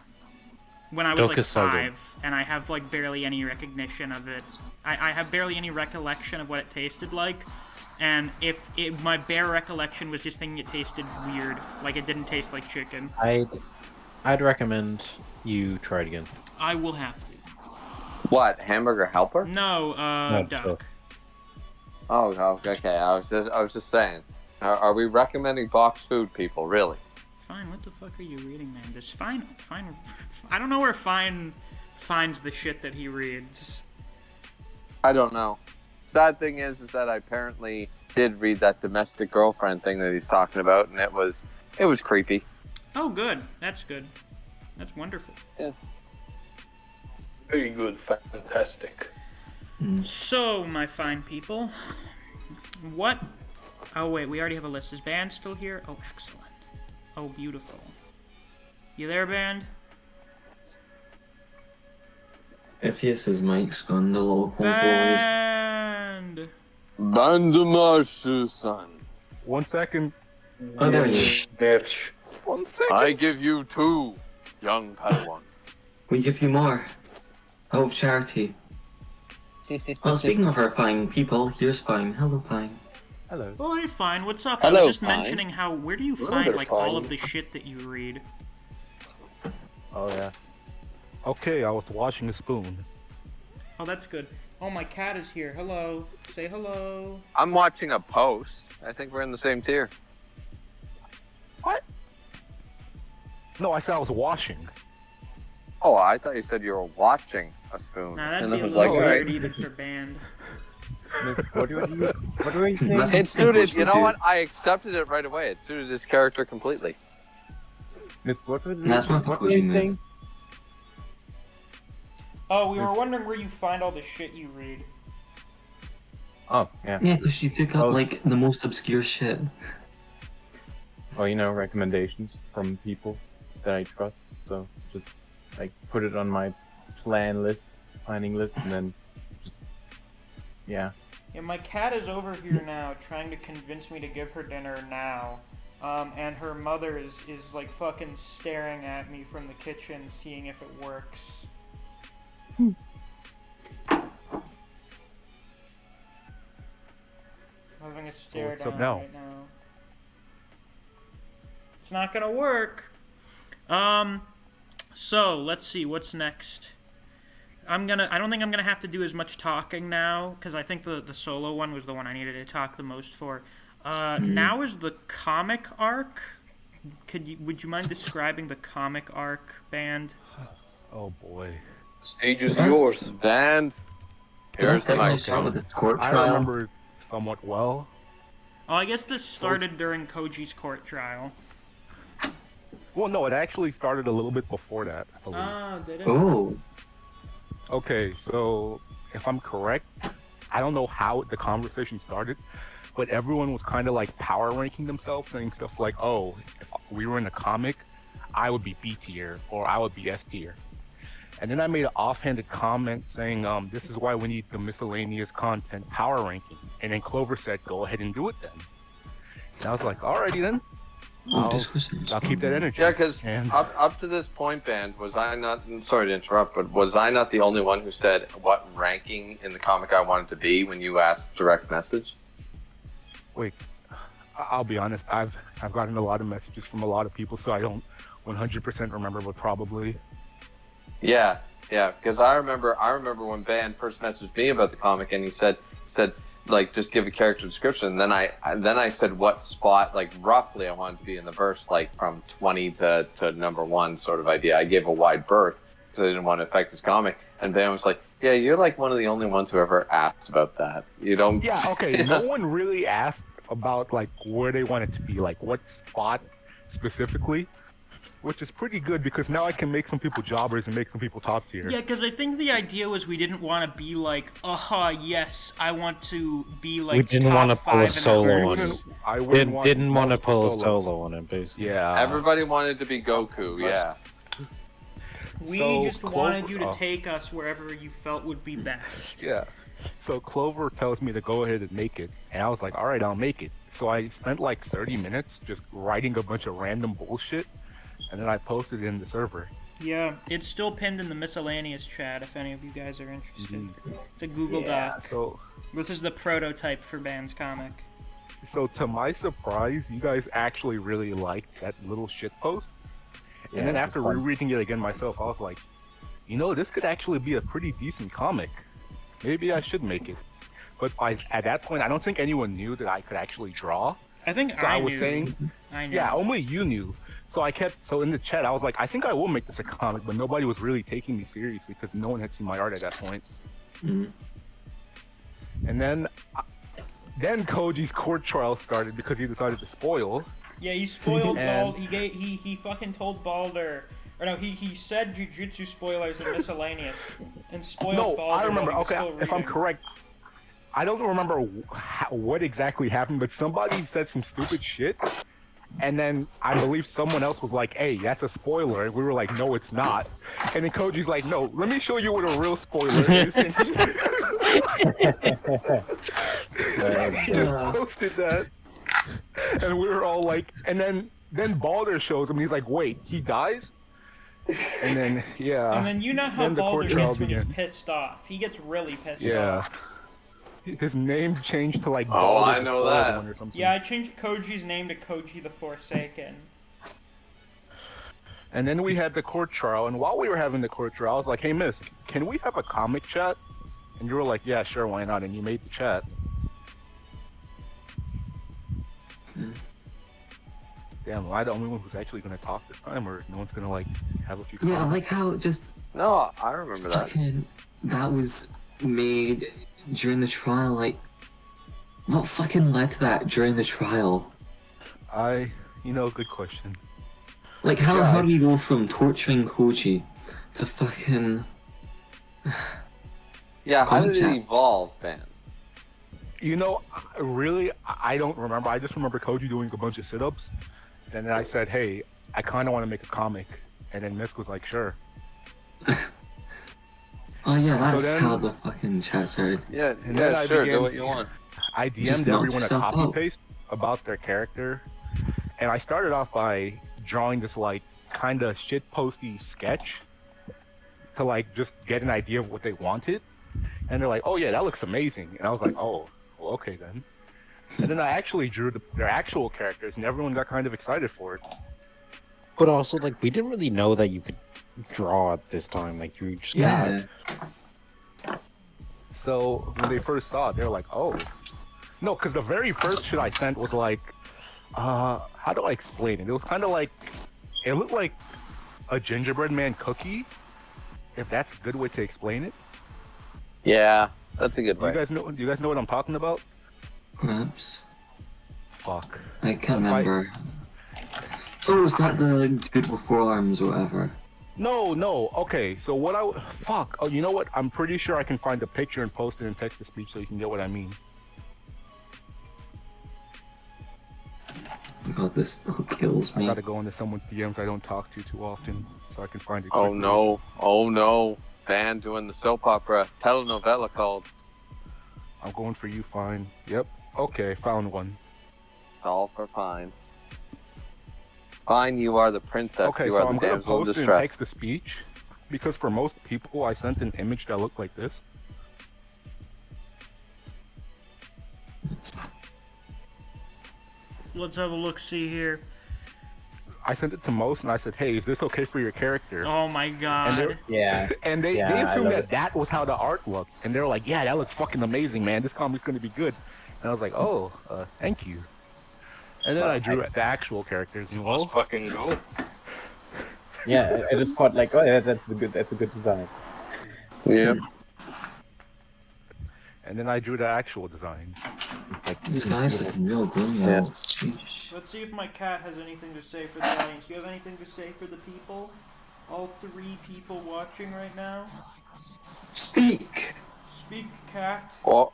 When I was Duck like is so good. 5, and I have like barely any recognition of it. I have barely any recollection of what it tasted like, and my bare recollection was just thinking it tasted weird, like it didn't taste like chicken. I'd recommend you try it again. I will have to. What, hamburger helper? No, No, duck. Oh, okay. I was just saying. Are we recommending box food, people? Really? Fine, what the fuck are you reading, man? This Fine. I don't know where Fine finds the shit that he reads. I don't know. Sad thing is that I apparently did read that domestic girlfriend thing that he's talking about, and it was creepy. Oh, good. That's good. That's wonderful. Yeah. Very good, fantastic. So, my fine people, what? Oh wait, we already have a list. Is Band still here? Oh, excellent. Oh, beautiful. You there, Band? If yes, his mic's gone a little convoluted. Band! Bandamashu, son. 1 second. Oh, there he is. Bitch. 1 second. I give you 2, young Padawan. We give you more. Out of charity. Well, speaking of our fine people, here's Fine. Hello, Fine. Hello. Oh, hey, Fine. What's up? Hello, I was just Fine. mentioning how, where do you Hello find, there, like, all Fine. of the shit that you read? Oh yeah. Okay, I was washing a spoon. Oh, that's good. Oh, my cat is here. Hello. Say hello. I'm watching a post. I think we're in the same tier. What? No, I said I was washing. Oh, I thought you said you were watching a spoon. Nah, that'd and be I a was little like, weird alright. even for Band. What do you think? That's It suited, unfortunate you know too. what? I accepted it right away. It suited his character completely. That's my conclusion move. Oh, we were wondering where you find all the shit you read. Oh yeah. Yeah, because she took up Oh. like the most obscure shit. Well, you know, recommendations from people that I trust. So just like put it on my planning list, and then just yeah. Yeah, my cat is over here now, trying to convince me to give her dinner now. And her mother is like fucking staring at me from the kitchen, seeing if it works. Having a stare what's up down now? right now. It's not gonna work. So let's see what's next. I don't think I'm gonna have to do as much talking now, because I think the solo one was the one I needed to talk the most for. Now is the comic arc. Would you mind describing the comic arc, Band? Oh boy. Stage is yours. And here's the Let's start with microphone. the court I trial. remember it somewhat well. Oh, I guess this started during Koji's court trial. Well, no, it actually started a little bit before that, I believe. Ah, did it? Oh, Okay, so if I'm correct, I don't know how the conversation started, but everyone was kind of like power ranking themselves, saying stuff like, "Oh, if we were in a comic, I would be B tier or I would be S tier. And then I made an offhanded comment saying, this is why we need the miscellaneous content power ranking. And then Clover said, go ahead and do it then. And I was like, alrighty then. I'll keep that energy. Yeah, because up to this point, Band, was I not, sorry to interrupt, but was I not the only one who said what ranking in the comic I wanted to be when you asked direct message? Wait, I'll be honest, I've gotten a lot of messages from a lot of people, so I don't 100% remember, but probably. Yeah, because I remember when Band first messaged me about the comic, and he said like just give a character description. And then I said what spot like roughly I wanted to be in the verse, like from 20 to number 1 sort of idea. I gave a wide berth because I didn't want to affect his comic. And Band was like, yeah, you're like one of the only ones who ever asked about that. You don't. Yeah, okay. No one really asked about like where they want it to be, like what spot specifically. Which is pretty good because now I can make some people jobbers and make some people top tier. Yeah, because I think the idea was we didn't want to be like, yes, I want to be like. We didn't want to pull a solo on it. Didn't want to pull a solo on it, basically. Yeah. Everybody wanted to be Goku. Yeah. We just wanted you to take us wherever you felt would be best. Yeah. So Clover tells me to go ahead and make it, and I was like, all right, I'll make it. So I spent like 30 minutes just writing a bunch of random bullshit. And then I posted it in the server. Yeah, it's still pinned in the miscellaneous chat if any of you guys are interested. It's a Google Doc. So this is the prototype for Band's comic. So to my surprise, you guys actually really liked that little shit post. And then after rereading it again myself, I was like, you know, this could actually be a pretty decent comic. Maybe I should make it. But at that point, I don't think anyone knew that I could actually draw. I think so I was saying, I knew. Yeah, only you knew. So so in the chat, I was like, I think I will make this a comic, but nobody was really taking me seriously because no one had seen my art at that point. Mm-hmm. And then Koji's court trial started because he decided to spoil. Yeah, he spoiled Bald. He fucking told Balder. Or no, he said Jujutsu spoilers in miscellaneous and spoiled Balder. No, I remember. Okay, if I'm reading. correct, I don't remember what exactly happened, but somebody said some stupid shit. And then I believe someone else was like, hey, that's a spoiler. And we were like, no, it's not. And then Koji's like, no, let me show you what a real spoiler is. He just posted that. And we were all like, and then Balder shows him. And he's like, wait, he dies? And then, yeah. And then you know how Balder gets when he's pissed off. He gets really pissed off. His name changed to like. Oh, I know that. Or something. Yeah, I changed Koji's name to Koji the Forsaken. And then we had the court trial, and while we were having the court trial, I was like, "Hey, Miss, can we have a comic chat?" And you were like, "Yeah, sure, why not?" And you made the chat. Damn, am I the only one who's actually gonna talk this time, or no one's gonna like have a few? Yeah, comments? like how just. No, I remember that. Fucking, that was made during the trial. Like, what fucking led to that during the trial? Good question. Like, how do we go from torturing Koji to fucking? Yeah, how did it evolve, man? Really, I don't remember. I just remember Koji doing a bunch of sit-ups, and then I said, "Hey, I kind of want to make a comic," and then Misc was like, "Sure." Oh yeah, that's how the fucking chat started. Yeah, sure, do what you want. I DM'd everyone a copy paste about their character, and I started off by drawing this like kind of shit posty sketch to like just get an idea of what they wanted, and they're like, "Oh yeah, that looks amazing," and I was like, "Oh, well, okay then." And then I actually drew their actual characters, and everyone got kind of excited for it. But also, like, we didn't really know that you could draw at this time. Like, you just got. So when they first saw it, they were like, "Oh, no!" Because the very first shit I sent was like, how do I explain it? It was kind of like, it looked like a gingerbread man cookie, if that's a good way to explain it. Yeah, that's a good way. Do you guys know what I'm talking about? Perhaps. Fuck. I can't remember. Oh, is that the dude with forearms or whatever? No. Okay, so fuck. Oh, you know what? I'm pretty sure I can find a picture and post it in text-to-speech so you can get what I mean. God, this still kills me. I gotta go into someone's DMs I don't talk to too often, so I can find it. Oh no! Oh no! Van doing the soap opera telenovela called. I'm going for you, Fine. Yep. Okay, found one. It's all for Fine. Fine, you are the princess. Okay, you so are I'm the gonna damsel in post in distress. text-to-speech, because for most people, I sent an image that looked like this. Let's have a look-see here. I sent it to most, and I said, "Hey, is this okay for your character?" Oh my god. And they assumed that was how the art looked, and they were like, "Yeah, that looks fucking amazing, man. This comic's gonna be good." And I was like, "Oh, thank you." And then I drew the actual characters. Let's fucking go. Yeah, I just thought like, oh yeah, that's a good design. Yeah. And then I drew the actual design. These guys are real gloomy. Yeah. Let's see if my cat has anything to say for the audience. You have anything to say for the people? All 3 people watching right now? Speak! Speak, cat. Or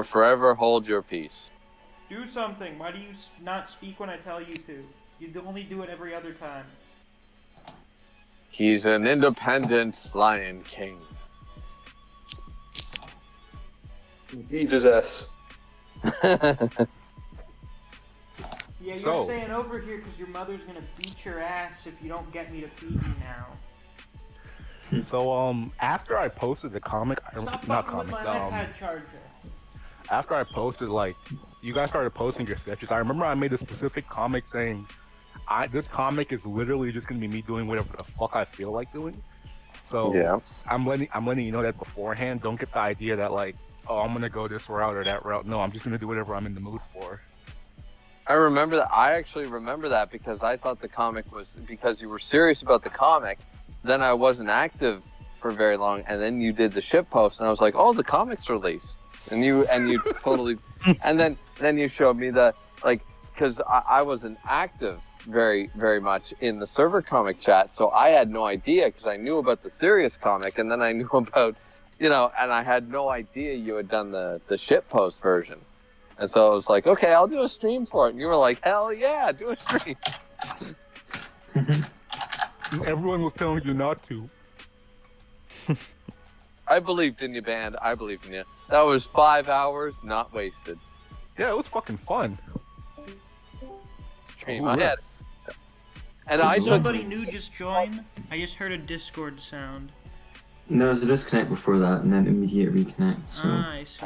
forever hold your peace. Do something. Why do you not speak when I tell you to? You only do it every other time. He's an independent Lion King. Beat his ass. Yeah, you're staying over here because your mother's gonna beat your ass if you don't get me to feed you now. So after I posted the comic, iPad charger. After I posted, like, you guys started posting your sketches. I remember I made a specific comic saying, this comic is literally just gonna be me doing whatever the fuck I feel like doing. So yeah. I'm letting you know that beforehand. Don't get the idea that like, oh, I'm gonna go this route or that route. No, I'm just gonna do whatever I'm in the mood for. I remember that. I actually remember that because I thought the comic was because you were serious about the comic. Then I wasn't active for very long, and then you did the ship post, and I was like, "Oh, the comic's released," and you totally, and then you showed me the like because I wasn't active very much in the server comic chat, so I had no idea because I knew about the serious comic, and then I knew about, and I had no idea you had done the ship post version. And so I was like, okay, I'll do a stream for it. And you were like, hell yeah, do a stream. Everyone was telling you not to. I believed in you, band. I believed in you. That was 5 hours not wasted. Yeah, it was fucking fun. Stream. I had. And I took. Somebody new just joined. I just heard a Discord sound. No, there's a disconnect before that, and then immediate reconnect. So. I see.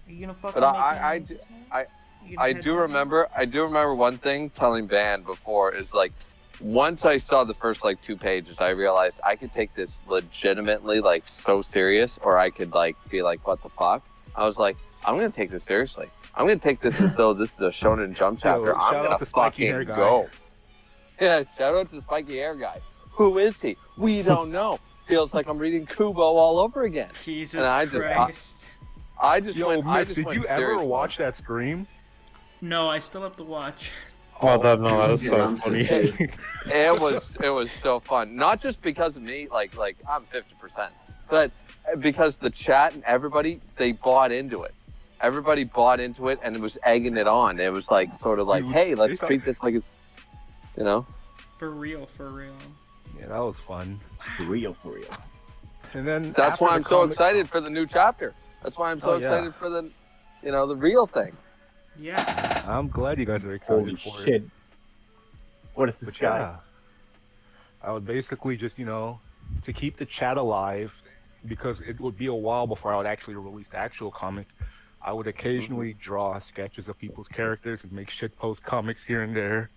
Are you gonna fucking But I do remember one thing telling Band before is like once I saw the first like 2 pages, I realized I could take this legitimately like so serious, or I could like be like, what the fuck? I was like, I'm gonna take this seriously. I'm gonna take this as though this is a Shonen Jump chapter. I'm gonna fucking go. Yeah, shout out to Spiky Hair Guy. Who is he? We don't know. Feels like I'm reading Kubo all over again. Jesus Christ. Did you ever watch that stream? No, I still have to watch. Oh, that was so funny. It was so fun. Not just because of me, like I'm 50%, but because the chat and everybody, they bought into it. Everybody bought into it and it was egging it on. It was like sort of like, hey, let's treat this like it's, For real. Yeah, that was fun. For real. And then that's why I'm so excited for the new chapter. That's why I'm so excited for the, the real thing. Yeah. I'm glad you guys are excited for shit. it. What is this guy? Yeah, I would basically just, to keep the chat alive, because it would be a while before I would actually release the actual comic. I would occasionally draw sketches of people's characters and make shitpost comics here and there.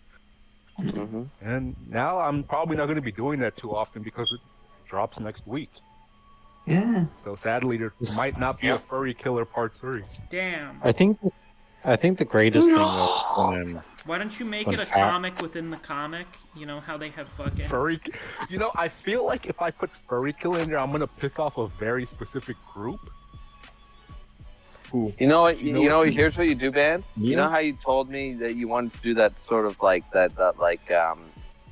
Mm-hmm. And now I'm probably not going to be doing that too often because it drops next week. Yeah. So sadly, there might not be a Furry Killer Part 3. Damn. I think the greatest thing was why don't you make it a comic within the comic? You know how they have fucking Furry. I feel like if I put Furry Killer in there, I'm gonna piss off a very specific group. You know what? Here's what you do, Band. You know how you told me that you wanted to do that sort of like that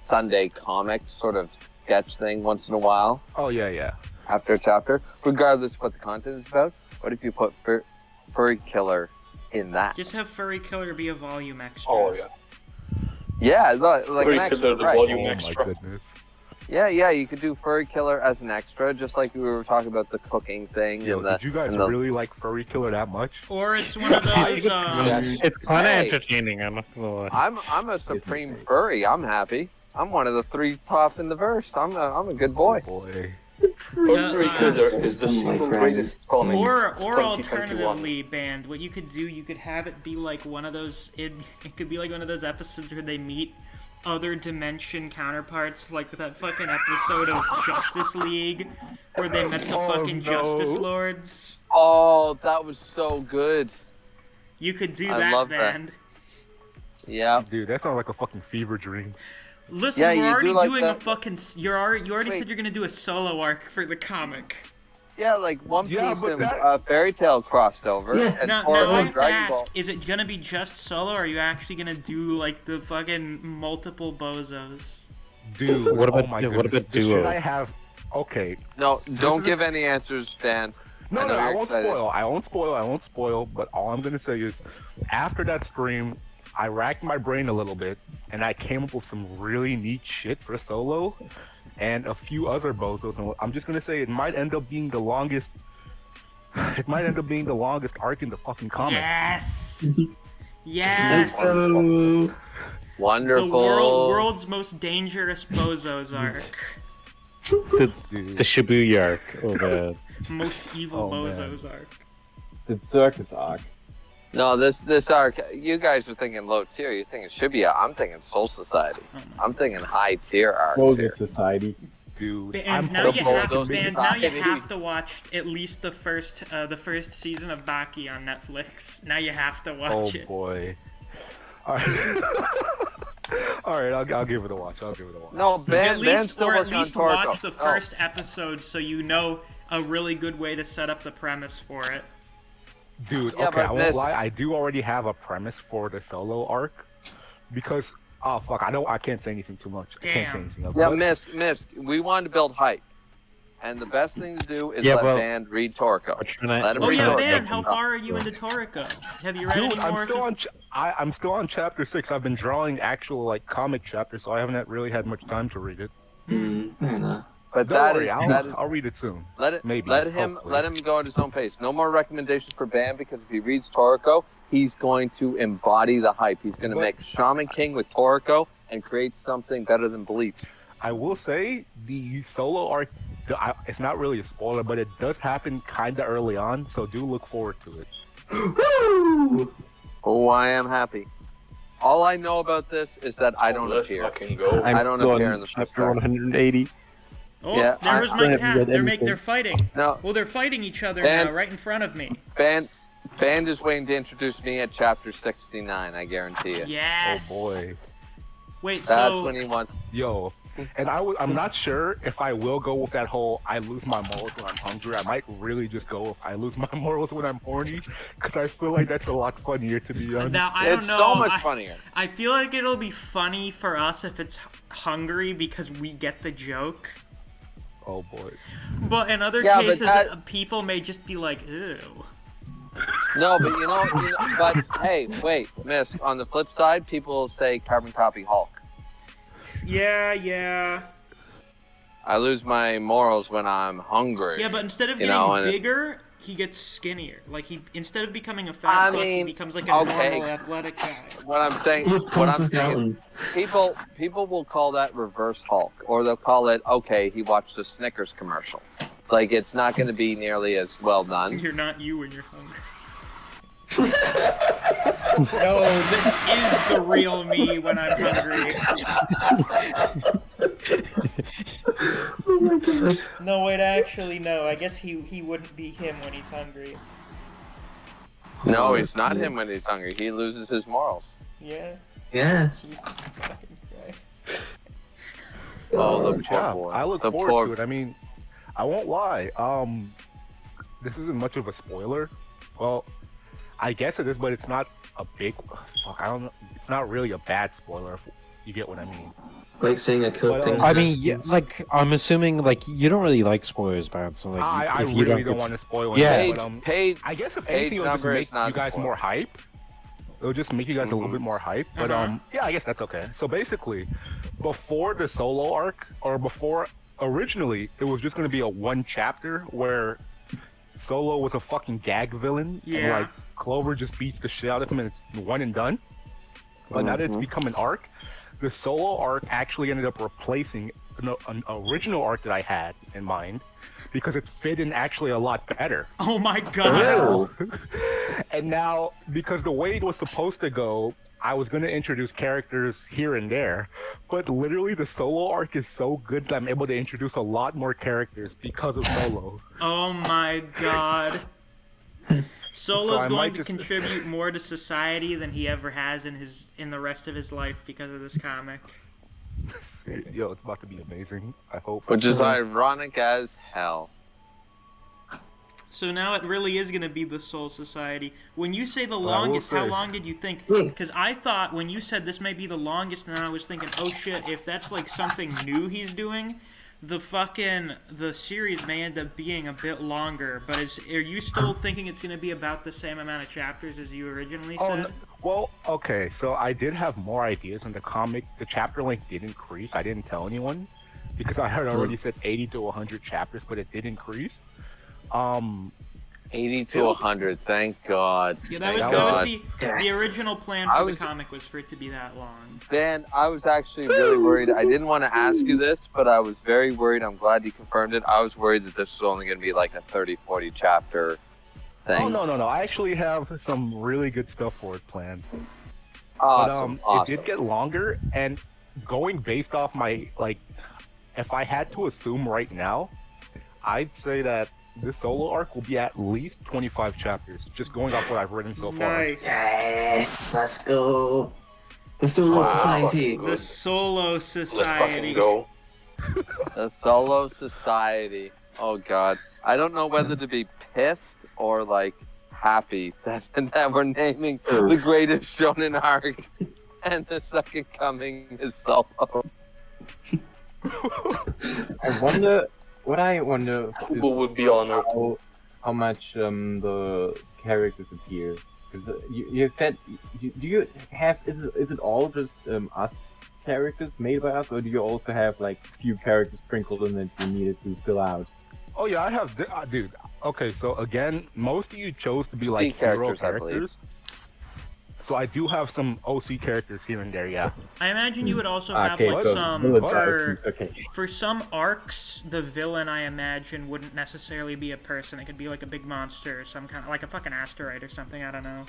Sunday comic sort of sketch thing once in a while? Oh yeah. After a chapter, regardless of what the content is about. What if you put Furry Killer in that? Just have Furry Killer be a volume extra. Oh yeah. Yeah, like Furry an extra, Killer, the right? volume Oh extra. my goodness. Yeah, you could do Furry Killer as an extra, just like we were talking about the cooking thing. Yo, and the, did you guys and the... really like Furry Killer that much? Or it's one of those. It's kind of Hey. entertaining. I'm not gonna lie. I'm a supreme furry. I'm happy. I'm one of the 3 top in the verse. I'm a good boy. Oh boy. Furry Killer is the single greatest comic Or of 2021. alternatively, Band, what you could do, you could have it be like one of those. It could be like one of those episodes where they meet other dimension counterparts, like that fucking episode of Justice League where they met the fucking Justice Lords. Oh, that was so good. You could do I that, love that. Band. Yeah. Dude, that sounds like a fucking fever dream. Listen, Yeah, we're you do already like doing that- a fucking. You already Wait. said you're gonna do a solo arc for the comic. Yeah, like One Piece Yeah, but and that- Fairy Tail crossed over. Yeah. And Now I Torgo have and to Dragon ask: Ball. is it gonna be just solo, or are you actually gonna do like the fucking multiple bozos? Dude, What about- oh my what goodness. about duo? Should I have? Okay. No, don't give any answers, Dan. No, I know I you're won't excited. spoil. I won't spoil. But all I'm gonna say is, after that stream, I racked my brain a little bit, and I came up with some really neat shit for solo, and a few other bozos. And I'm just gonna say it might end up being the longest. It might end up being the longest arc in the fucking comic. Yes. Yes. So, Wonderful. The world's most dangerous bozos arc. The Dude. Shibuya arc, or the Most evil Oh, man. bozos arc. The circus arc. No, this arc. You guys are thinking low tier. You're thinking Shibuya. I'm thinking Soul Society. Oh my. I'm thinking high tier arcs here. Moses Society. Dude, And I'm now you have, Bozos and now you Society. have to watch at least the first season of Baki on Netflix. Now you have to Oh watch it. boy. Alright, alright, I'll give it a watch. No, At Ban's least, still or at working on least Toriko. watch the No. first episode so you know a really good way to set up the premise for it. Dude, Yeah, okay, but I won't this- lie. I do already have a premise for the solo arc, because oh fuck, I can't say anything too much. I can't say Damn. anything else. Yeah, But- Misc, we wanted to build hype. And the best thing to do is Yeah, let well- Band read Toriko. we're trying to. Let him Oh read yeah, Toriko. man, how far are you into Toriko? Have you read Dude, any more? I'm still on. I'm still on chapter 6. I've been drawing actual like comic chapters, so I haven't really had much time to read it. fair enough. But Don't that worry, is I'll, that is I'll read it soon. let it maybe, let him hopefully. go at his own pace. No more recommendations for Bam, because if he reads Toriko, he's going to embody the hype. He's going to But- make Shaman King with Toriko and create something better than Bleach. I will say the solo arc. It's not really a spoiler, but it does happen kind of early on, so do look forward to it. Woo! Oh, I am happy. All I know about this is that I don't Let's appear. fucking go. I don't still appear on in the first chapter arc. 180. Oh, Yeah, there I was still my haven't cat. read They're anything. they're fighting. No, Well, they're fighting each other And- now, right in front of me. Band is waiting to introduce me at chapter 69. I guarantee you. Yes. Oh boy, Wait, That's so when he wants. yo. And I'm not sure if I will go with that whole I lose my morals when I'm hungry. I might really just go with I lose my morals when I'm horny, because I feel like that's a lot funnier to be honest. now I don't It's know. so much I- funnier. I feel like it'll be funny for us if it's hungry because we get the joke. Oh boy. But in other Yeah, but cases, that- people may just be like, ew. No, but you know, but hey, wait, Miss. On the flip side, people will say carbon copy Hulk. Yeah. I lose my morals when I'm hungry. Yeah, but instead of You getting know, and- bigger, he gets skinnier. Like, he instead of becoming a I fat fuck, he mean, becomes like a okay. normal athletic guy. What I'm saying, He's what I'm constant saying is, people will call that reverse Hulk, or they'll call it, okay, he watched a Snickers commercial. Like, it's not going to be nearly as well done. You're not you when you're hungry. No, this is the real me when I'm hungry. Oh my god. No, wait, actually, no. I guess he wouldn't be him when he's hungry. No, he's not him when he's hungry. He loses his morals. Yeah. Yeah. Jesus fucking Christ. Oh, the poor Yeah, boy. I look The forward poor- to it. I mean, I won't lie. This isn't much of a spoiler. Well, I guess it is, but it's not a big. Fuck, I don't know. It's not really a bad spoiler. If you get what I mean. Like saying a cool But, thing. I mean, yeah, happens. like I'm assuming like you don't really like spoilers, bad. So like, I if you really don't get- want to spoil Yeah. anything, Page, but page, I guess if page anything, it'll just number make is not you guys spoiled. more hype. It'll just make you guys a little bit more hype. But yeah, I guess that's okay. So basically, before the solo arc, or before originally, it was just gonna be a one chapter where Solo was a fucking gag villain, and like Clover just beats the shit out of him, and it's one and done. But now that it's become an arc, the Solo arc actually ended up replacing an original arc that I had in mind, because it fit in actually a lot better. Oh my god! And now, because the way it was supposed to go, I was going to introduce characters here and there, but literally the Solo arc is so good that I'm able to introduce a lot more characters because of Solo. Oh my god. Solo's going to contribute more to society than he ever has in the rest of his life because of this comic. Yo, it's about to be amazing, I hope. Which is ironic as hell. So now it really is going to be the Soul Society. When you say the longest, how long did you think? Because I thought when you said this may be the longest, and then I was thinking, oh shit, if that's like something new he's doing, the series may end up being a bit longer. But are you still thinking it's going to be about the same amount of chapters as you originally said? No, well, okay, so I did have more ideas in the comic. The chapter length did increase. I didn't tell anyone because I had already said 80 to 100 chapters, but it did increase. 80 to 100, thank God. Yeah, that was the original plan for the comic was for it to be that long. Dan, I was actually really worried. I didn't want to ask you this, but I was very worried. I'm glad you confirmed it. I was worried that this was only going to be like a 30, 40 chapter thing. Oh, no. I actually have some really good stuff for it planned. Awesome, It did get longer, and going based off my, like, if I had to assume right now, I'd say that this Solo arc will be at least 25 chapters, just going off what I've written so far. Nice. Yes, let's go. The Solo Society. The Solo Society. Let's fucking go. The Solo Society. Oh God, I don't know whether to be pissed or like happy that we're naming the greatest shonen arc, and the second coming is Solo. I wonder. What I wonder is would be honored. How much the characters appear, because you said do you have is it all just us characters made by us, or do you also have like a few characters sprinkled in that you needed to fill out? Oh yeah, I have, dude. Okay, so again, most of you chose to be like hero characters. So I do have some OC characters here and there, yeah. I imagine you would also have for some arcs, the villain I imagine wouldn't necessarily be a person. It could be like a big monster or some kind of like a fucking asteroid or something. I don't know.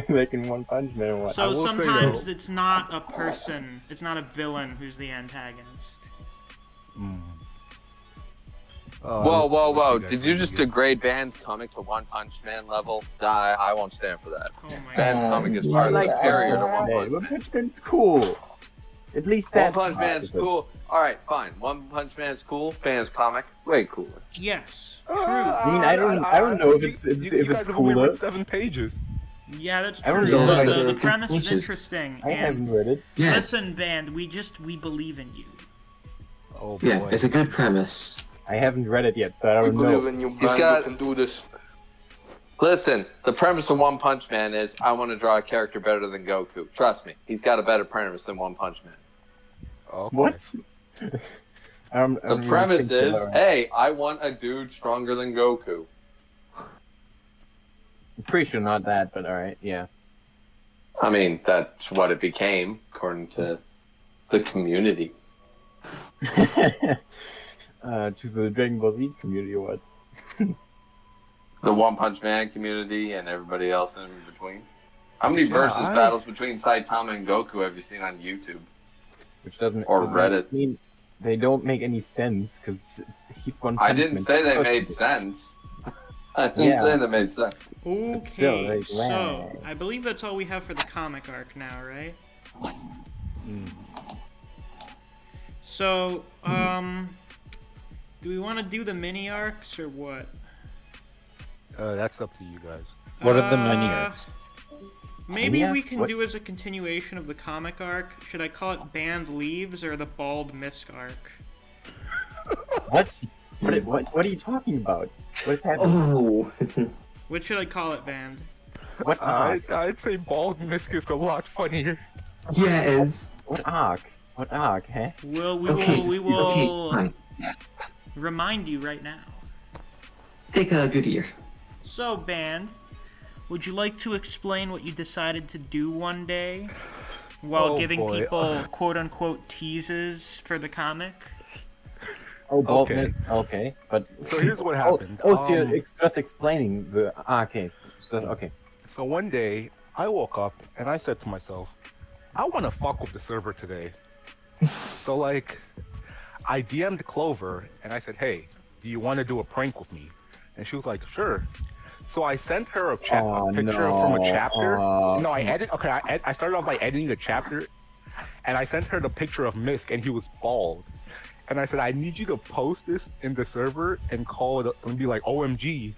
Like in One Punch Man. What? So sometimes it's not a person. It's not a villain who's the antagonist. Whoa. Did you just degrade Ban's comic to One Punch Man level? I won't stand for that. Oh my Ban's comic is far superior to One Punch Man. One Punch Man's cool. At least that. One Punch Man's cool. Alright, fine. One Punch Man's cool. Ban's comic, way cooler. Yes, true. I mean, I don't know if it's cooler. 7 pages. Yeah, that's true. The premise is interesting. I haven't read it. Yeah. Listen, Band, we believe in you. Oh boy. Yeah, it's a good premise. I haven't read it yet, so I don't know. We believe in you, man. You can do this. Listen, the premise of One Punch Man is I want to draw a character better than Goku. Trust me, he's got a better premise than One Punch Man. Okay. What? The premise is, hey, I want a dude stronger than Goku. I'm pretty sure not that, but alright, yeah. I mean, that's what it became, according to the community. To the Dragon Ball Z community, or what? The One Punch Man community and everybody else in between. How many versus battles between Saitama and Goku have you seen on YouTube? Which doesn't or Reddit? I mean, they don't make any sense because he's One Punch I didn't say they made sense. I didn't say they made sense. Okay, still, like, so I believe that's all we have for the comic arc now, right? So, do we want to do the mini arcs or what? That's up to you guys. What are the mini arcs? Maybe we can do as a continuation of the comic arc. Should I call it Band Leaves or the Bald Misc arc? What are you talking about? What's happening? What should I call it, Band? What arc? I'd say bald Misc is a lot funnier. Yeah, it is. What arc? What arc, huh? Well, we Okay, will fine. remind you right now. Take a good ear. So, Band, would you like to explain what you decided to do one day while giving people quote-unquote teases for the comic? Oh, baldness. Okay, but so here's what happened. So you're just explaining the case. So, okay. So one day I woke up and I said to myself, I want to fuck with the server today. So like, I DM'd Clover and I said, hey, do you want to do a prank with me? And she was like, sure. So I sent her a picture from a chapter. No, I started off by editing a chapter, and I sent her the picture of Misc, and he was bald. And I said, I need you to post this in the server and call it and be like, OMG,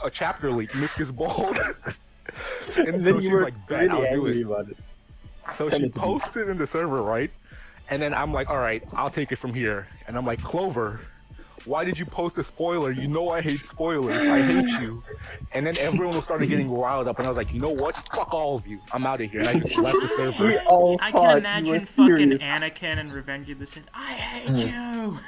a chapter leak, Misc is bald. And then you were like, bet, I'll do it. About it. So she posted in the server, right? And then I'm like, all right, I'll take it from here. And I'm like, Clover, why did you post a spoiler? You know I hate spoilers. I hate you. And then everyone started getting riled up, and I was like, you know what? Fuck all of you. I'm out of here. And I just left the server. I can imagine fucking Anakin and Revenge of the Sith. I hate you.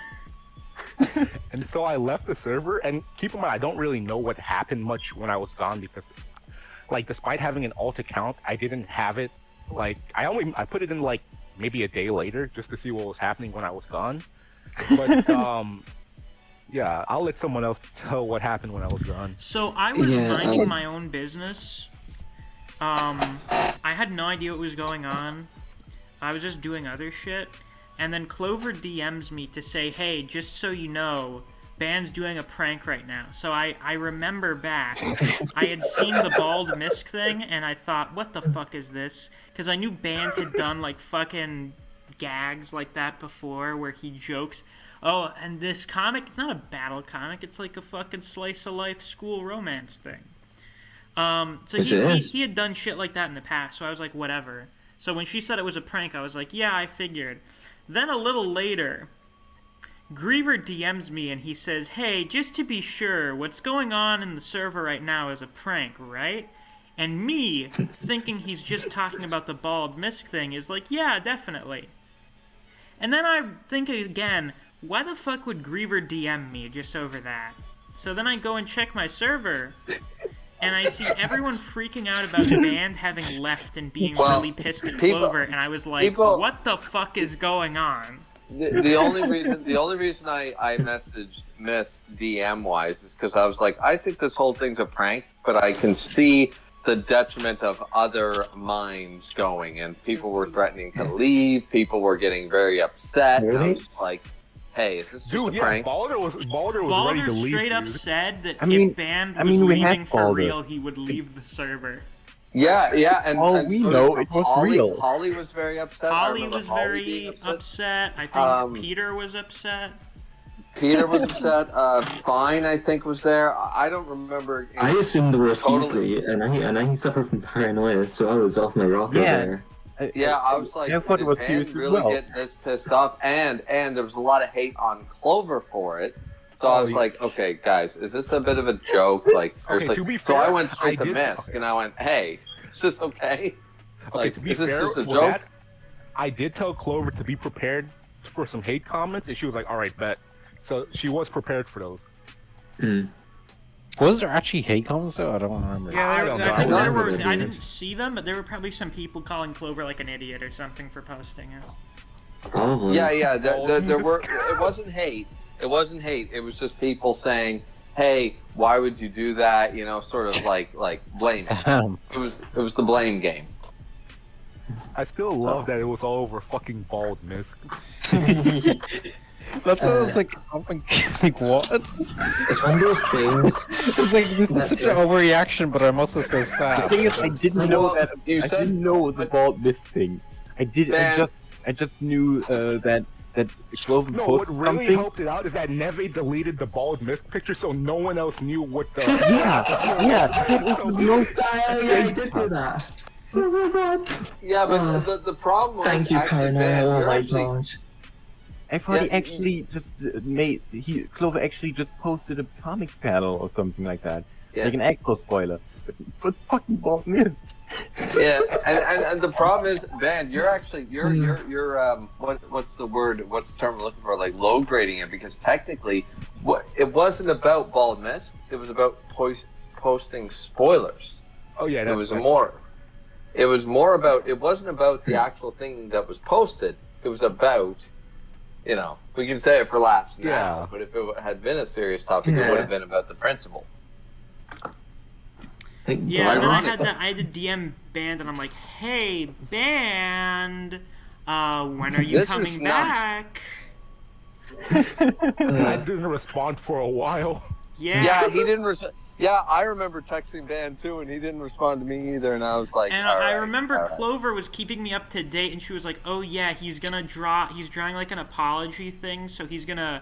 And so I left the server, and keep in mind, I don't really know what happened much when I was gone because, like, despite having an alt account, I didn't have it. Like, I put it in like maybe a day later just to see what was happening when I was gone. But yeah, I'll let someone else tell what happened when I was gone. So I was minding my own business. I had no idea what was going on. I was just doing other shit. And then Clover DMs me to say, hey, just so you know, Band's doing a prank right now. So I remember back, I had seen the bald Misc thing, and I thought, what the fuck is this? Because I knew Band had done, like, fucking gags like that before, where he jokes, oh, and this comic, it's not a battle comic, it's like a fucking slice-of-life school romance thing. So he had done shit like that in the past, so I was like, whatever. So when she said it was a prank, I was like, yeah, I figured. Then a little later, Griever DMs me and he says, hey, just to be sure, what's going on in the server right now is a prank, right? And me, thinking he's just talking about the bald Misc thing, is like, yeah, definitely. And then I think again, why the fuck would Griever DM me just over that? So then I go and check my server, and I see everyone freaking out about Band having left and being really pissed at Clover, and I was like, what the fuck is going on? The only reason I messaged Misc DM wise is because I was like, I think this whole thing's a prank, but I can see the detriment of other minds going, and people were threatening to leave. People were getting very upset. Really? And I was just like, hey, is this just a prank? Balder was ready to leave. Straight up said that if Band was leaving for real, he would leave the server. Yeah, and we know it was real. Holly was very upset. Holly was very upset. I think Peter was upset. Peter was upset. Fine, I think, was there. I don't remember. I assumed it was usually, and I suffer from paranoia, so I was off my rocker there. Yeah, I was like, I thought it was really get this pissed off, and there was a lot of hate on Clover for it. So I was like, okay, guys, is this a bit of a joke? Like, seriously. To be fair, so I went straight to Misc, and I went, hey, is this okay? Like, to be is this fair, just a joke? I did tell Clover to be prepared for some hate comments, and she was like, all right, bet. So she was prepared for those. Was there actually hate comments though? I don't remember. Yeah, I think there were. I didn't see them, but there were probably some people calling Clover like an idiot or something for posting it. Probably. Yeah. There were. It wasn't hate. It wasn't hate. It was just people saying, "Hey, why would you do that?" You know, sort of like blame. It was the blame game. I still love that it was all over fucking bald Misc. That's what I was like, I'm like, what? It's one of those things. It's like, this is such an overreaction, but I'm also so sad. The thing is, I didn't know that. I didn't know the bald Misc thing. I just knew that Clover posted what really something. helped it out is that Neve deleted the bald Misc picture, so no one else knew what the. Yeah, that was the most. I did do that. Oh my god. Yeah, but the problem was. Thank you, Paranoia. Oh my god. I thought he actually just Clover actually just posted a comic panel or something like that, like an actual spoiler. What's fucking bald Misc? Yeah, and the problem is, man, you're what's the word? What's the term we're looking for? Like low grading it, because technically, it wasn't about bald Misc. It was about posting spoilers. Oh yeah, it was more. It was more about. It wasn't about the actual thing that was posted. It was about, we can say it for laughs now, but if it had been a serious topic, it would have been about the principle. Yeah, and then I had to DM Band, and I'm like, hey, Band, when are you coming back? I didn't respond for a while. Yeah, he didn't respond. Yeah, I remember texting Band too, and he didn't respond to me either, and I was like, and I remember Clover was keeping me up to date, and she was like, oh yeah, he's drawing like an apology thing, so he's gonna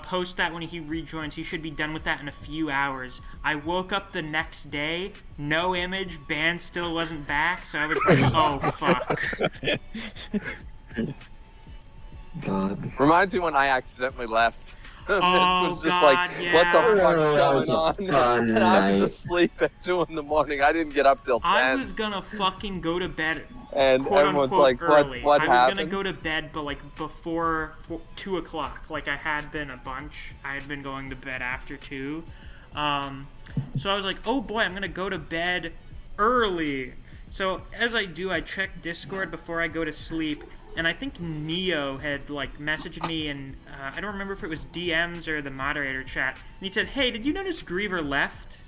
post that when he rejoins. He should be done with that in a few hours. I woke up the next day, no image, Band still wasn't back, so I was like, oh fuck. God. Reminds me when I accidentally left. Oh, was just God, like, what the fuck's going on? And I was night. asleep at 2 in the morning. I didn't get up till 10. I was gonna fucking go to bed, and quote everyone's unquote, like, early. what I happened? was gonna go to bed, but like before 2 o'clock. Like I had been a bunch. I had been going to bed after 2. So I was like, oh boy, I'm gonna go to bed early. So as I do, I check Discord before I go to sleep. And I think Neo had like messaged me, and I don't remember if it was DMs or the moderator chat. And he said, "Hey, did you notice Griever left?"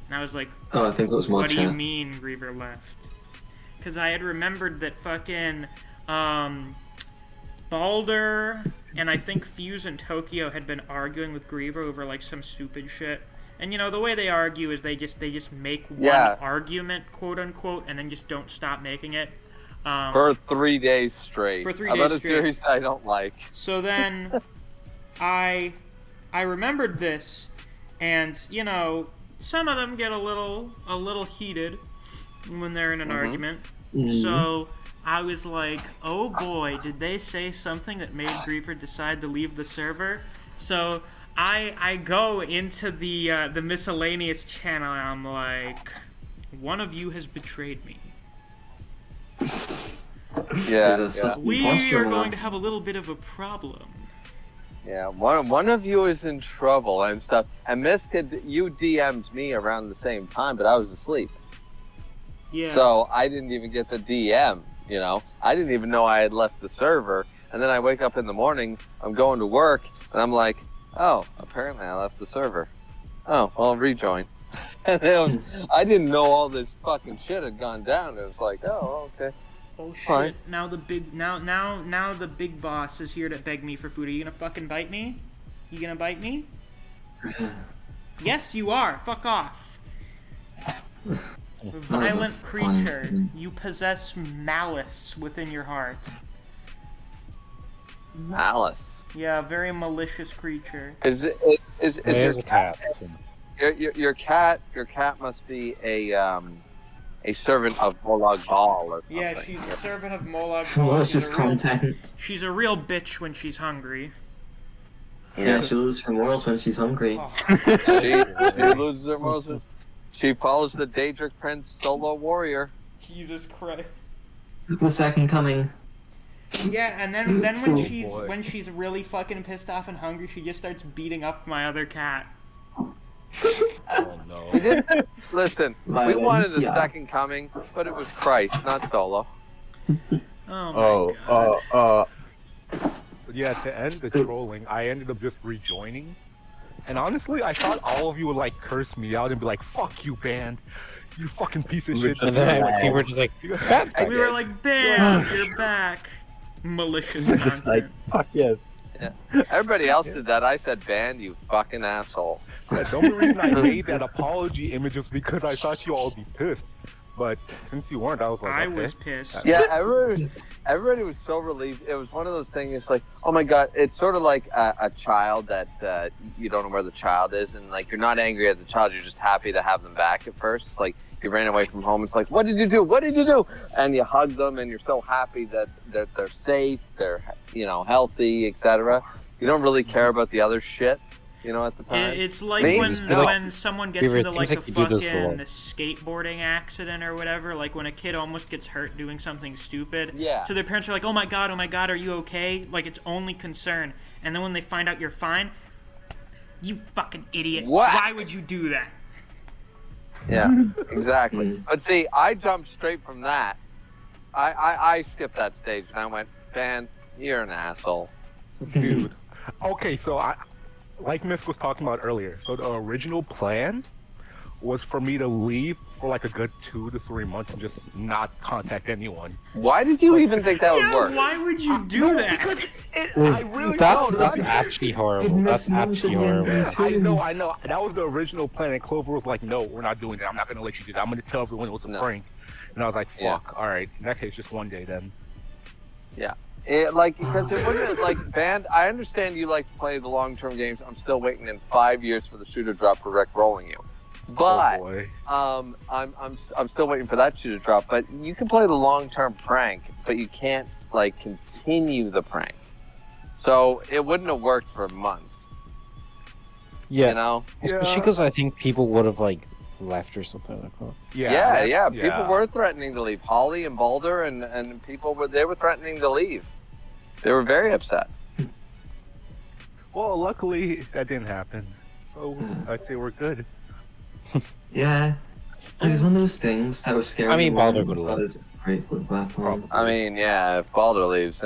And I was like, "Oh, I think it was more What chat. do you mean Griever left?" Because I had remembered that fucking Balder and I think Fuse and Tokyo had been arguing with Griever over like some stupid shit. And the way they argue is they just make one argument, quote unquote, and then just don't stop making it. For 3 days straight. For 3 days about a straight. series I don't like. So then, I remembered this, and some of them get a little heated when they're in an argument. So I was like, oh boy, did they say something that made Griever decide to leave the server? So I go into the miscellaneous channel, and I'm like, one of you has betrayed me. Yeah. We are going to have a little bit of a problem. Yeah, one of you is in trouble and stuff. And Misc, you DM'd me around the same time, but I was asleep. Yeah. So I didn't even get the DM, I didn't even know I had left the server. And then I wake up in the morning, I'm going to work, and I'm like, oh, apparently I left the server. Oh, well, rejoin. And I didn't know all this fucking shit had gone down. It was like, oh, okay. Oh shit! Fine. Now the big boss is here to beg me for food. Are you gonna fucking bite me? You gonna bite me? Yes, you are. Fuck off. Violent creature. You possess malice within your heart. Malice. Yeah, very malicious creature. Is a cat. Your cat must be a servant of Molag Bal or something. Yeah, she's a servant of Molag Bal. Malicious content. She's a real bitch when she's hungry. Yeah, she loses her morals when she's hungry. She loses her morals. She follows the Daedric Prince solo warrior. Jesus Christ. The second coming. Yeah, and then when she's really fucking pissed off and hungry, she just starts beating up my other cat. Oh no. Listen, we wanted a second coming, but it was Christ, not Solo. Oh my god. Yeah, to end the trolling, I ended up just rejoining. And honestly, I thought all of you would like curse me out and be like, fuck you, Band. You fucking piece of shit. And then people were just like, Band's back. We were like, Band, you're back. Malicious content. Like, fuck yes. Yeah. Everybody else did that. I said, Band, you fucking asshole. Yeah, the only reason I made that apology image was because I thought you all would be pissed. But since you weren't, I was like, I okay. was pissed. Yeah, everybody was so relieved. It was one of those things. It's like, oh my god, it's sort of like a child that you don't know where the child is, and like you're not angry at the child, you're just happy to have them back at first. It's like you ran away from home. It's like, what did you do? What did you do? And you hug them, and you're so happy that they're safe, they're healthy, etc. You don't really care about the other shit. you know, at the time. It's like Memes? when someone gets into like a like you do this a fucking lot. skateboarding accident or whatever, like when a kid almost gets hurt doing something stupid. Yeah. So their parents are like, oh my god, are you okay? Like it's only concern. And then when they find out you're fine, you fucking idiot. What? Why would you do that? Yeah, exactly. But see, I jumped straight from that. I skipped that stage and I went, man, you're an asshole. Dude. Okay, so like Misc was talking about earlier, so the original plan was for me to leave for like a good 2 to 3 months and just not contact anyone. Why did you even think that would work? Why would you do that? I really That's don't. actually horrible. That's actually horrible. I know. That was the original plan, and Clover was like, no, we're not doing that. I'm not going to let you do that. I'm going to tell everyone it was a prank. And I was like, fuck, alright, in that case, just one day then. Yeah. Because it wouldn't, like, Band, I understand you like to play the long-term games. I'm still waiting in 5 years for the shooter drop for Rick rolling you. But, I'm still waiting for that shooter drop. But you can play the long-term prank, but you can't, like, continue the prank. So, it wouldn't have worked for months. Yeah. You know? Especially because I think people would have, like, left or something like that. Yeah. People were threatening to leave. Holly and Balder and people were threatening to leave. They were very upset. Well, luckily that didn't happen. So I'd say we're good. Yeah. It was one of those things that was scary. I mean, Balder would have left. It's great to look back on. I mean, yeah, if Balder leaves,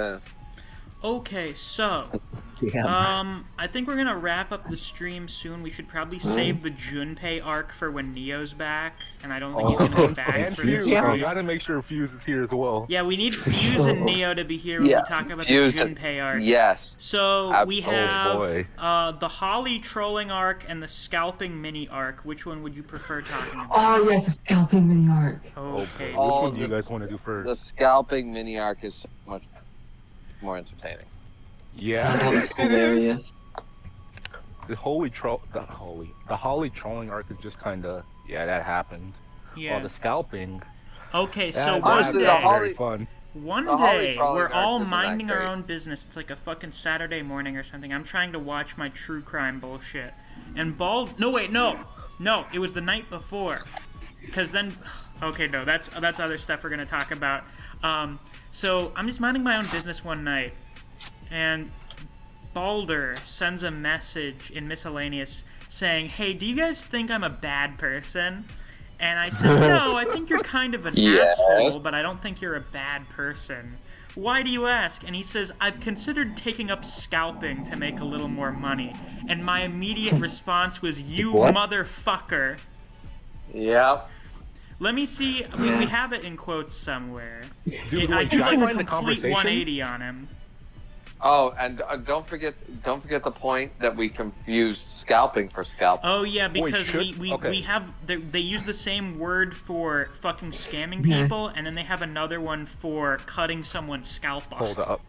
Okay, so I think we're gonna wrap up the stream soon. We should probably save the Junpei arc for when Neo's back, and I don't think he's gonna be back And for Fuse, this. we gotta make sure Fuse is here as well. Yeah, we need Fuse and Neo to be here when we talk about Fuse the Junpei arc. Yes. So we Absolutely. have the Holly trolling arc and the scalping mini arc. Which one would you prefer talking about? Oh yes, the scalping mini arc. Okay. Which one do you guys want to do first? The scalping mini arc is so much more entertaining. Yeah, That was hilarious. the Holly trolling arc is just kind of that happened. Yeah. While the scalping. Okay, so that one was day, very fun. one the Holly day, trolling we're arc all isn't that minding our great. own business. It's like a fucking Saturday morning or something. I'm trying to watch my true crime bullshit. And no, it was the night before. Because then, okay, no, that's other stuff we're gonna talk about. So I'm just minding my own business one night, and Balder sends a message in Miscellaneous saying, "Hey, do you guys think I'm a bad person?" And I said, "No, I think you're kind of an asshole, but I don't think you're a bad person. Why do you ask?" And he says, "I've considered taking up scalping to make a little more money." And my immediate response was, "You motherfucker." Yep. Let me see. We have it in quotes somewhere. Dude, I do like a find the complete conversation? 180 on him. Oh, and don't forget the point that we confused scalping for scalp. Oh yeah, because Wait, we have they use the same word for fucking scamming Yeah. people, and then they have another one for cutting someone's scalp off. Hold up.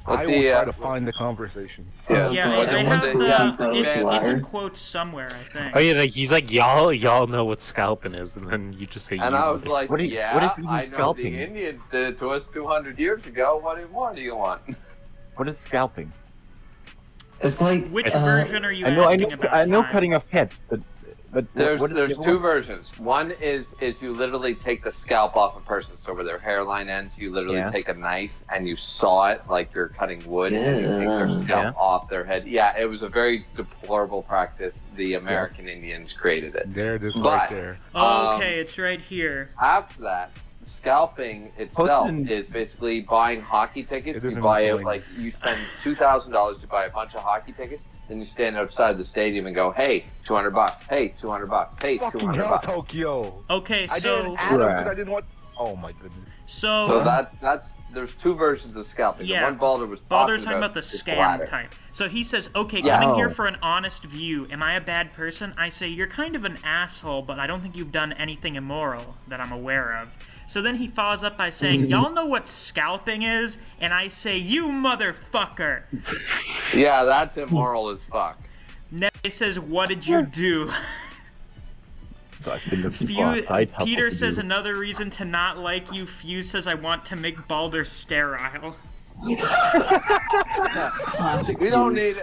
But I will try to find the conversation. Yeah, so they have it's in liar. quotes somewhere, I think. Oh yeah, like, he's like, y'all know what scalping is, and then you just say. And I was like, What is even I know scalping? the Indians did it to us 200 years ago. What more do you want? What is scalping? It's like Which version are you I know asking about? I know Fine. cutting off heads, but There's what is two versions. One is you literally take the scalp off a person, so where their hairline ends, you literally take a knife and you saw it like you're cutting wood, and you take their scalp off their head. Yeah, it was a very deplorable practice. The American Indians created it. There it is, But, right there. Okay, it's right here. After that, scalping itself is basically buying hockey tickets. You buy it like you spend $2,000 to buy a bunch of hockey tickets, then you stand outside the stadium and go, "Hey, $200! Hey, $200! Hey, Fucking $200!" hell, Tokyo. Okay, I so didn't add them because I didn't want. Oh my goodness. So that's there's two versions of scalping. Yeah, The one Balder's talking about the is scam bladder. type. So he says, "Okay, Yeah. coming here for an honest view. Am I a bad person?" I say, "You're kind of an asshole, but I don't think you've done anything immoral that I'm aware of." So then he follows up by saying, "Y'all know what scalping is?" And I say, "You motherfucker." Yeah, that's immoral as fuck. Ned says, "What did you do?" So I've been looking for a side hustle Peter to says do. another reason to not like you. Fuse says, "I want to make Balder sterile." Classic. We don't need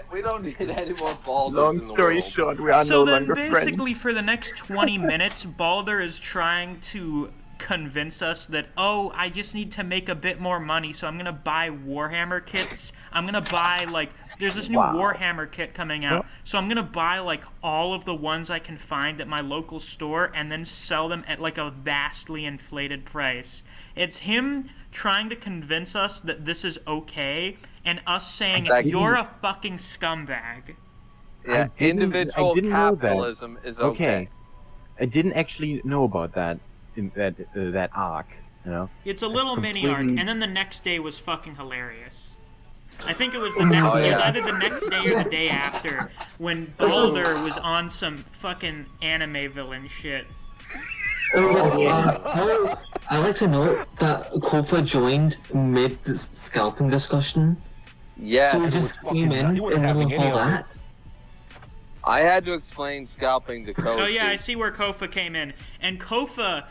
any more Balders. Long story short, we are So no then, longer basically, friends. for the next 20 minutes, Balder is trying to convince us that, oh, I just need to make a bit more money, so I'm gonna buy Warhammer kits. I'm gonna buy, like, there's this new Warhammer kit coming out, so I'm gonna buy, like, all of the ones I can find at my local store and then sell them at, like, a vastly inflated price. It's him trying to convince us that this is okay, and us saying, you're a fucking scumbag. Yeah, individual capitalism is okay. I didn't actually know about that in that arc, you know. It's a little mini arc, and then the next day was fucking hilarious. I think it was the next. It was either the next day or the day after when Balder was on some fucking anime villain shit. I like to note that Kofa joined mid the scalping discussion. Yes. So he just came in the middle of all that. I had to explain scalping to Kofa. Oh yeah, I see where Kofa came in, and Kofa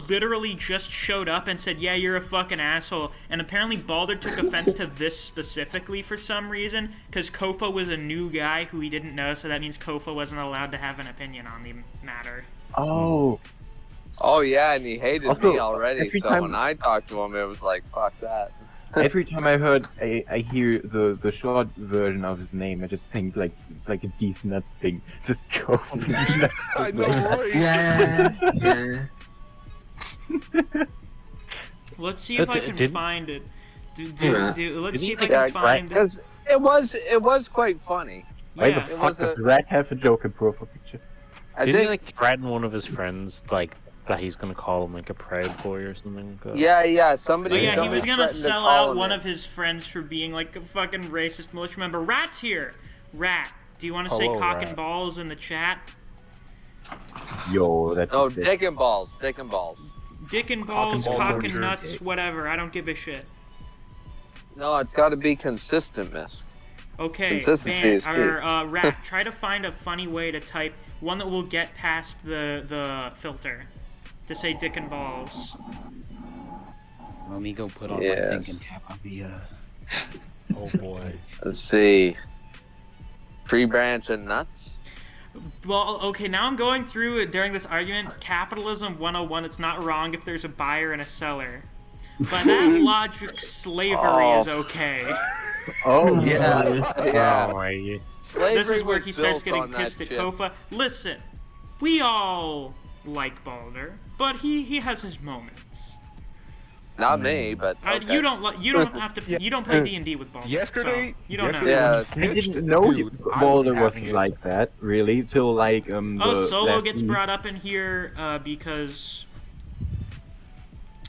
literally just showed up and said, yeah, you're a fucking asshole, and apparently Balder took offense to this specifically for some reason, because Kofa was a new guy who he didn't know, so that means Kofa wasn't allowed to have an opinion on the matter. Oh. Oh yeah, and he hated me already, so time... when I talked to him, it was like, fuck that. Every time I hear the short version of his name, I just think like it's like a decent nuts thing. Just go. I know, right? Yeah. Let's see if I can find it. Let's see if I can find it. Because it was quite funny. Why the fuck does Rat have a Joker profile picture? Didn't he like threaten one of his friends, like that he's gonna call him like a proud boy or something? Yeah, somebody. Oh, yeah, he was gonna sell out one of his friends for being like a fucking racist militia member. Rat's here. Rat, do you want to say cock and balls in the chat? Yo, that's. Oh, dick and balls, dick and balls. Dick and balls, cock and nuts, whatever. I don't give a shit. No, it's got to be consistent, Miss. Okay, Rat, try to find a funny way to type one that will get past the filter to say dick and balls. Let me go put on my thinking cap. I'll be Oh boy. Let's see. Tree branch and nuts. Well, okay, now I'm going through it during this argument. Capitalism 101, it's not wrong if there's a buyer and a seller. By that logic, slavery is okay. Oh, yeah. This is where he starts getting pissed at Kofa. Listen, we all like Balder, but he has his moments. Not me, but okay. You don't have to. You don't play D&D with Balder. Yesterday, so you don't know. Yeah, I didn't know Balder was like that, really, till like Solo gets brought up in here because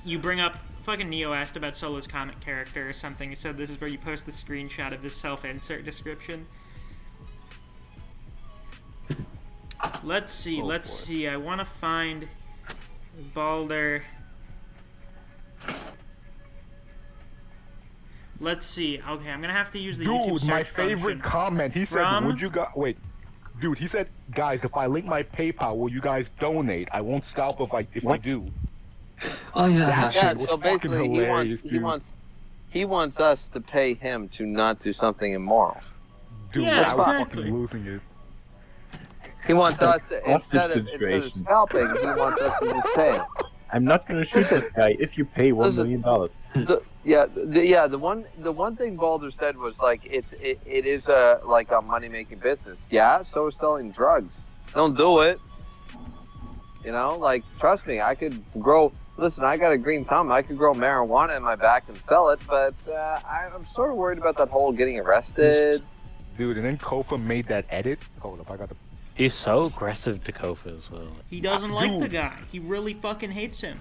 you bring up. Fucking Neo asked about Solo's comic character or something. He said this is where you post the screenshot of his self-insert description. Let's see. I want to find Balder. Let's see. Okay, I'm gonna have to use the YouTube search my favorite comment. He said, "Would you guys wait?" Dude, he said, "Guys, if I link my PayPal, will you guys donate? I won't scalp if I do." Oh yeah. Yeah. So basically, he wants us to pay him to not do something immoral. Dude, yeah, I was fucking losing it. He wants us instead of scalping, he wants us to just pay him. I'm not gonna shoot this guy if you pay $1 million. The one thing Balder said was like it is a money making business. Yeah, so is selling drugs. Don't do it. You know, like trust me, I could grow. Listen, I got a green thumb. I could grow marijuana in my back and sell it, but I'm sort of worried about that whole getting arrested. Dude, and then Kofa made that edit. Hold up, I got the. He's so aggressive to Kofa as well. He doesn't like the guy. He really fucking hates him.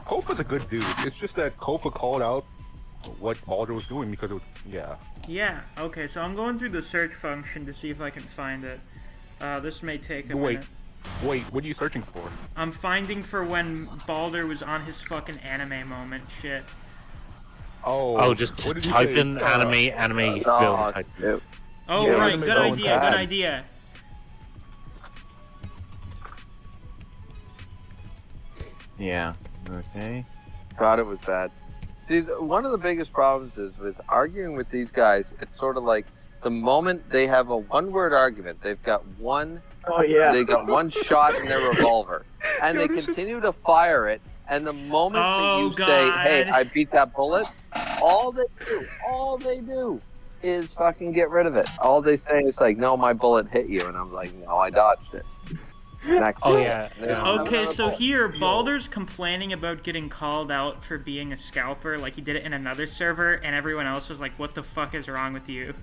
Kofa's a good dude. It's just that Kofa called out what Balder was doing because it was, Yeah, okay, so I'm going through the search function to see if I can find it. This may take a minute. Wait, what are you searching for? I'm finding for when Balder was on his fucking anime moment shit. Oh, just type in anime film type. Oh, right, good idea. Yeah, okay. God, it was bad. See, one of the biggest problems is with arguing with these guys, it's sort of like the moment they have a one-word argument, they've got one shot in their revolver, and they continue to fire it, and the moment that you say, hey, I beat that bullet, all they do is fucking get rid of it. All they say is like, no, my bullet hit you, and I'm like, no, I dodged it. Next Okay, so here, Balder's complaining about getting called out for being a scalper, like he did it in another server, and everyone else was like, what the fuck is wrong with you?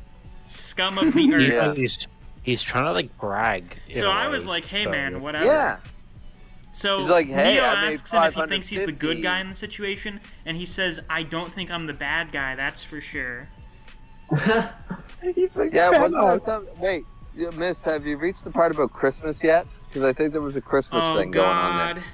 Scum of the earth. He's trying to, like, brag. So I was like, hey, man, whatever. Yeah. So he's like, hey, Neo asks him if he thinks he's the good guy in the situation, and he says, I don't think I'm the bad guy, that's for sure. He's like, wait, Miss, have you reached the part about Christmas yet? Because I think there was a Christmas thing going on there.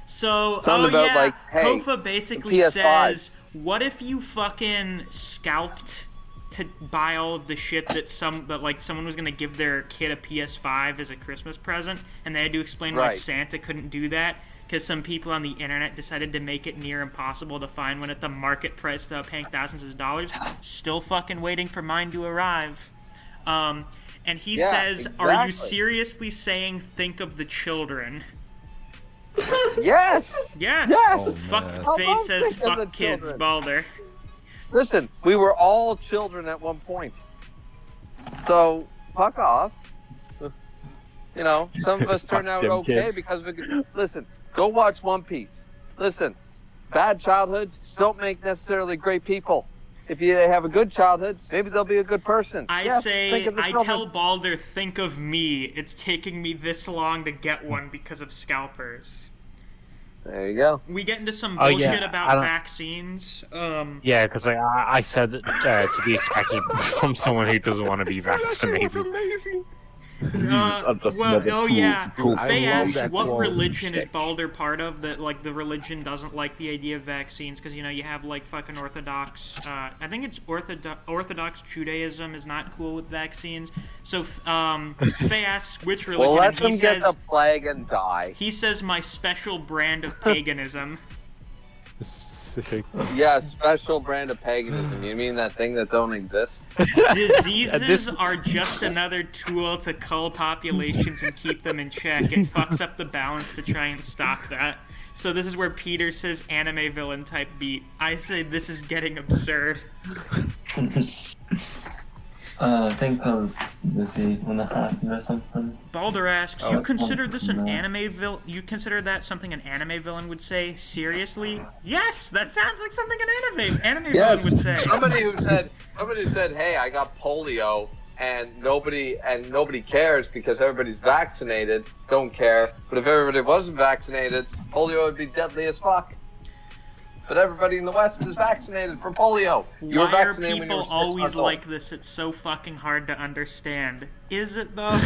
So, something about like, hey, Kofa basically PS5. says, what if you fucking scalped to buy all of the shit that someone was gonna give their kid a PS5 as a Christmas present, and they had to explain why Santa couldn't do that because some people on the internet decided to make it near impossible to find one at the market price without paying thousands of dollars. Still fucking waiting for mine to arrive. And he says, are you seriously saying think of the children? Yes! Yes! Yes! Faye says fuck kids, children. Balder. Listen, we were all children at one point. So, fuck off. You know, some of us turned out okay because we could... Listen, go watch One Piece. Listen, bad childhoods don't make necessarily great people. If they have a good childhood, maybe they'll be a good person. I tell Balder, think of me. It's taking me this long to get one because of scalpers. There you go. We get into some bullshit about vaccines. Yeah, because I said to be expected from someone who doesn't want to be vaccinated. Faye asked, what religion is Balder part of? That like the religion doesn't like the idea of vaccines because you know you have like fucking Orthodox. I think it's Orthodox Judaism is not cool with vaccines. So Faye asks which religion. Well, let them get the plague and die. He says my special brand of paganism. Specific. Yeah, special brand of paganism. You mean that thing that don't exist? Diseases are just another tool to cull populations and keep them in check. It fucks up the balance to try and stop that. So this is where Peter says anime villain type beat. I say this is getting absurd. I think that was Lizzie 1.5 or something. Balder asks, you consider this an anime villain? You consider that something an anime villain would say? Seriously? Yes, that sounds like something an anime villain would say. Somebody who said, hey, I got polio, and nobody cares because everybody's vaccinated. Don't care. But if everybody wasn't vaccinated, polio would be deadly as fuck. But everybody in the West is vaccinated for polio. You were vaccinated when you were 6 months old. Why are people always like this? It's so fucking hard to understand. Is it though?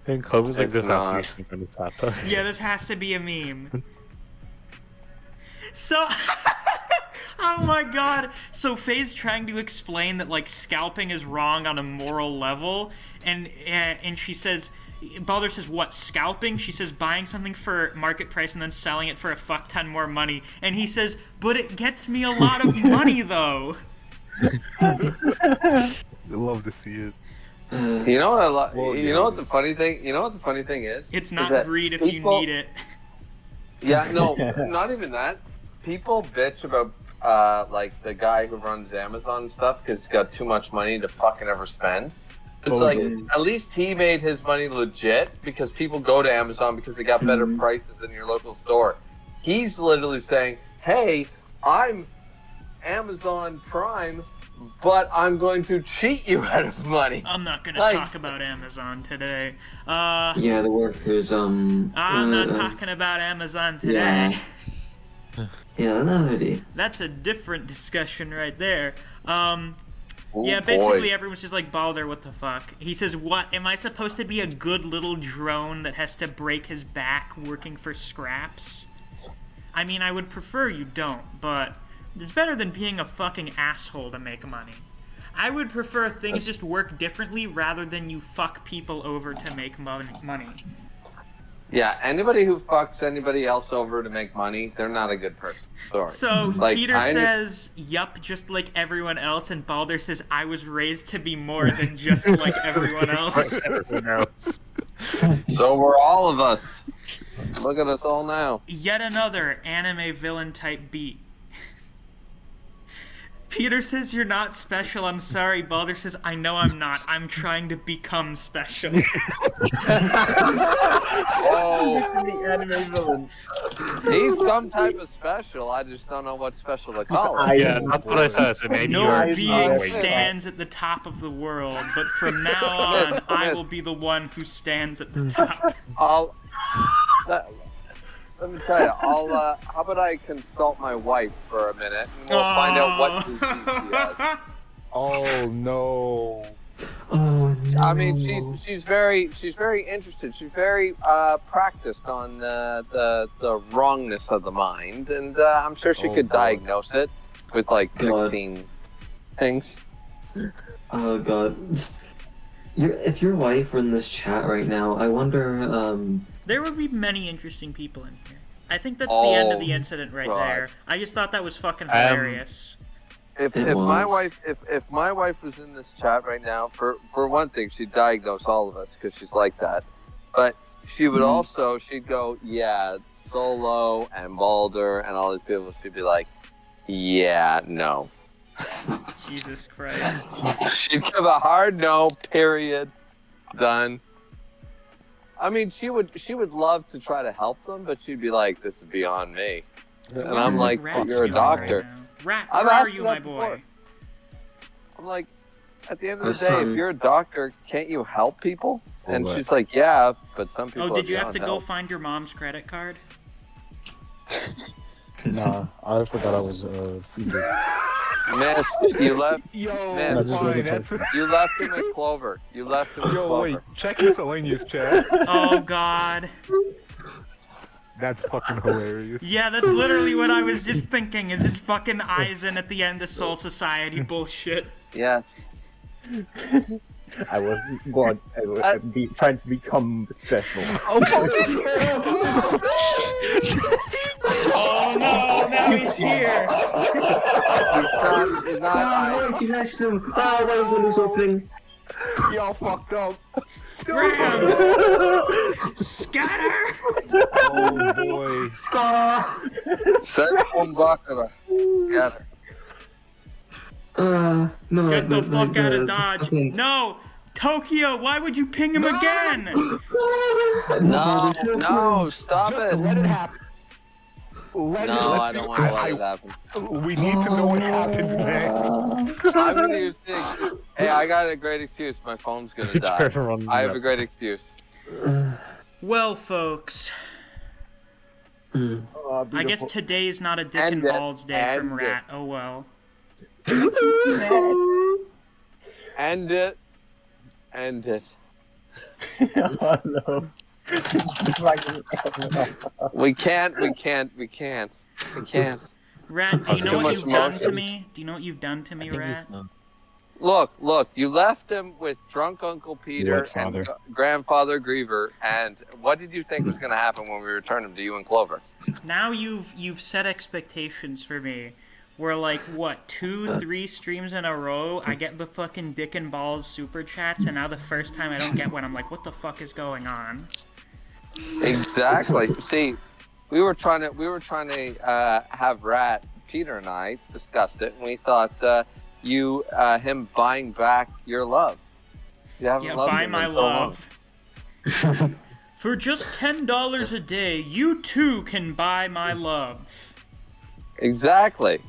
And Clover's like, this has to be some kind of satire. Yeah, this has to be a meme. So, oh my god. So Faye's trying to explain that like scalping is wrong on a moral level, and she says. Balder says, what, scalping? She says, buying something for market price and then selling it for a fuck ton more money. And he says, but it gets me a lot of money, though. I love to see it. You know what you know what the funny thing is? It's not greed if you need it. Yeah, no, not even that. People bitch about, like, the guy who runs Amazon and stuff because he's got too much money to fucking ever spend. It's like, at least he made his money legit because people go to Amazon because they got better prices than your local store. He's literally saying, hey, I'm Amazon Prime, but I'm going to cheat you out of money. I'm not going to talk about Amazon today. Yeah, the workers, I'm not talking about Amazon today. Yeah, another day. That's a different discussion right there. Yeah, basically everyone's just like, Balder, what the fuck? He says, what? Am I supposed to be a good little drone that has to break his back working for scraps? I mean, I would prefer you don't, but it's better than being a fucking asshole to make money. I would prefer things just work differently rather than you fuck people over to make money. Yeah, anybody who fucks anybody else over to make money, they're not a good person. Sorry. So Like, Peter says, yup, just like everyone else, and Balder says, I was raised to be more than just like everyone else. So we're all of us. Look at us all now. Yet another anime villain type beat. Peter says, you're not special, I'm sorry. Balder says, I know I'm not. I'm trying to become special. Oh, the anime villain. he's some type of special. I just don't know what special to call it. Yeah, that's what I said. So maybe No you're being stands at the top of the world, but from now on, I will be the one who stands at the top. Let me tell you, how about I consult my wife for a minute, and we'll find out what disease she has. Oh no. Oh no. I mean, she's very interested. She's very practiced on the wrongness of the mind, and I'm sure she could diagnose it with like 16 things. Oh god. If your wife were in this chat right now, I wonder. There would be many interesting people in here. I think that's the end of the incident right there. I just thought that was fucking hilarious. If my wife was in this chat right now, for one thing, she'd diagnose all of us because she's like that. But she would also, she'd go, yeah, Solo and Balder and all these people. She'd be like, yeah, no. Jesus Christ. She'd give a hard no. Period. Done. I mean, she would love to try to help them, but she'd be like, "This is beyond me," and I'm like, "You're a doctor." Rat, where are you, my boy? I'm like, at the end of the day, if you're a doctor, can't you help people? And she's like, "Yeah, but some people." Oh, did you have to go find your mom's credit card? Nah, I forgot I was Miss, you left. Yo, you left him at Clover. You left him at Clover. Wait, check miscellaneous chat. Oh God. That's fucking hilarious. Yeah, that's literally what I was just thinking. Is his fucking Eisen at the end of Soul Society bullshit? Yes. I was trying to become special. Oh no, now he's here. He's not. Why is windows opening? Y'all fucked up. Scram! Scatter! Oh boy. Send one bucket. Got her. No. Get the fuck out of Dodge. No! Tokyo, why would you ping him again? No, stop it. Let it happen. I don't want to let it happen. We need to know what happened, man. I'm gonna use the excuse. Hey, I got a great excuse. My phone's gonna die. I have a great excuse. Well, folks. I guess today's not a dick and balls day from Rat. Oh well. End it. End it. Oh no. We can't. Rat, do you know what you've done to me? Do you know what you've done to me, Rat? Look, you left him with drunk Uncle Peter and Grandfather Griever, and what did you think was going to happen when we returned him to you and Clover? Now you've set expectations for me. Where like, what, 2-3 streams in a row, I get the fucking dick and balls super chats, and now the first time I don't get one, I'm like, what the fuck is going on? Exactly. See, we were trying to have Rat, Peter and I discussed it, and we thought him buying back your love. You haven't loved buy him my in so love. For just $10 a day, you too can buy my love. Exactly.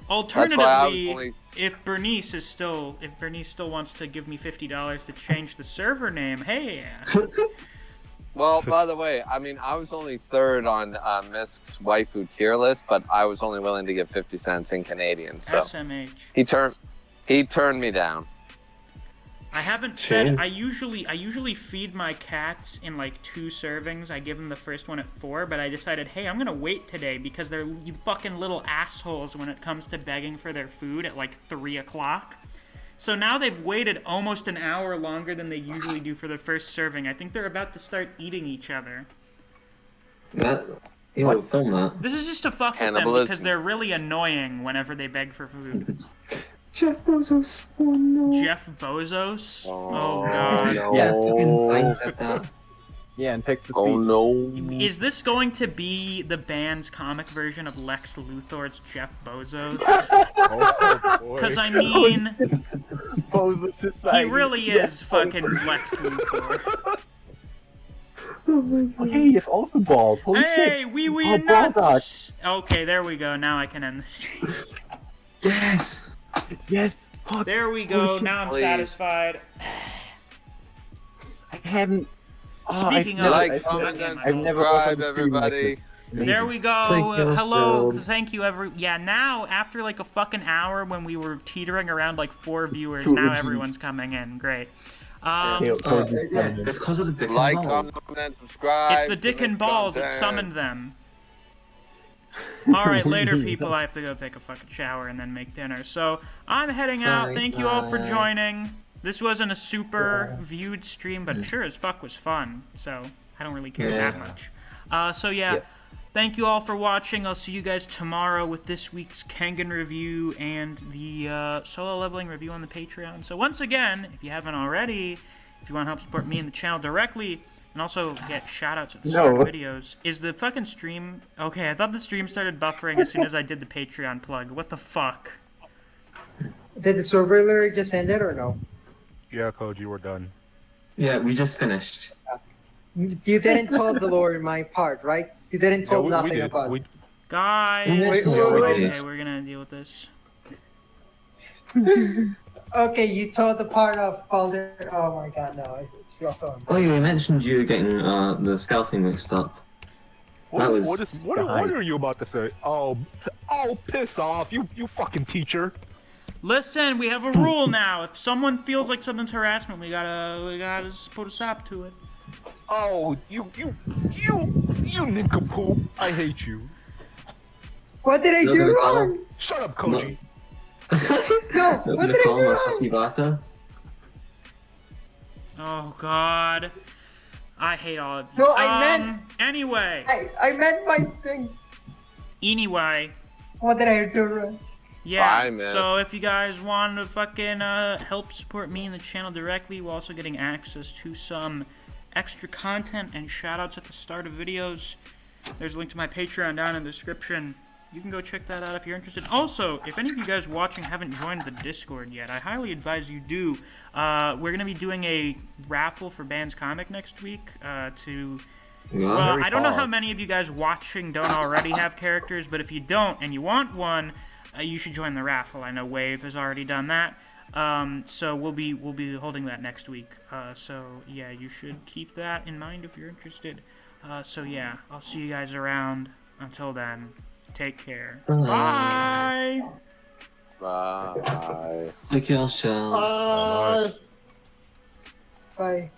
Alternatively, if Bernice still wants to give me $50 to change the server name, hey. Well, by the way, I mean, I was only third on Misc's waifu tier list, but I was only willing to give 50 cents in Canadian. So SMH. He turned me down. I haven't said. I usually feed my cats in like 2 servings. I give them the first one at 4, but I decided, hey, I'm gonna wait today because they're fucking little assholes when it comes to begging for their food at like 3 o'clock. So now they've waited almost an hour longer than they usually do for the first serving. I think they're about to start eating each other. You film that. This is just to fuck with them because they're really annoying whenever they beg for food. Jeff Bezos. Oh no. Jeff Bezos? Oh god. No. Yeah, fucking said that. Yeah, and text to speech. Oh no. Is this going to be the band's comic version of Lex Luthor's Jeff Bezos? Because I mean, Bezos Society. he really is fucking Lex Luthor. Oh my god. Hey, it's also bald. Holy shit. Hey, wee nuts! Okay, there we go. Now I can end the stream. Yes. Yes. Fuck. There we go. Now I'm satisfied. I haven't. Speaking of, like, comment, and subscribe, everybody. There we go. Hello. Thank you, Yeah, now, after like a fucking hour when we were teetering around like 4 viewers, now everyone's coming in. Great. It's because of the dick and balls. Comment, and subscribe. It's the dick and balls. It summoned them. Alright, later, people. I have to go take a fucking shower and then make dinner. So, I'm heading out. Thank you all for joining. This wasn't a super viewed stream, but sure as fuck was fun. So, I don't really care that much. Thank you all for watching. I'll see you guys tomorrow with this week's Kangen review and the solo leveling review on the Patreon. So once again, if you haven't already, if you want to help support me and the channel directly, and also get shoutouts at the start of videos, is the fucking stream... Okay, I thought the stream started buffering as soon as I did the Patreon plug. What the fuck? Did the server alert just end it or no? Yeah, Koji, we're done. Yeah, we just finished. You didn't tell the lore in my part, right? You didn't tell nothing about it. Guys, okay, we're gonna deal with this. Okay, you told the part of Baldur. Oh my god, no. It's real fun. Oh, you mentioned you getting the scalping mixed up. What are you about to say? Oh, piss off, you fucking teacher. Listen, we have a rule now. If someone feels like something's harassment, we gotta put a stop to it. Oh, you nincompoop. I hate you. What did I do wrong? Shut up, Koji. No, what did I do wrong? Oh god. I hate all of you. No, I meant... Anyway. I meant my thing. Anyway. What did I do wrong? Yeah, so if you guys want to fucking help support me and the channel directly, we're also getting access to some extra content and shoutouts at the start of videos. There's a link to my Patreon down in the description. You can go check that out if you're interested. Also, if any of you guys watching haven't joined the Discord yet, I highly advise you do. We're going to be doing a raffle for Band's Comic next week well, I don't know how many of you guys watching don't already have characters, but if you don't and you want one, you should join the raffle. I know Wave has already done that. So we'll be holding that next week. So yeah, you should keep that in mind if you're interested. So yeah, I'll see you guys around. Until then, take care. Bye. Bye. Take care, Shell. Bye.